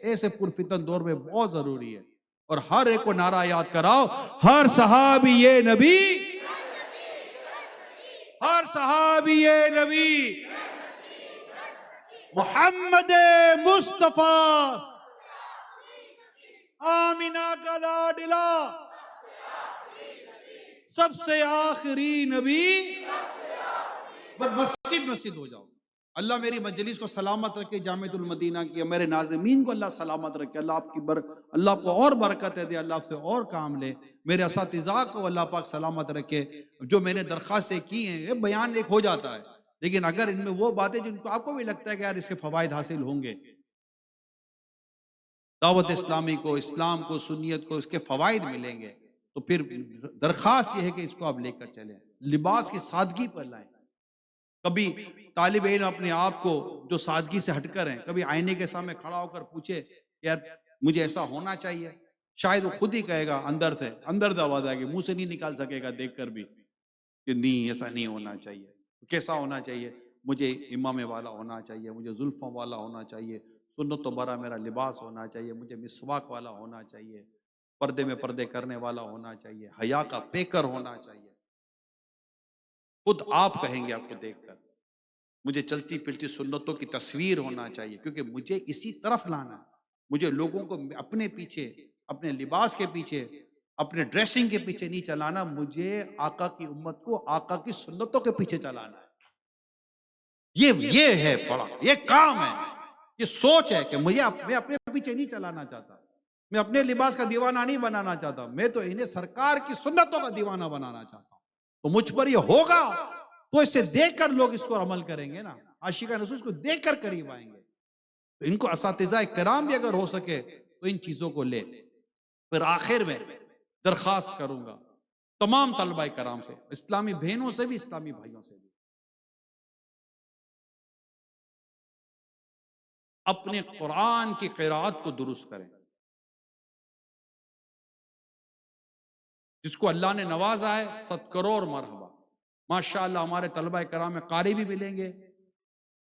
ایسے پرفتن دور میں بہت ضروری ہے۔ اور ہر ایک کو نعرہ یاد کراؤ، ہر صحابی یہ نبی، ہر صحابی یہ نبی، محمد مصطفیٰ آمینہ کا لاڈلا، سب سے آخری نبی۔ مسجد ہو جاؤ۔ اللہ میری مجلس کو سلامت رکھے، جامعۃ المدینہ کی، میرے ناظمین کو اللہ سلامت رکھے، اللہ آپ کی اللہ آپ کو اور برکت دے، اللہ آپ سے اور کام لے، میرے اساتذہ کو اللہ پاک سلامت رکھے۔ جو میں نے درخواستیں کی ہیں، یہ بیان ایک ہو جاتا ہے، لیکن اگر ان میں وہ باتیں جن کو آپ کو بھی لگتا ہے کہ یار اس سے فوائد حاصل ہوں گے، دعوت اسلامی کو، اسلام کو، سنیت کو اس کے فوائد ملیں گے، تو پھر درخواست یہ ہے کہ اس کو آپ لے کر چلیں۔ لباس کی سادگی پر لائیں۔ کبھی طالب علم اپنے آپ کو جو سادگی سے ہٹ کر ہیں، کبھی آئینے کے سامنے کھڑا ہو کر پوچھے یار مجھے ایسا ہونا چاہیے، شاید وہ خود ہی کہے گا اندر سے، اندر آواز آئے گی، منہ سے نہیں نکال سکے گا دیکھ کر بھی کہ نہیں ایسا نہیں ہونا چاہیے۔ کیسا ہونا چاہیے؟ مجھے امامے والا ہونا چاہیے، مجھے زلفوں والا ہونا چاہیے، سنت و برا میرا لباس ہونا چاہیے، مجھے مسواک والا ہونا چاہیے، پردے میں پردے کرنے والا ہونا چاہیے، حیا کا پیکر ہونا چاہیے۔ خود آپ کہیں گے آپ کو دیکھ کر، مجھے چلتی پھرتی سنتوں کی تصویر ہونا چاہیے، کیونکہ مجھے اسی طرف لانا ہے۔ مجھے لوگوں کو اپنے پیچھے، اپنے لباس کے پیچھے، اپنے ڈریسنگ کے پیچھے نہیں چلانا، مجھے آقا کی امت کو آقا کی سنتوں کے پیچھے چلانا ہے۔ یہ ہے بڑا، یہ کام ہے، یہ سوچ ہے کہ میں اپنے پیچھے نہیں چلانا چاہتا، میں اپنے لباس کا دیوانہ نہیں بنانا چاہتا، میں تو انہیں سرکار کی سنتوں کا دیوانہ بنانا چاہتا ہوں۔ تو مجھ پر یہ ہوگا تو اسے دیکھ کر لوگ اس کو عمل کریں گے نا، عاشقان رسول کو دیکھ کر قریب آئیں گے۔ تو ان کو اساتذہ کرام بھی اگر ہو سکے تو ان چیزوں کو لے۔ پھر آخر میں درخواست کروں گا تمام طلبہ کرام سے، اسلامی بہنوں سے بھی، اسلامی بھائیوں سے بھی، اپنے قرآن کی قرات کو درست کریں۔ جس کو اللہ نے نوازا ہے 100 کروڑ مرحبا، ماشاءاللہ ہمارے طلبہ کرام میں قاری بھی ملیں گے،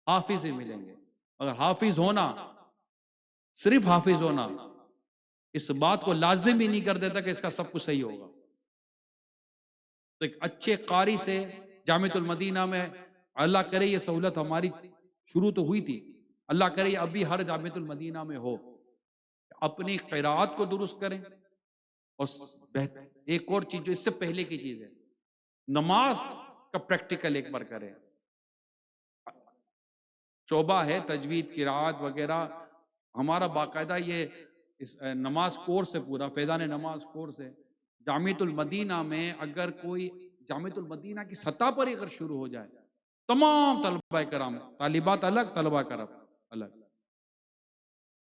حافظ بھی ملیں گے۔ اگر حافظ ہونا، صرف حافظ ہونا اس بات کو لازم ہی نہیں کر دیتا کہ اس کا سب کچھ صحیح ہوگا۔ تو ایک اچھے قاری سے جامعۃ المدینہ میں، اللہ کرے یہ سہولت ہماری شروع تو ہوئی تھی، اللہ کرے یہ ابھی ہر جامعۃ المدینہ میں ہو، اپنی قرات کو درست کریں۔ اور ایک اور چیز جو اس سے پہلے کی چیز ہے، نماز کا پریکٹیکل ایک بار کریں۔ شعبہ ہے تجوید، قرات وغیرہ، ہمارا باقاعدہ یہ نماز کورس ہے، پورا فیضان نماز کورس ہے۔ جامعۃ المدینہ میں اگر کوئی جامعۃ المدینہ کی سطح پر ہی اگر شروع ہو جائے، تمام طلبہ کرام، طالبات الگ، طلبہ کرام الگ،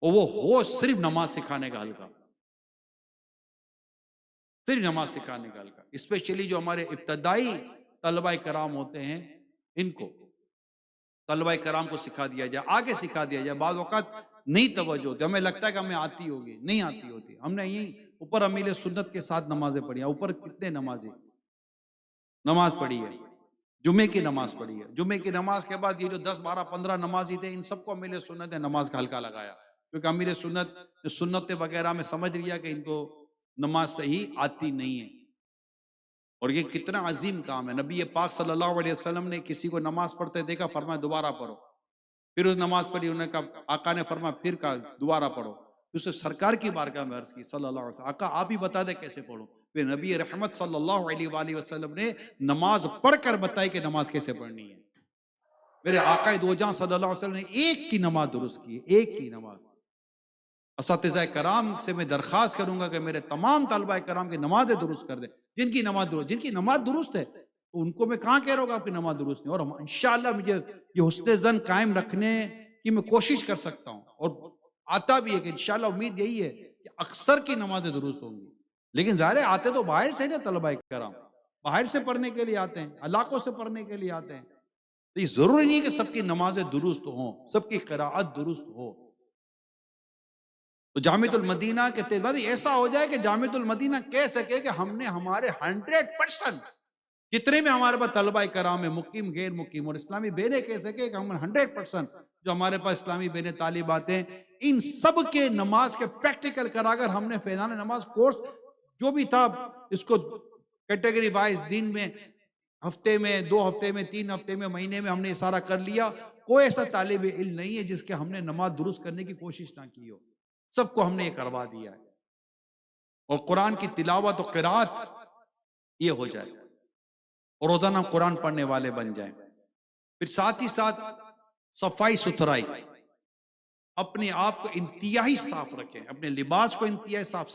اور وہ ہو صرف نماز سکھانے کا حلقہ، پھر نماز سکھا نکال کر، اسپیشلی جو ہمارے ابتدائی طلبہ کرام ہوتے ہیں، ان کو طلبہ کرام کو سکھا دیا جائے، آگے سکھا دیا جائے۔ بعض اوقات نہیں توجہ ہوتی، ہمیں لگتا ہے کہ ہمیں آتی ہوگی، نہیں آتی ہوتی۔ ہم نے یہی اوپر امیل سنت کے ساتھ نمازیں پڑھی ہیں، اوپر کتنے نماز پڑھی ہے، جمعے کی نماز پڑھی ہے، جمعے کی نماز کے بعد یہ جو 10 12 15 نمازی تھے، ان سب کو امیل سنت نے نماز کا حلقہ لگایا، کیونکہ امیر سنت وغیرہ میں سمجھ لیا کہ ان کو نماز صحیح آتی نہیں ہے۔ اور یہ کتنا عظیم کام ہے۔ نبی پاک صلی اللہ علیہ وسلم نے کسی کو نماز پڑھتے دیکھا، فرمایا دوبارہ پڑھو، پھر اس نماز پڑھی، انہوں نے کہا، آقا نے فرمایا پھر کہا دوبارہ پڑھو، اسے سرکار کی بارگاہ میں عرض کی صلی اللہ علیہ وسلم، آقا آپ ہی بتا دیں کیسے پڑھوں۔ پھر نبی رحمت صلی اللہ علیہ وآلہ وسلم نے نماز پڑھ کر بتائی کہ نماز کیسے پڑھنی ہے۔ میرے آقا دو جہاں صلی اللہ علیہ وسلم نے ایک کی نماز درست کی، ایک کی نماز۔ اساتذہ کرام سے میں درخواست کروں گا کہ میرے تمام طلبہ کرام کی نمازیں درست کر دیں، جن کی نماز درست ہے ان کو میں کہاں کہہ رہا ہوں کہ آپ کی نماز درست نہیں۔ اور انشاءاللہ مجھے یہ حسن ظن قائم رکھنے کی میں کوشش کر سکتا ہوں، اور آتا بھی ہے کہ انشاءاللہ امید یہی ہے کہ اکثر کی نمازیں درست ہوں گی۔ لیکن ظاہر ہے آتے تو باہر سے نا طلبہ کرام، باہر سے پڑھنے کے لیے آتے ہیں، علاقوں سے پڑھنے کے لیے آتے ہیں، تو یہ ضروری نہیں کہ سب کی نمازیں درست ہوں، سب کی قراءت درست ہو۔ تو جامعۃ المدینہ کے بعد ایسا ہو جائے کہ جامعۃ المدینہ کہہ سکے کہ ہم نے ہمارے 100% جتنے بھی ہمارے پاس طلبہ کرام ہیں، مقیم غیر مقیم، اور اسلامی بہنیں کہہ سکے کہ ہم 100% جو ہمارے پاس اسلامی بہنیں طالبات ہیں، ان سب کے نماز کے پریکٹیکل کرا کر ہم نے فیضان نماز کورس جو بھی تھا اس کو کیٹیگری وائز دن میں، ہفتے میں، 2 ہفتے میں، 3 ہفتے میں، مہینے میں ہم نے یہ سارا کر لیا۔ کوئی ایسا طالب علم نہیں ہے جس کے ہم نے نماز درست کرنے کی کوشش نہ کی ہو، سب کو ہم نے یہ کروا دیا ہے۔ اور قرآن کی تلاوت و قرات یہ ہو جائے، اور روزانہ قرآن پڑھنے والے بن جائیں۔ پھر ساتھ ہی ساتھ صفائی ستھرائی، اپنے آپ کو انتہائی صاف رکھیں، اپنے لباس کو انتہائی صاف،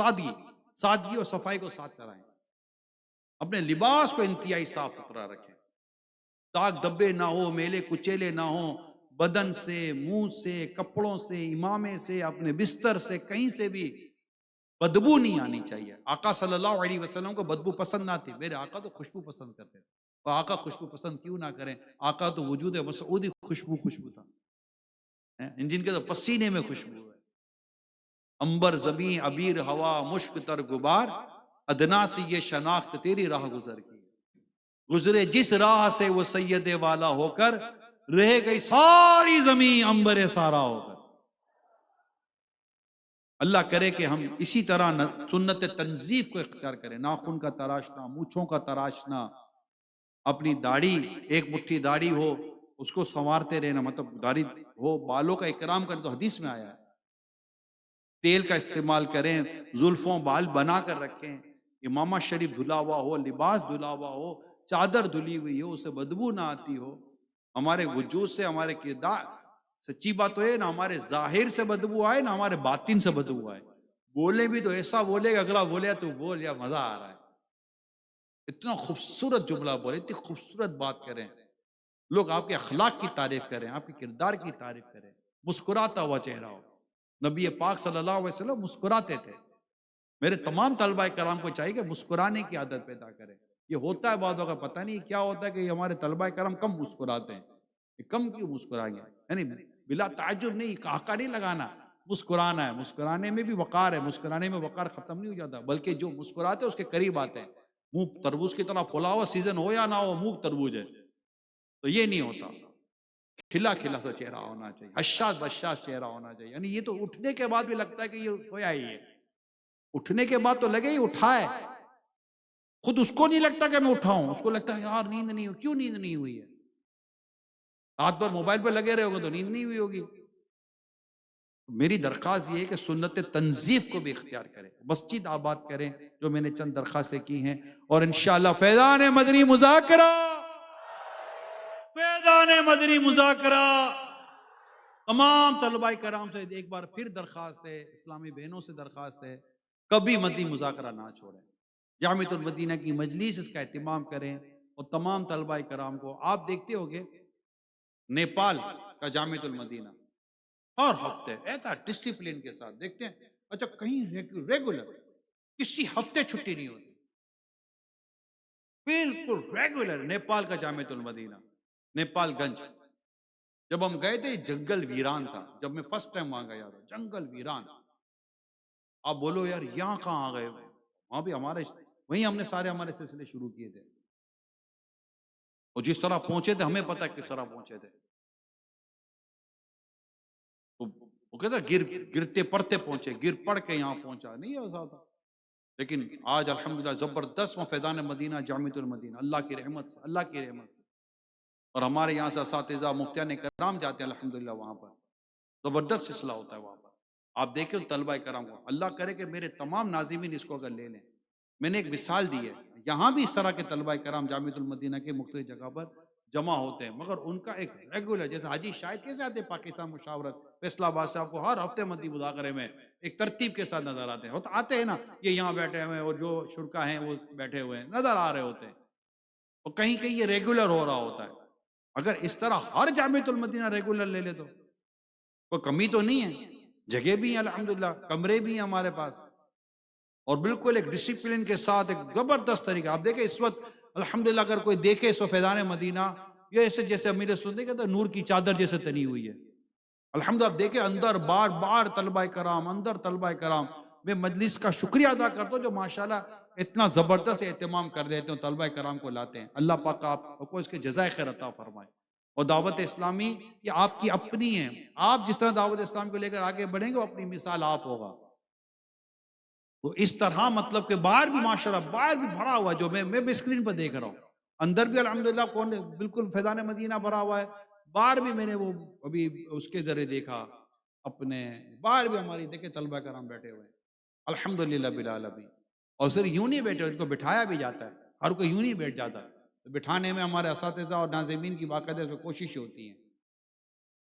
سادگی اور صفائی کو ساتھ کرائیں، اپنے لباس کو انتہائی صاف ستھرا رکھیں، داغ دبے نہ ہو، میلے کچیلے نہ ہوں، بدن سے، منہ سے، کپڑوں سے، امامے سے، اپنے بستر سے، کہیں سے بھی بدبو نہیں آنی چاہیے۔ آقا صلی اللہ علیہ وسلم کو بدبو پسند نہ تھی، میرے آقا تو خوشبو پسند کرتے تھے، اور آقا خوشبو پسند کیوں نہ کریں؟ آقا تو وجود مسعودی خوشبو تھا، جن کے تو پسینے میں خوشبو ہے۔ امبر زمیں عبیر ہوا مشک تر غبار، ادنا سے یہ شناخت تیری راہ گزر کی، گزرے جس راہ سے وہ سید والا ہو کر، رہ گئی ساری زمین امبر سارا ہو کر۔ اللہ کرے کہ ہم اسی طرح سنت تنظیف کو اختیار کریں، ناخن کا تراشنا، مونچھوں کا تراشنا، اپنی داڑھی، ایک مٹھی داڑھی ہو اس کو سنوارتے رہنا، مطلب داڑھی ہو، بالوں کا اکرام کریں، تو حدیث میں آیا ہے۔ تیل کا استعمال کریں، زلفوں بال بنا کر رکھیں، امامہ شریف دھلا ہوا ہو، لباس دھلا ہوا ہو، چادر دھلی ہوئی ہو، اسے بدبو نہ آتی ہو، ہمارے وجود سے، ہمارے کردار، سچی بات تو ہے نہ ہمارے ظاہر سے بدبو آئے نہ ہمارے باطن سے بدبو آئے۔ بولے بھی تو ایسا بولے کہ اگلا بولے تو بول یا مزہ آ رہا ہے، اتنا خوبصورت جملہ بولے، اتنی خوبصورت بات کریں، لوگ آپ کے اخلاق کی تعریف کریں، آپ کے کردار کی تعریف کریں، مسکراتا ہوا چہرہ ہو۔ نبی پاک صلی اللہ علیہ وسلم مسکراتے تھے۔ میرے تمام طلبہ کرام کو چاہیے کہ مسکرانے کی عادت پیدا کریں۔ یہ ہوتا ہے بعضوں کا پتہ نہیں کیا ہوتا ہے کہ یہ ہمارے طلبہ کرام کم مسکراتے ہیں، یہ کم کیوں مسکرائیں گے؟ یعنی بلا تعجب نہیں، کہا نہیں لگانا، مسکرانا ہے، مسکرانے میں بھی وقار ہے، مسکرانے میں وقار ختم نہیں ہو جاتا، بلکہ جو مسکراتے ہیں اس کے قریب آتے ہیں۔ منہ تربوز کی طرح پھلا ہوا، سیزن ہو یا نہ ہو، منہ تربوز ہے، تو یہ نہیں ہوتا۔ کھلا کھلا سا چہرہ ہونا چاہیے، حشاش بشاش چہرہ ہونا چاہیے، یعنی یہ تو اٹھنے کے بعد بھی لگتا ہے کہ یہ سویا ہی ہے، اٹھنے کے بعد تو لگے ہی اٹھا ہے، خود اس کو نہیں لگتا کہ میں اٹھاؤں، اس کو لگتا ہے یار نیند نہیں ہوئی، کیوں نیند نہیں ہوئی ہے؟ رات بھر موبائل پہ لگے رہے ہوگے تو نیند نہیں ہوئی ہوگی۔ میری درخواست یہ ہے کہ سنت تنظیف کو بھی اختیار کریں، مسجد آباد کریں، جو میں نے چند درخواستیں کی ہیں، اور انشاءاللہ فیضان مدنی مذاکرہ، فیضان مدنی مذاکرہ تمام طلبہ کرام سے ایک بار پھر درخواست ہے، اسلامی بہنوں سے درخواست ہے، کبھی مدنی مذاکرہ نہ چھوڑیں۔ جامعۃ المدینہ کی مجلس اس کا اہتمام کریں، اور تمام طلبہ کرام کو آپ دیکھتے ہوگے نیپال کا جامعۃ المدینہ ہر ہفتے ایسا ڈسپلن کے ساتھ دیکھتے ہیں، اچھا کہیں ریگولر کسی ہفتے چھٹی نہیں ہوتی، بالکل ریگولر. نیپال کا جامعۃ المدینہ، نیپال گنج. جب ہم گئے تھے جنگل ویران تھا، جب میں فرسٹ ٹائم وہاں گیا تھا، جنگل ویران. آپ بولو یار یہاں کہاں آ گئے؟ وہاں بھی ہمارے وہیں ہم نے سارے ہمارے سلسلے شروع کیے تھے. اور جس طرح پہنچے تھے ہمیں پتہ ہے کس طرح پہنچے تھے. وہ کہتا گرتے پڑتے پہنچے، گر پڑ کے یہاں پہنچا نہیں ایسا تھا. لیکن آج الحمدللہ زبردست فیضان مدینہ جامعۃ المدینہ، اللہ کی رحمت سے، اللہ کی رحمت سے. اور ہمارے یہاں سے اساتذہ مفتیان کرام جاتے ہیں الحمدللہ وہاں پر. زبردست سلسلہ ہوتا ہے وہاں پر. آپ دیکھیں طلبہ کرام کو، اللہ کرے کہ میرے تمام ناظمین اس کو اگر لے لیں. میں نے ایک مثال دی ہے، یہاں بھی اس طرح کے طلبہ کرام جامعۃ المدینہ کے مختلف جگہ پر جمع ہوتے ہیں، مگر ان کا ایک ریگولر، جیسے حاجی شاہد کیسے آتے ہیں پاکستان مشاورت فیصلہ آباد سے، آپ کو ہر ہفتے مدی مذاکرے میں ایک ترتیب کے ساتھ نظر آتے ہیں. آتے ہیں نا، یہ یہاں بیٹھے ہوئے ہیں اور جو شرکا ہیں وہ بیٹھے ہوئے ہیں نظر آ رہے ہوتے ہیں. اور کہیں کہیں یہ ریگولر ہو رہا ہوتا ہے. اگر اس طرح ہر جامعۃ المدینہ ریگولر لے لے تو کوئی کمی تو نہیں ہے. جگہ بھی ہیں الحمدللہ، کمرے بھی ہیں ہمارے پاس، اور بالکل ایک ڈسپلن کے ساتھ ایک زبردست طریقہ. آپ دیکھیں اس وقت الحمدللہ اگر کوئی دیکھے اس وقت فیضان مدینہ، یہ ایسے جیسے امیر سنتے کہتے ہیں نور کی چادر جیسے تنی ہوئی ہے. الحمدللہ آپ دیکھیں اندر بار بار طلبہ کرام، اندر طلبہ کرام. میں مجلس کا شکریہ ادا کرتا ہوں جو ماشاءاللہ اتنا زبردست اہتمام کر دیتے ہیں، طلبہ کرام کو لاتے ہیں. اللہ پاک آپ کو اس کے جزائے خیر عطا فرمائے. اور دعوت اسلامی یہ آپ کی اپنی ہے. آپ جس طرح دعوت اسلام کو لے کر آگے بڑھیں گے وہ اپنی مثال آپ ہوگا. تو اس طرح مطلب کہ باہر بھی ماشاءاللہ باہر بھی بھرا ہوا ہے، جو میں اسکرین پر دیکھ رہا ہوں. اندر بھی الحمدللہ کون بالکل فیضان مدینہ بھرا ہوا ہے. باہر بھی میں نے وہ ابھی اس کے ذریعے دیکھا اپنے، باہر بھی ہماری دیکھے طلبہ کرام بیٹھے ہوئے ہیں الحمدللہ بالعالمین. اور صرف یوں نہیں بیٹھے، ان کو بٹھایا بھی جاتا ہے، ہر کوئی یوں نہیں بیٹھ جاتا. بٹھانے میں ہمارے اساتذہ اور ناظمین کی باقاعدہ کوشش ہوتی ہے.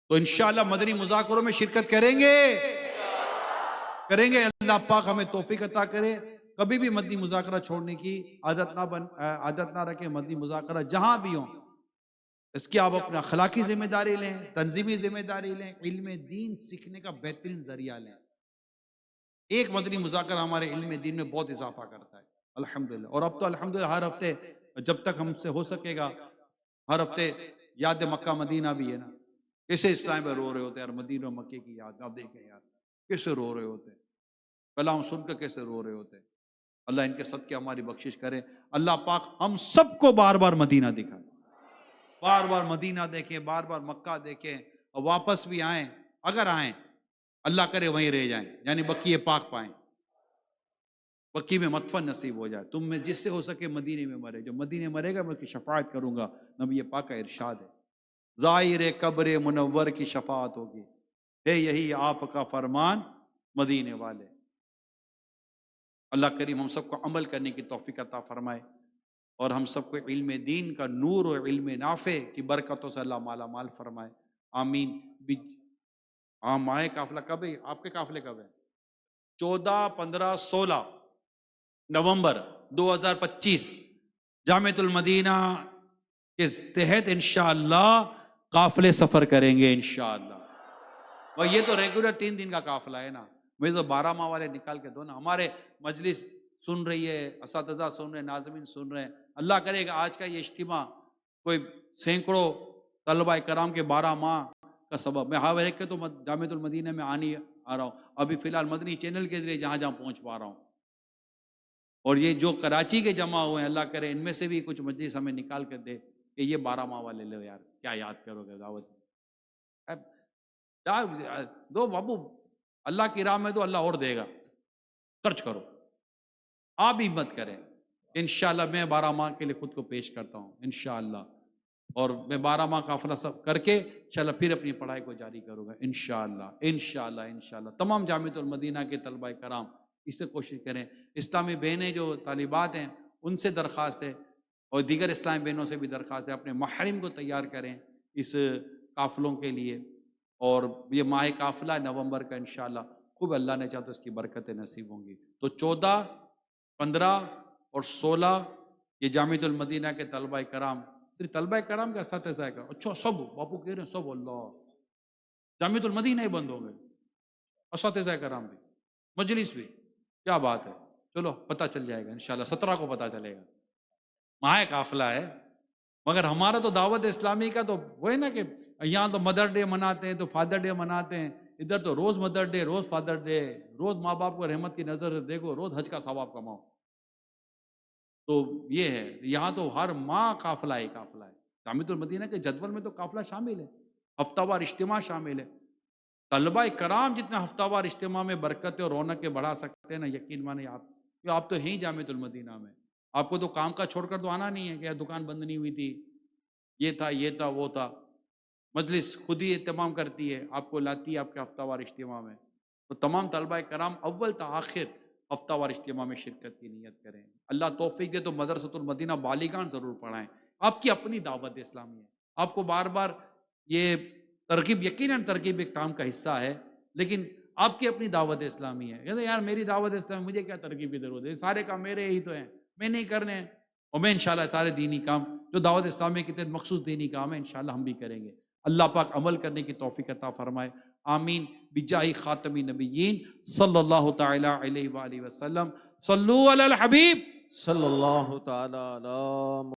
تو انشاءاللہ مدنی مذاکروں میں شرکت کریں گے. اللہ پاک ہمیں توفیق عطا کرے. کبھی بھی مدنی مذاکرہ چھوڑنے کی عادت نہ رکھیں. مدنی مذاکرہ جہاں بھی ہوں اس کی آپ اپنا اخلاقی ذمہ داری لیں، تنظیمی ذمہ داری لیں، علم دین سیکھنے کا بہترین ذریعہ لیں. ایک مدنی مذاکرہ ہمارے علم دین میں بہت اضافہ کرتا ہے الحمدللہ. اور اب تو الحمدللہ ہر ہفتے جب تک ہم سے ہو سکے گا ہر ہفتے یاد مکہ مدینہ بھی ہے نا. کیسے اسلام میں رو رہے ہوتے ہیں یار، مدینہ مکے کی یاد. آپ دیکھیں یار کیسے رو رہے ہوتے ہیں، کلام سن کے کیسے رو رہے ہوتے ہیں. اللہ ان کے صدقے ہماری بخشش کرے. اللہ پاک ہم سب کو بار بار مدینہ دکھائے، بار بار مدینہ دیکھیں، بار بار مکہ دیکھیں، اور واپس بھی آئیں. اگر آئیں اللہ کرے وہیں رہ جائیں، یعنی بقیہ پاک پائیں، بقی میں مدفن نصیب ہو جائے. تم میں جس سے ہو سکے مدینے میں مرے. جو مدینے مرے گا میں اس کی شفاعت کروں گا. نبی پاک کا ارشاد ہے زائر قبر منور کی شفاعت ہوگی، ہے یہی آپ کا فرمان مدینے والے. اللہ کریم ہم سب کو عمل کرنے کی توفیق عطا فرمائے، اور ہم سب کو علم دین کا نور اور علم نافع کی برکتوں سے اللہ مالا مال فرمائے. آمین. ہاں ماہ قافلہ کب ہے؟ آپ کے قافلے کب ہے؟ 14، 15، 16 نومبر 2025 جامعۃ المدینہ کے تحت انشاءاللہ قافلے سفر کریں گے انشاءاللہ. اور یہ تو ریگولر 3 دن کا قافلہ ہے نا. مجھے تو 12 ماہ والے نکال کے دو نا. ہمارے مجلس سن رہی ہے، اساتذہ سن رہے ہیں، ناظمین سن رہے ہیں. اللہ کرے گا آج کا یہ اجتماع کوئی سینکڑوں طلبہ کرام کے 12 ماہ کا سبب. میں ہاں کے تو جامعۃ المدینہ میں آ رہا ہوں. ابھی فی الحال مدنی چینل کے ذریعے جہاں جہاں پہنچ پا رہا ہوں. اور یہ جو کراچی کے جمع ہوئے ہیں اللہ کرے ان میں سے بھی کچھ مجلس ہمیں نکال کر دے کہ یہ 12 ماہ والے لو یار کیا یاد کرو گے دعوت. دو بابو، اللہ کی راہ میں تو اللہ اور دے گا. خرچ کرو، آپ بھی ہمت کریں. انشاءاللہ میں 12 ماہ کے لیے خود کو پیش کرتا ہوں انشاءاللہ. اور میں 12 ماہ قافلہ سب کر کے انشاءاللہ پھر اپنی پڑھائی کو جاری کروں گا انشاءاللہ انشاءاللہ انشاءاللہ. تمام جامعۃ المدینہ کے طلبہ کرام اس سے کوشش کریں. اسلامی بہنیں جو طالبات ہیں ان سے درخواست ہے، اور دیگر اسلامی بہنوں سے بھی درخواست ہے، اپنے محرم کو تیار کریں اس قافلوں کے لیے. اور یہ ماہ قافلہ نومبر کا انشاءاللہ خوب اللہ نے چاہا تو اس کی برکتیں نصیب ہوں گی. تو 14، 15 اور 16 یہ جامعۃ المدینہ کے طلبہ کرام، صرف طلبہ کرام کے اساتذہ کا اچھا سب باپو کہہ رہے ہیں سب اللہ جامعۃ المدینہ ہی بند ہو گئے، اساتذہ کرام بھی، مجلس بھی. کیا بات ہے. چلو پتہ چل جائے گا انشاءاللہ 17 کو پتہ چلے گا. ماہ قافلہ ہے، مگر ہمارا تو دعوت اسلامی کا تو وہ ہے نا کہ یہاں تو مدر ڈے مناتے ہیں تو فادر ڈے مناتے ہیں، ادھر تو روز مدر ڈے، روز فادر ڈے، روز ماں باپ کو رحمت کی نظر سے دیکھو، روز حج کا ثواب کماؤ. تو یہ ہے، یہاں تو ہر ماہ قافلہ ہی قافلہ ہے. جامعۃ المدینہ کے جدول میں تو قافلہ شامل ہے، ہفتہ وار اجتماع شامل ہے. طلبہ کرام جتنا ہفتہ وار اجتماع میں برکتیں اور رونقیں بڑھا سکتے ہیں نا، یقین مانیں آپ تو ہیں ہی جامعۃ المدینہ میں. آپ کو تو کام کا چھوڑ کر تو آنا نہیں ہے کہ دکان بند نہیں ہوئی تھی، یہ تھا وہ تھا. مجلس خود ہی اہتمام کرتی ہے، آپ کو لاتی ہے آپ کے ہفتہ وار اجتماع میں. تو تمام طلبہ کرام اول تا آخر ہفتہ وار اجتماع میں شرکت کی نیت کریں. اللہ توفیق دے تو مدرسۃ المدینہ بالیغان ضرور پڑھائیں. آپ کی اپنی دعوت اسلامی ہے، آپ کو بار بار یہ ترغیب، یقیناً ترغیب ایک کام کا حصہ ہے، لیکن آپ کی اپنی دعوت اسلامی ہے. کہتے ہیں یار میری دعوت اسلامی، مجھے کیا ترغیب کی ضرورت ہے، سارے کام میرے ہی تو ہیں، میں نہیں کرنے ہیں. اور میں انشاءاللہ سارے دینی کام جو دعوت اسلامی کے تحت مخصوص دینی کام ہے انشاءاللہ ہم بھی کریں گے. اللہ پاک عمل کرنے کی توفیق عطا فرمائے. آمین بجاہ خاتم نبیین صلی اللہ تعالی علیہ وآلہ وسلم. صلو علی الحبیب. صلی اللہ تعالی علی